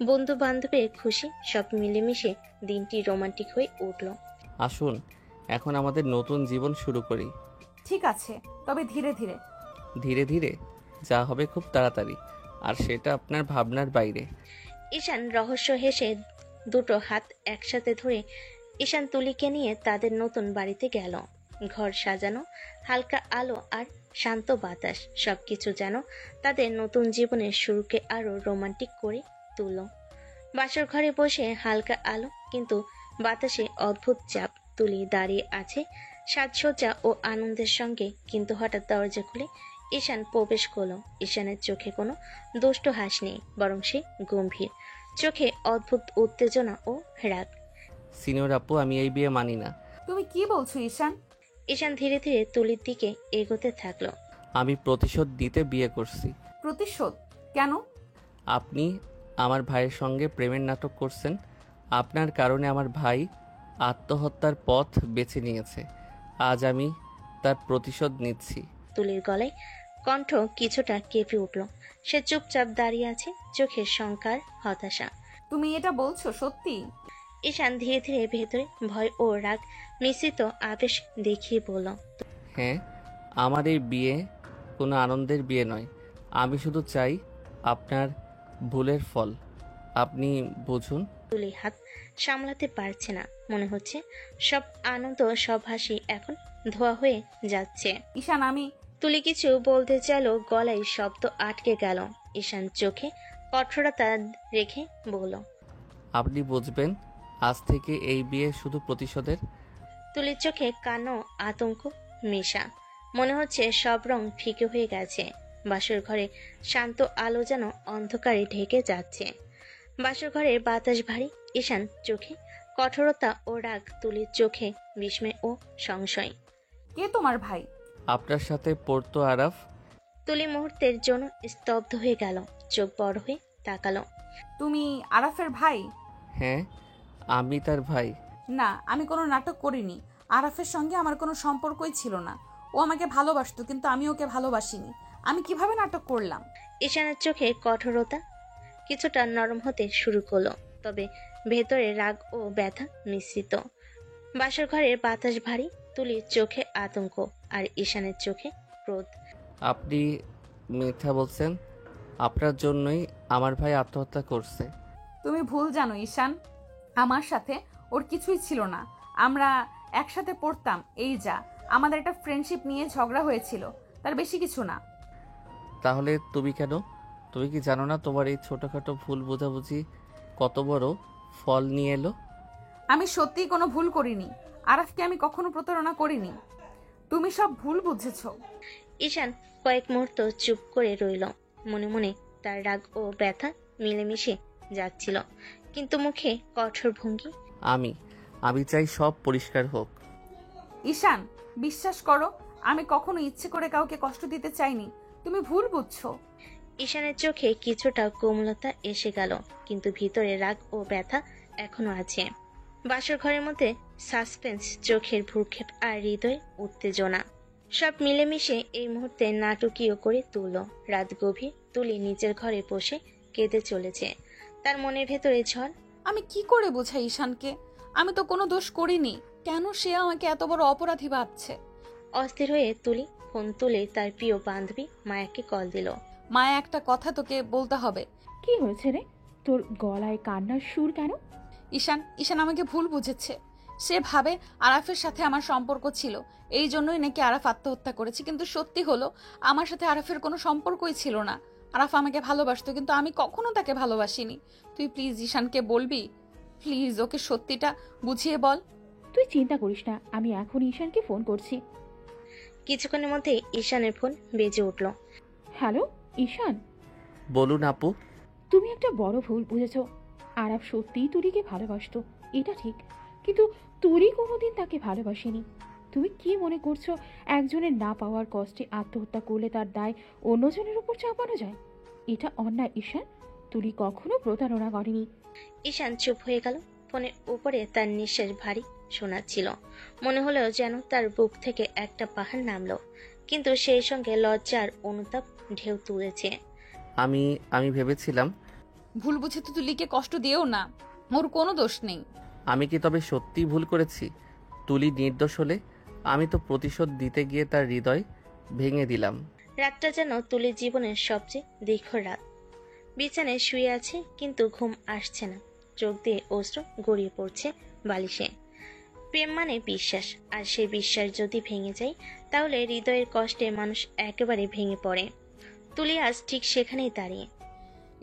[SPEAKER 3] বন্ধু বান্ধবের খুশি সব মিলেমিশে দিনটি রোমান্টিক হয়ে উঠল।
[SPEAKER 2] আসুন এখন আমাদের নতুন জীবন শুরু করি।
[SPEAKER 1] ঠিক আছে, তবে ধীরে ধীরে।
[SPEAKER 2] ধীরে ধীরে যা হবে খুব তাড়াতাড়ি, আর সেটা আপনার ভাবনার বাইরে।
[SPEAKER 3] ঈশান রহস্য হেসে দুটো হাত একসাথে ধরে ঈশান তুলিকে নিয়ে তাদের নতুন বাড়িতে গেল। ঘর সাজানো, হালকা আলো আর শান্ত বাতাস সবকিছু যেন তাদের নতুন জীবনের শুরুকে আরো রোমান্টিক করে তুলল। বাসর ঘরে বসে হালকা আলো কিন্তু বাতাসে অদ্ভুত চাপ। তুলি দাঁড়িয়ে আছে সাজসজ্জা ও আনন্দের সঙ্গে, কিন্তু হঠাৎ দরজা খুলে ঈশান প্রবেশ করলো। ঈশানের চোখে কোনো দুষ্ট হাস নেই, বরং সে গম্ভীর, চোখে অদ্ভুত উত্তেজনা ও রাগ।
[SPEAKER 2] সিনিয়র আপু, আমি এই বিয়ে মানি না।
[SPEAKER 1] তুমি কি বলছো ঈশান?
[SPEAKER 3] ঈশান ধীরে ধীরে তুলির দিকে এগোতে থাকলো।
[SPEAKER 2] আমি প্রতিশোধ দিতে বিয়ে করছি।
[SPEAKER 1] প্রতিশোধ? কেন?
[SPEAKER 2] আপনি আমার ভাইয়ের সঙ্গে প্রেমের নাটক করছেন। আপনার কারণে আমার ভাই আত্মহত্যার পথ বেছে নিয়েছে। আজ আমি তার প্রতিশোধ নিচ্ছি।
[SPEAKER 3] তুলির গলায় কণ্ঠ কিছুটা কেঁপে উঠল। সে চুপচাপ দাঁড়িয়ে আছে, চোখের শঙ্কার হতাশা।
[SPEAKER 1] তুমি এটা বলছো সত্যি?
[SPEAKER 3] ঈশান ধীরে ধীরে ভেতরে ভয় ও রাগ মিশ্রিত আবেশ দেখিয়ে বলল,
[SPEAKER 2] হ্যাঁ, আমার এই বিয়ে কোনো আনন্দের বিয়ে নয়। আমি শুধু চাই আপনার ভুলের ফল আপনি বুঝুন।
[SPEAKER 3] তুলি হাত সামলাতে পারছে না, মনে হচ্ছে সব আনন্দ সব হাসি এখন ধোয়া হয়ে যাচ্ছে।
[SPEAKER 1] ঈশান, আমি
[SPEAKER 3] তুলি কিছু বলতে চাইলো, গলায় শব্দ আটকে গেল। ঈশান চোখে কঠোরতা রেখে বলল,
[SPEAKER 2] আপনি বুঝবেন, আজ থেকে এই বিয়ে শুধু প্রতিশোধের।
[SPEAKER 3] তুলির চোখে কান্না ও আতঙ্ক মেশা, মনে হচ্ছে সব রং ফিকে হয়ে গেছে। বাসর ঘরে শান্ত আলো যেন অন্ধকারে ঢেকে যাচ্ছে। বাসর ঘরের বাতাস ভারী। ঈশান চোখে কঠোরতা ও রাগ, তুলির চোখে বিস্ময় ও সংশয়।
[SPEAKER 1] কে তোমার ভাই?
[SPEAKER 2] আপনার সাথে পড়তো আরাফ।
[SPEAKER 3] তুলি মুহূর্তের জন্য স্তব্ধ হয়ে গেল, চোখ বড় হয়ে তাকালো।
[SPEAKER 1] তুমি আরাফের ভাই?
[SPEAKER 2] হ্যাঁ, আমি তার ভাই।
[SPEAKER 1] না, আমি কোনো নাটক করিনি। আরাফের সঙ্গে আমার কোনো সম্পর্কই ছিল না। ও আমাকে ভালোবাসতো, কিন্তু আমি ওকে ভালোবাসিনি। আমি কিভাবে নাটক করলাম?
[SPEAKER 3] ঈশানের চোখে কঠোরতা কিছুটা নরম হতে শুরু করলো, তবে ভেতরে রাগ ও ব্যথা মিশ্রিত। বাসর ঘরের বাতাস ভারী, তুলির চোখে আতঙ্ক আর ঈশানের চোখে ক্রোধ।
[SPEAKER 2] আপনি মিথ্যা বলছেন। আপনার জন্যই আমার ভাই আত্মহত্যা করছে।
[SPEAKER 1] তুমি ভুল জানো ঈশান, আমার সাথে ওর কিছুই ছিল না। আমরা একসাথে পড়তাম, এই যা। আমাদের একটা ফ্রেন্ডশিপ নিয়ে ঝগড়া হয়েছিল, তার বেশি কিছু না।
[SPEAKER 2] তাহলে তুমি কেন? তুমি কি জানো না তোমার এই ছোটোখাটো ভুল বোঝাবুঝি কত বড় ফল নিয়ে এলো?
[SPEAKER 1] আমি সত্যিই কোনো ভুল করিনি। আরাফকে আমি কখনো প্রতারণা করিনি। তুমি সব ভুল বুঝেছো।
[SPEAKER 3] ঈশান কয়েক মুহূর্ত চুপ করে রইল। মনে মনে তার রাগ ও ব্যথা মিলেমিশে যাচ্ছিল, কিন্তু মুখে কঠোর ভঙ্গি।
[SPEAKER 2] আমি চাই সব পরিষ্কার হোক।
[SPEAKER 1] ঈশান, বিশ্বাস করো, আমি কখনো ইচ্ছে করে কাউকে কষ্ট দিতে চাইনি। তুমি ভুল বুঝছো।
[SPEAKER 3] ঈশানের চোখে কিছুটা কোমলতা এসে গেল, কিন্তু ভিতরে রাগ ও ব্যথা এখনো আছে। বাসর ঘরের মধ্যে সাসপেন্স, চোখের ভ্রুক্ষেপ আর হৃদয়ে উত্তেজনা সব মিলেমিশে এই মুহূর্তে নাটকীয় করে তুলল। রাত গভীর, তুলি নিজের ঘরে বসে কেঁদে চলেছে। তার মনের ভেতরে ঝড়।
[SPEAKER 1] আমি কি করে বোঝাই ঈশানকে? আমি তো কোনো দোষ করিনি, কেন সে আমাকে এত বড় অপরাধী ভাবছে?
[SPEAKER 3] অস্থির হয়ে তুলি ফোন তুলে তার প্রিয় বান্ধবী মায়াকে কল দিল।
[SPEAKER 1] মায়া, একটা কথা তোকে বলতে হবে।
[SPEAKER 4] কি হয়েছে রে? তোর গলায় কান্নার সুর কেন?
[SPEAKER 1] ঈশান আমাকে ভুল বুঝেছে। সে ভাবে আরাফের সাথে আমার সম্পর্ক ছিল, এই জন্যই নাকি আরাফ আত্মহত্যা করেছে। কিন্তু সত্যি হলো আমার সাথে আরাফের কোনো সম্পর্কই ছিল না। আরাফ আমাকে ভালোবাসতো, কিন্তু আমি কখনো তাকে ভালোবাসিনি। তুই প্লিজ ঈশানকে বলবি? প্লিজ ওকে সত্যিটা বুঝিয়ে বল।
[SPEAKER 4] তুই চিন্তা করিস না, আমি এখন ঈশানকে ফোন করছি।
[SPEAKER 3] কিছুক্ষণের মধ্যে ঈশানের ফোন বেজে উঠল।
[SPEAKER 4] হ্যালো ঈশান।
[SPEAKER 2] বলুন আপু।
[SPEAKER 4] তুমি একটা বড় ভুল বুঝেছ। আরাফ সত্যিই তুলিকে ভালোবাসতো, এটা ঠিক, কিন্তু তুলি কোনোদিন তাকে ভালোবাসেনি। তুমি কি মনে করছো একজনের না পাওয়ার কষ্টে আত্মহত্যা করলে তার দায় অন্যজনের উপর চাপানো যায়? এটা অন্যায় ঈশান। তুলি কখনো প্রতারণা করেনি।
[SPEAKER 3] ঈশান চুপ হয়ে গেল। ফোনের উপরে তার নিঃশ্বাস ভারী শোনাচ্ছিল। মনে হলো যেন তার বুক থেকে একটা পাহাড় নামলো, কিন্তু সেই সঙ্গে লজ্জার অনুতাপ ঢেউ তুলেছে।
[SPEAKER 2] আমি ভেবেছিলাম
[SPEAKER 1] ভুল বুঝে তো তুলিকে কষ্ট দিও না, ওর কোনো দোষ নেই।
[SPEAKER 2] আমি কি তবে সত্যিই ভুল করেছি? তুলি নির্দোষ হলে আমি তো প্রতিশোধ দিতে গিয়ে তার হৃদয় ভেঙে দিলাম।
[SPEAKER 3] রাতটা যেন তুলির জীবনের সবচেয়ে দীর্ঘ রাত। বিছানায় শুয়ে আছে, কিন্তু ঘুম আসছে না। চোখ দিয়ে অশ্রু গড়িয়ে পড়ছে বালিশে। প্রেম মানে বিশ্বাস, আর সেই বিশ্বাস যদি ভেঙে যায় তাহলে হৃদয়ের কষ্টে মানুষ একেবারে ভেঙে পড়ে। তুলি আজ ঠিক সেখানেই দাঁড়িয়ে।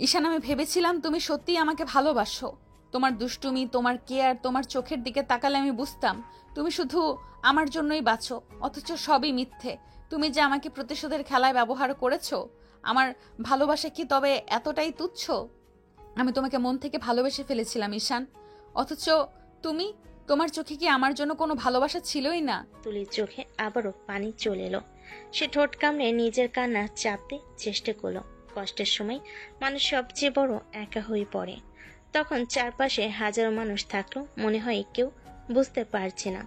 [SPEAKER 1] ঈশান, আমি ভেবেছিলাম তুমি সত্যিই আমাকে ভালোবাসো। তোমার দুষ্টুমি, তোমার কেয়ার, তোমার চোখের দিকে তাকালে আমি বুঝতাম তুমি শুধু আমার জন্যই বাঁচো, অথচ সবই মিথ্যে। তুমি যে আমাকে প্রতিশোধের খেলায় ব্যবহার করেছো, আমার ভালোবাসা কি তবে এতটাই তুচ্ছ? আমি তোমাকে মন থেকে ভালোবেসে ফেলেছিলাম ঈশান, অথচ তোমার চোখে কি আমার জন্য কোনো ভালোবাসা ছিলই না?
[SPEAKER 3] তুলির চোখে আবারও পানি চলে এলো। সে ঠোঁট কামড়ে নিজের কান্না চাপতে চেষ্টা করলো। কষ্টের সময় মানুষ সবচেয়ে বড় একা হয়ে পড়ে। তখন চারপাশে হাজারো মানুষ থাকলেও মনে হয় কেউ বুঝতে পারছে না।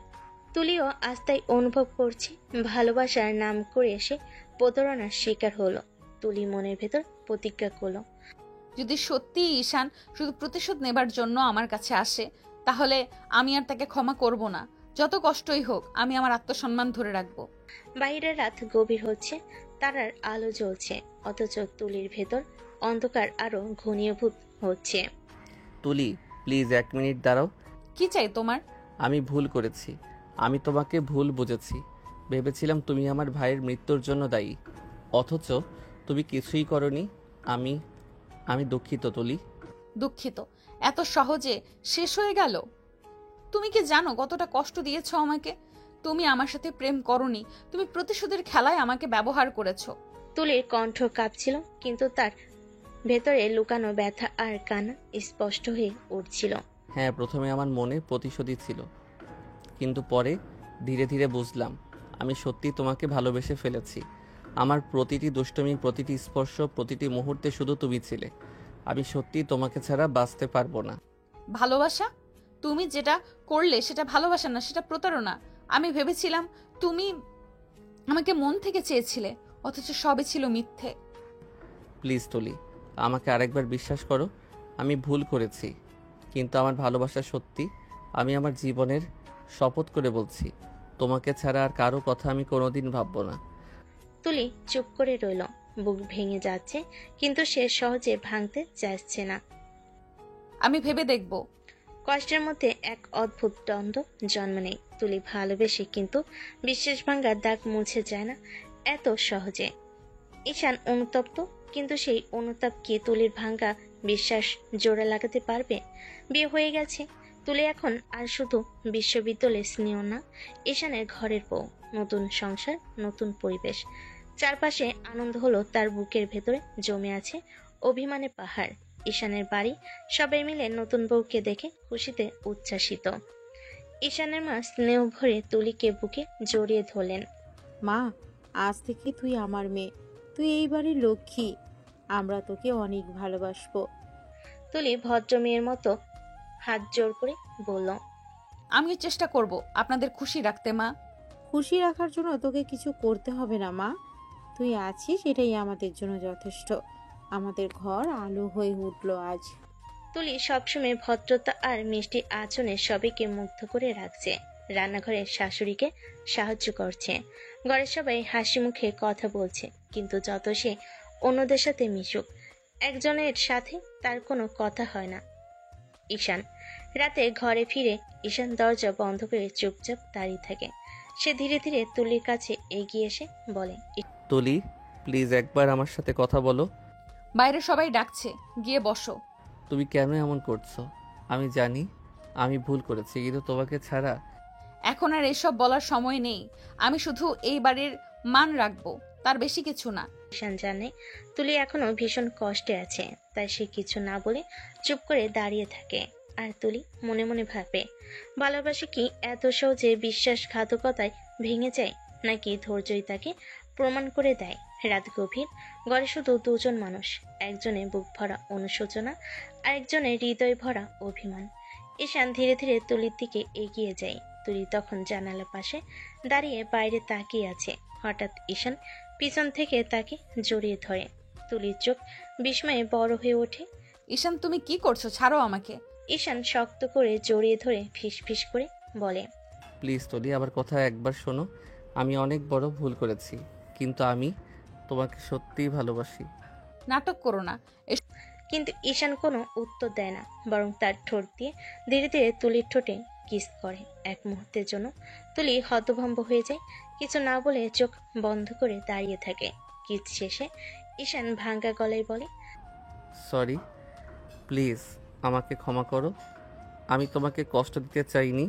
[SPEAKER 3] তুলিও আজ তাই অনুভব করছে ভালোবাসার নাম করে এসে প্রতারণার শিকার হলো। তুলি মনের ভেতর প্রতিজ্ঞা করলো,
[SPEAKER 1] যদি সত্যি ঈশান শুধু প্রতিশোধ নেবার জন্য আমার কাছে আসে, তাহলে আমি আর তাকে ক্ষমা করব না। যত কষ্টই হোক, আমি আমার আত্মসম্মান ধরে রাখবো।
[SPEAKER 3] বাইরের রাত গভীর হচ্ছে, তারার আলো জ্বলছে, অথচ তুলির ভেতর অন্ধকার আরো ঘনীভূত হচ্ছে।
[SPEAKER 2] তুলি, প্লিজ 1 মিনিট দাঁড়াও।
[SPEAKER 1] কি চাই তোমার?
[SPEAKER 2] আমি ভুল করেছি। আমি তোমাকে ভুল বুঝেছি। ভেবেছিলাম তুমি আমার ভাইয়ের মৃত্যুর জন্য দায়ী, অথচ তুমি কিছুই করনি। আমি দুঃখিত তুলি।
[SPEAKER 1] দুঃখিত? এত সহজে শেষ হয়ে গেল? তুমি কি জানো কতটা কষ্ট দিয়েছো আমাকে? তুমি আমার সাথে প্রেম করনি, তুমি প্রতিশোধের খেলায় আমাকে ব্যবহার করেছো।
[SPEAKER 3] তুলির কণ্ঠ কাঁপছিল, কিন্তু তার ভেতরে লুকানো ব্যথা আর কান্না স্পষ্ট হয়ে উঠছিল।
[SPEAKER 2] হ্যাঁ, প্রথমে আমার মনে প্রতিশোধই ছিল, কিন্তু পরে ধীরে ধীরে বুঝলাম আমি সত্যি তোমাকে ভালোবেসে ফেলেছি। আমার প্রতিটি দুষ্টুমি, প্রতিটি স্পর্শ, প্রতিটি মুহূর্তে শুধু তুমি ছিলে। আমি সত্যি তোমাকে ছাড়া বাঁচতে পারবো না।
[SPEAKER 1] ভালোবাসা? তুমি যেটা করলে সেটা ভালোবাসা না, সেটা প্রতারণা। আমি ভেবেছিলাম তুমি আমাকে মন থেকে চেয়েছিলে, অথচ সবই ছিল মিথ্যে।
[SPEAKER 2] প্লিজ তুলি, আমাকে আরেকবার বিশ্বাস করো। আমি ভুল করেছি, কিন্তু আমার ভালোবাসা সত্যি। আমি আমার জীবনের শপথ করে বলছি, তোমাকে ছাড়া আর কারো কথা আমি কোনোদিন ভাববো না।
[SPEAKER 3] তুলি চুপ করে রইল। বুক ভেঙে যাচ্ছে, কিন্তু সে সহজে ভাঙতে চাইছে না।
[SPEAKER 1] আমি ভেবে দেখব।
[SPEAKER 3] কষ্টের মধ্যে এক অদ্ভুত দ্বন্দ্ব জন্ম নেয়। তুলি ভালোবেসে, কিন্তু বিশ্বাস ভাঙার দাগ মুছে যায় না এত সহজে। ঈশান অনুতপ্ত, কিন্তু সেই অনুতাপ কি তুলির ভাঙা বিশ্বাস জোড়া লাগাতে পারবে? বিয়ে হয়ে গেছে, তুলি এখন আর শুধু বিশ্ববিদ্যালয়ের স্নেহ না, ঈশানের ঘরের বউ। নতুন সংসার, নতুন পরিবেশ। চারপাশে আনন্দ হলো, তার বুকের ভেতরে জমে আছে অভিমানে পাহাড়। ঈশানের বাড়ি, সবাই মিলে নতুন বউকে দেখে খুশিতে উচ্ছ্বাসিত। ঈশানের মা স্নেহ ভরে তুলিকে বুকে জড়িয়ে ধরলেন।
[SPEAKER 12] মা, আজ থেকে তুই আমার মেয়ে, তুই এই বাড়ির লক্ষ্মী। আমরা তোকে অনেক ভালোবাসবো।
[SPEAKER 3] তুলি ভদ্র মেয়ের মতো হাত জোর করে বলল,
[SPEAKER 1] আমিও চেষ্টা করব আপনাদের খুশি রাখতে মা।
[SPEAKER 12] খুশি রাখার জন্য তোকে কিছু করতে হবে না মা, তুই আছিস, এটাই আমাদের জন্য যথেষ্ট। আমাদের ঘর আলো হয়ে উঠলো আজ।
[SPEAKER 3] তুলি সবসময় ভদ্রতা আর মিষ্টি আচরণে সবাইকে মুগ্ধ করে রাখছে। রান্নাঘরে শাশুড়িকে সাহায্য করছে, ঘরের সবাই হাসি মুখে কথা বলছে। কিন্তু যত সে অন্যদের সাথে মিশুক, একজনের সাথে তার কোনো কথা হয় না। ঈশান রাতে ঘরে ফিরে ঈশান দরজা বন্ধ করে চুপচাপ দাঁড়িয়ে থাকে। সে ধীরে ধীরে তুলির কাছে এগিয়ে এসে বলে,
[SPEAKER 2] তুলি, প্লিজ একবার আমার সাথে কথা বলো।
[SPEAKER 1] বাইরে সবাই ডাকছে, গিয়ে বসো।
[SPEAKER 2] তুমি কেন এমন করছো? আমি জানি আমি ভুল করেছি, কিন্তু তোমাকে ছাড়া
[SPEAKER 1] এখন আর এসব বলার সময় নেই। আমি শুধু এই বাড়ির মান রাখবো, তার বেশি কিছু না।
[SPEAKER 3] ঈশান জানে তুলি এখনো ভীষণ কষ্টে আছে, তাই সে কিছু না বলে চুপ করে দাঁড়িয়ে থাকে। আর তুলি মনে মনে ভাবে, ভালোবাসা কি এত সহজে বিশ্বাসঘাতকতায় ভেঙে যায়, নাকি ধৈর্যই তাকে প্রমাণ করে দেয়? রাত গভীর, ঘরে শুধু দুজন মানুষ, একজনে বুক ভরা অনুশোচনা, আরেকজনে হৃদয় ভরা অভিমান। ঈশান ধীরে ধীরে তুলির দিকে এগিয়ে যায়। তুলি তখন জানালার পাশে দাঁড়িয়ে বাইরে তাকিয়ে আছে। হঠাৎ ঈশান পিছন থেকে তাকে জড়িয়ে ধরে। তুলির চোখ বিস্ময়ে বড় হয়ে ওঠে।
[SPEAKER 1] ঈশান তুমি কি করছো? ছাড়ো আমাকে।
[SPEAKER 3] ঈশান শক্ত করে জড়িয়ে ধরে ফিসফিস করে বলে,
[SPEAKER 2] প্লিজ তুলি, আবার কথা একবার শোনো। আমি অনেক বড় ভুল করেছি, কিন্তু আমি তোমাকে সত্যিই ভালোবাসি।
[SPEAKER 1] নাটক করো না।
[SPEAKER 3] কিন্তু ঈশান কোনো উত্তর দেয় না, বরং তার ঠোঁট দিয়ে ধীরে ধীরে তুলির ঠোঁটে কিস করে। এক মুহূর্তের জন্য তুলি হতভম্ব হয়ে যায়। কিছু না বলে চোখ বন্ধ করে দাঁড়িয়ে থাকে। কিস শেষে ঈশান ভাঙ্গা গলায় বলে,
[SPEAKER 2] সরি, প্লিজ আমাকে ক্ষমা করো। আমি তোমাকে কষ্ট দিতে চাইনি।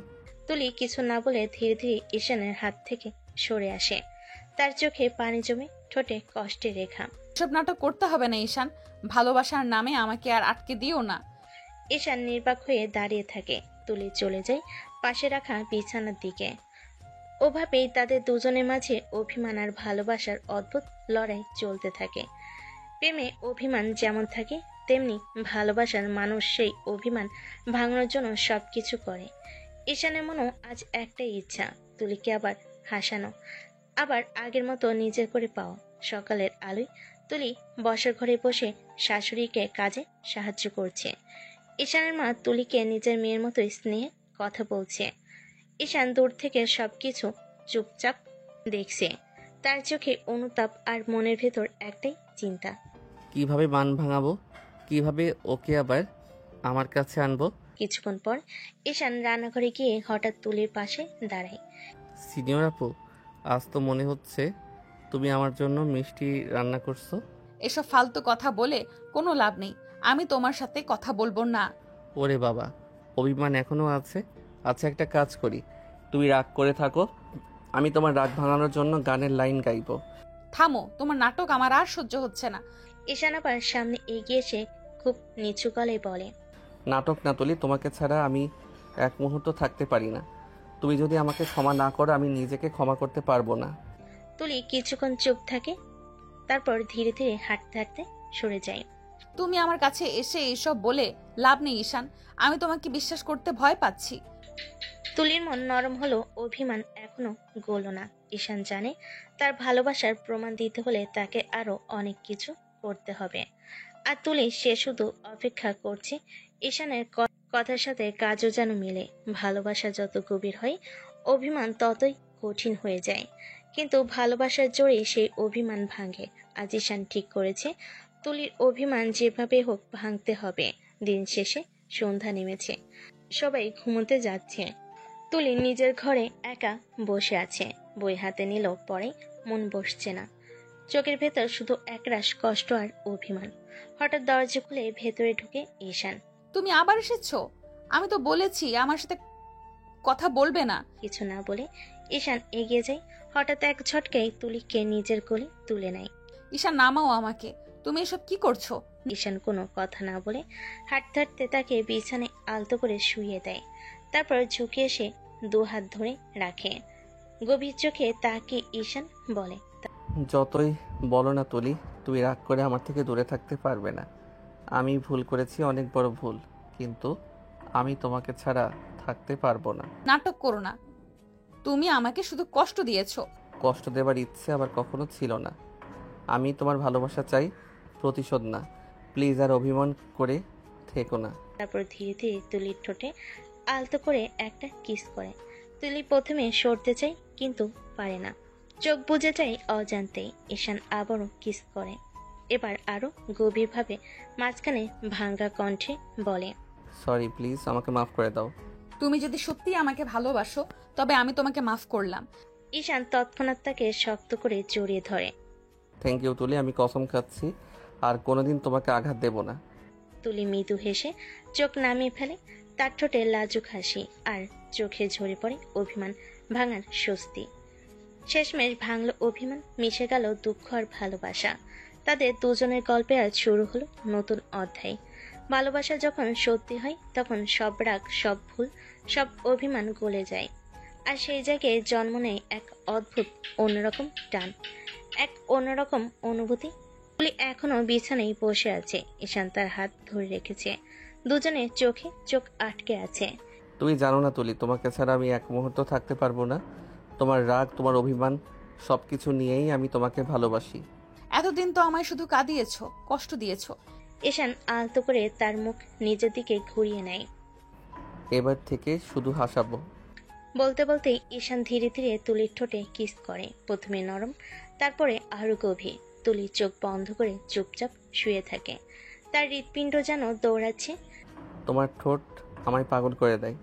[SPEAKER 3] তুলি কিছু না বলে ধীরে ধীরে ঈশানের হাত থেকে সরে আসে। তার চোখে পানি জমে, ঠোঁটে কষ্টের রেখা।
[SPEAKER 1] সব নাটক করতে হবে না ঈশান। ভালোবাসার নামে আমাকে আর আটকে দিও না।
[SPEAKER 3] ঈশান নির্বাক হয়ে দাঁড়িয়ে থাকে। তুলি চলে যায় পাশে রাখা বিছানার দিকে। ওভাবেই তাদের দুজনের মাঝে অভিমান আর ভালোবাসার অদ্ভুত লড়াই চলতে থাকে। প্রেমে অভিমান যেমন থাকে, তেমনি ভালোবাসার মানুষ সেই অভিমান ভাঙানোর জন্য সবকিছু করে। ঈশানের মনেও আজ একটাই ইচ্ছা, তুলিকে আবার হাসানো, আবার আগের মতো নিজের করে পাওয়া। সকালের আলোয় তুলি বসার ঘরে বসে শাশুড়িকে কাজে সাহায্য করছে। ঈশানের মা তুলিকে নিজের মেয়ের মতোই স্নেহে কথা বলছে। ঈশান দূর থেকে সবকিছু চুপচাপ দেখছে। তার চোখে অনুতাপ আর মনের ভেতর একটাই চিন্তা,
[SPEAKER 2] কিভাবে মান ভাঙাবো, কিভাবে ওকে আবার আমার কাছে আনবো।
[SPEAKER 3] কিছুক্ষণ পর ঈশান রান্নাঘরে গিয়ে হঠাৎ তুলির পাশে দাঁড়ায়।
[SPEAKER 2] সিনিয়র আপু, আজ তো মনে হচ্ছে তুমি আমার জন্য মিষ্টি রান্না করছো।
[SPEAKER 1] এসব ফালতু কথা বলে কোনো লাভ নেই। আমি তোমার সাথে কথা বলবো না।
[SPEAKER 2] ওরে বাবা, অভিমান এখনো আছে। আচ্ছা, একটা কাজ করি, তুমি রাগ করে থাকো, আমি তোমার রাগ ভাঙানোর জন্য গানের লাইন গাইবো।
[SPEAKER 1] থামো, তোমার নাটক আমার আর সহ্য হচ্ছে না।
[SPEAKER 3] ঈশান আবার সামনে এগিয়ে এসে খুব নিচু গলায় বলে,
[SPEAKER 2] নাটক না তুলি, তোমাকে ছাড়া আমি এক মুহূর্ত থাকতে পারি না। তুমি যদি আমাকে ক্ষমা না করো, আমি নিজেকে ক্ষমা করতে পারবো না।
[SPEAKER 3] তুলি কিছুক্ষণ চুপ থাকে, তারপর ধীরে ধীরে হাঁটতে হাঁটতে সরে যায়।
[SPEAKER 1] তুমি আমার কাছে এসে এইসব বলে লাভ নেই ঈশান। আমি তোমাকে বিশ্বাস করতে ভয় পাচ্ছি।
[SPEAKER 3] তুলির মন নরম হলো, অভিমান এখনো গলো না। ঈশান জানে তার ভালোবাসার প্রমাণ দিতে হলে তাকে আরো অনেক কিছু করতে হবে। আর তুলি সে শুধু অপেক্ষা করছে ঈশানের কথার সাথে কাজও যেন মিলে। ভালোবাসা যত গভীর হয়, অভিমান ততই কঠিন হয়ে যায়। কিন্তু ভালোবাসার জোরে সেই অভিমান ভাঙে। আজ ঈশান ঠিক করেছে তুলির অভিমান যেভাবে হোক ভাঙতে হবে। দিন শেষে সন্ধ্যা নেমেছে, সবাই ঘুমোতে যাচ্ছে। তুলি নিজের ঘরে একা বসে আছে। বই হাতে নিল, পরে মন বসছে না। চোখের ভেতর শুধু একরাশ কষ্ট আর অভিমান। হঠাৎ দরজা খুলে ভেতরে ঢুকে ঈশান।
[SPEAKER 1] তুমি আবার এসেছো? আমি তো বলেছি আমার সাথে কথা বলবে না।
[SPEAKER 3] কিছু না বলে ঈশান এগিয়ে যায়। হঠাৎ এক ঝটকায় তুলিকে নিজের কোলে তুলে নেয়।
[SPEAKER 1] ঈশান নামাও আমাকে। তুমি এসব কি করছো?
[SPEAKER 3] ঈশান কোনো কথা না বলে হাঁটতে হাঁটতে তাকে বিছানায় আলতো করে শুইয়ে দেয়। তারপর ঝুঁকে এসে দু হাত ধরে রাখে। গভীর চোখে তাকে ঈশান বলে,
[SPEAKER 2] যতই বলো না তুলি, তুমি রাগ করে আমার থেকে দূরে থাকতে পারবে না। আমি ভুল করেছি, অনেক বড় ভুল, কিন্তু আমি তোমাকে ছাড়া থাকতে পারবো না।
[SPEAKER 1] নাটক করো না। তুমি আমাকে শুধু কষ্ট দিয়েছো।
[SPEAKER 2] কষ্ট দেবার ইচ্ছে আবার কখনো ছিল না। আমি তোমার ভালোবাসা চাই, প্রতিশোধ না। প্লিজ আর অভিমান করে থেকো না।
[SPEAKER 3] তারপর ধীরে ধীরে তুলির ঠোঁটে আলতো করে একটা কিস করে। তুলি প্রথমে সরতে চায়, কিন্তু পারে না। চোখ বুজে যায় অজান্তেই। ঈশান আবারও কিস করে, এবার আরো গভীরভাবে। মাঝখানে ভাঙ্গা কণ্ঠে বলে,
[SPEAKER 2] সরি, প্লিজ আমাকে মাফ করে দাও।
[SPEAKER 1] তুমি যদি সত্যিই আমাকে ভালোবাসো, তবে আমি তোমাকে মাফ করলাম।
[SPEAKER 3] ঈশান তৎক্ষণাৎ তাকে শক্ত করে জড়িয়ে ধরে।
[SPEAKER 2] থ্যাংক ইউ তুলি, আমি কসম খাচ্ছি আর কোনোদিন তোমাকে আঘাত দেব না।
[SPEAKER 3] তুলি মৃদু হেসে চোখ নামিয়ে ফেলে। তার ঠোঁটে লাজুক হাসি, আর চোখে ঝরে পড়ে অভিমান ভাঙার স্বস্তি। শেষমেশ ভাঙল অভিমান, মিশে গেল দুঃখ আর ভালোবাসা। তাদের দুজনের গল্পে আজ শুরু হলো নতুন অধ্যায়। ভালোবাসা যখন সত্যি হয়, তখন সব রাগ, সব ভুল, সব অভিমান গলে যায়। আর সেই জায়গায় জন্ম নেয় এক অদ্ভুত অন্যরকম টান, এক অন্যরকম অনুভূতি। তুলি এখনো বিছানায় বসে আছে। ঈশান তার হাত ধরে রেখেছে। দুজনের চোখে চোখ আটকে আছে।
[SPEAKER 2] তুমি জানো না তুলি, তোমাকে ছাড়া আমি এক মুহূর্ত থাকতে পারবো না। তোমার রাগ, তোমার অভিমান সব কিছু নিয়েই আমি তোমাকে ভালোবাসি।
[SPEAKER 1] এতদিন তো আমায় শুধু কাঁদিয়েছো, কষ্ট দিয়েছো।
[SPEAKER 3] ঈশান আলতো করে তার মুখ নিজের দিকে ঘুরিয়ে নেয়।
[SPEAKER 2] এবার থেকে শুধু হাসাবো।
[SPEAKER 3] বলতে বলতেই ঈশান ধীরে ধীরে তুলির ঠোঁটে কিস করে, প্রথমে নরম, তারপরে আরো গভীর। তুলি চোখ বন্ধ করে চুপচাপ শুয়ে থাকে, তার হৃৎপিণ্ড যেন দৌড়াচ্ছে।
[SPEAKER 2] তোমার ঠোঁট আমায় পাগল করে দেয়,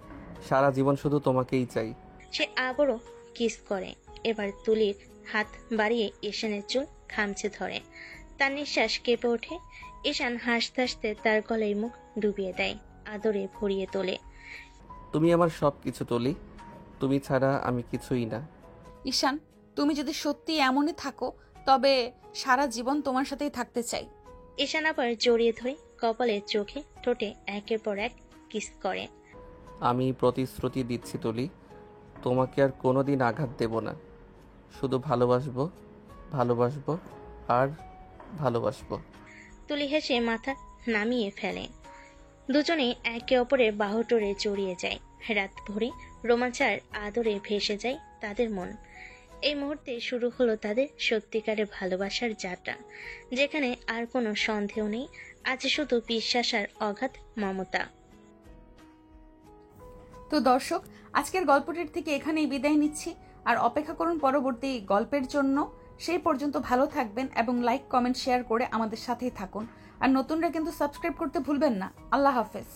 [SPEAKER 2] সারা জীবন শুধু তোমাকেই চাই।
[SPEAKER 3] সে আবারও কিস করে, এবার তুলির হাত বাড়িয়ে ঈশানের চুল খামচে ধরে, তার নিঃশ্বাস কেঁপে ওঠে। ঈশান হাসতে হাসতে তার গলায় মুখ ডুবিয়ে দেয়, আদরে ভরিয়ে তোলে।
[SPEAKER 2] তুমি আমার সব কিছু তুলি, তুমি ছাড়া আমি কিছুই না।
[SPEAKER 1] ঈশান, তুমি যদি সত্যি এমনই থাকো তবে সারা জীবন তোমার সাথেই থাকতে চাই।
[SPEAKER 3] ঈশান আবার জড়িয়ে ধরে কপালে, চোখে, ঠোঁটে একের পর এক কিস করে।
[SPEAKER 2] আমি প্রতিশ্রুতি দিচ্ছি তুলি, তোমাকে আর কোনোদিন আঘাত দেব না। শুধু ভালোবাসবো, ভালোবাসবো আর ভালোবাসবো।
[SPEAKER 3] তুলি হেসে মাথা নামিয়ে ফেলে। দুজনে একে অপরের বাহুটোরে জড়িয়ে যায়। রাত ভরে রোমাঞ্চার আদরে ভেসে যায় তাদের মন। এই মুহূর্তে শুরু হলো তাদের সত্যিকারের ভালোবাসার যাত্রা, যেখানে আর কোনো সন্দেহ নেই, আছে শুধু বিশ্বাস আর অগাধ মমতা।
[SPEAKER 1] তো দর্শক, আজকের গল্পটির থেকে এখানেই বিদায় নিচ্ছি, আর অপেক্ষা করুন পরবর্তী গল্পের জন্য। সেই পর্যন্ত ভালো থাকবেন এবং লাইক, কমেন্ট, শেয়ার করে আমাদের সাথেই থাকুন। আর নতুনরা কিন্তু সাবস্ক্রাইব করতে ভুলবেন না। আল্লাহ হাফেজ।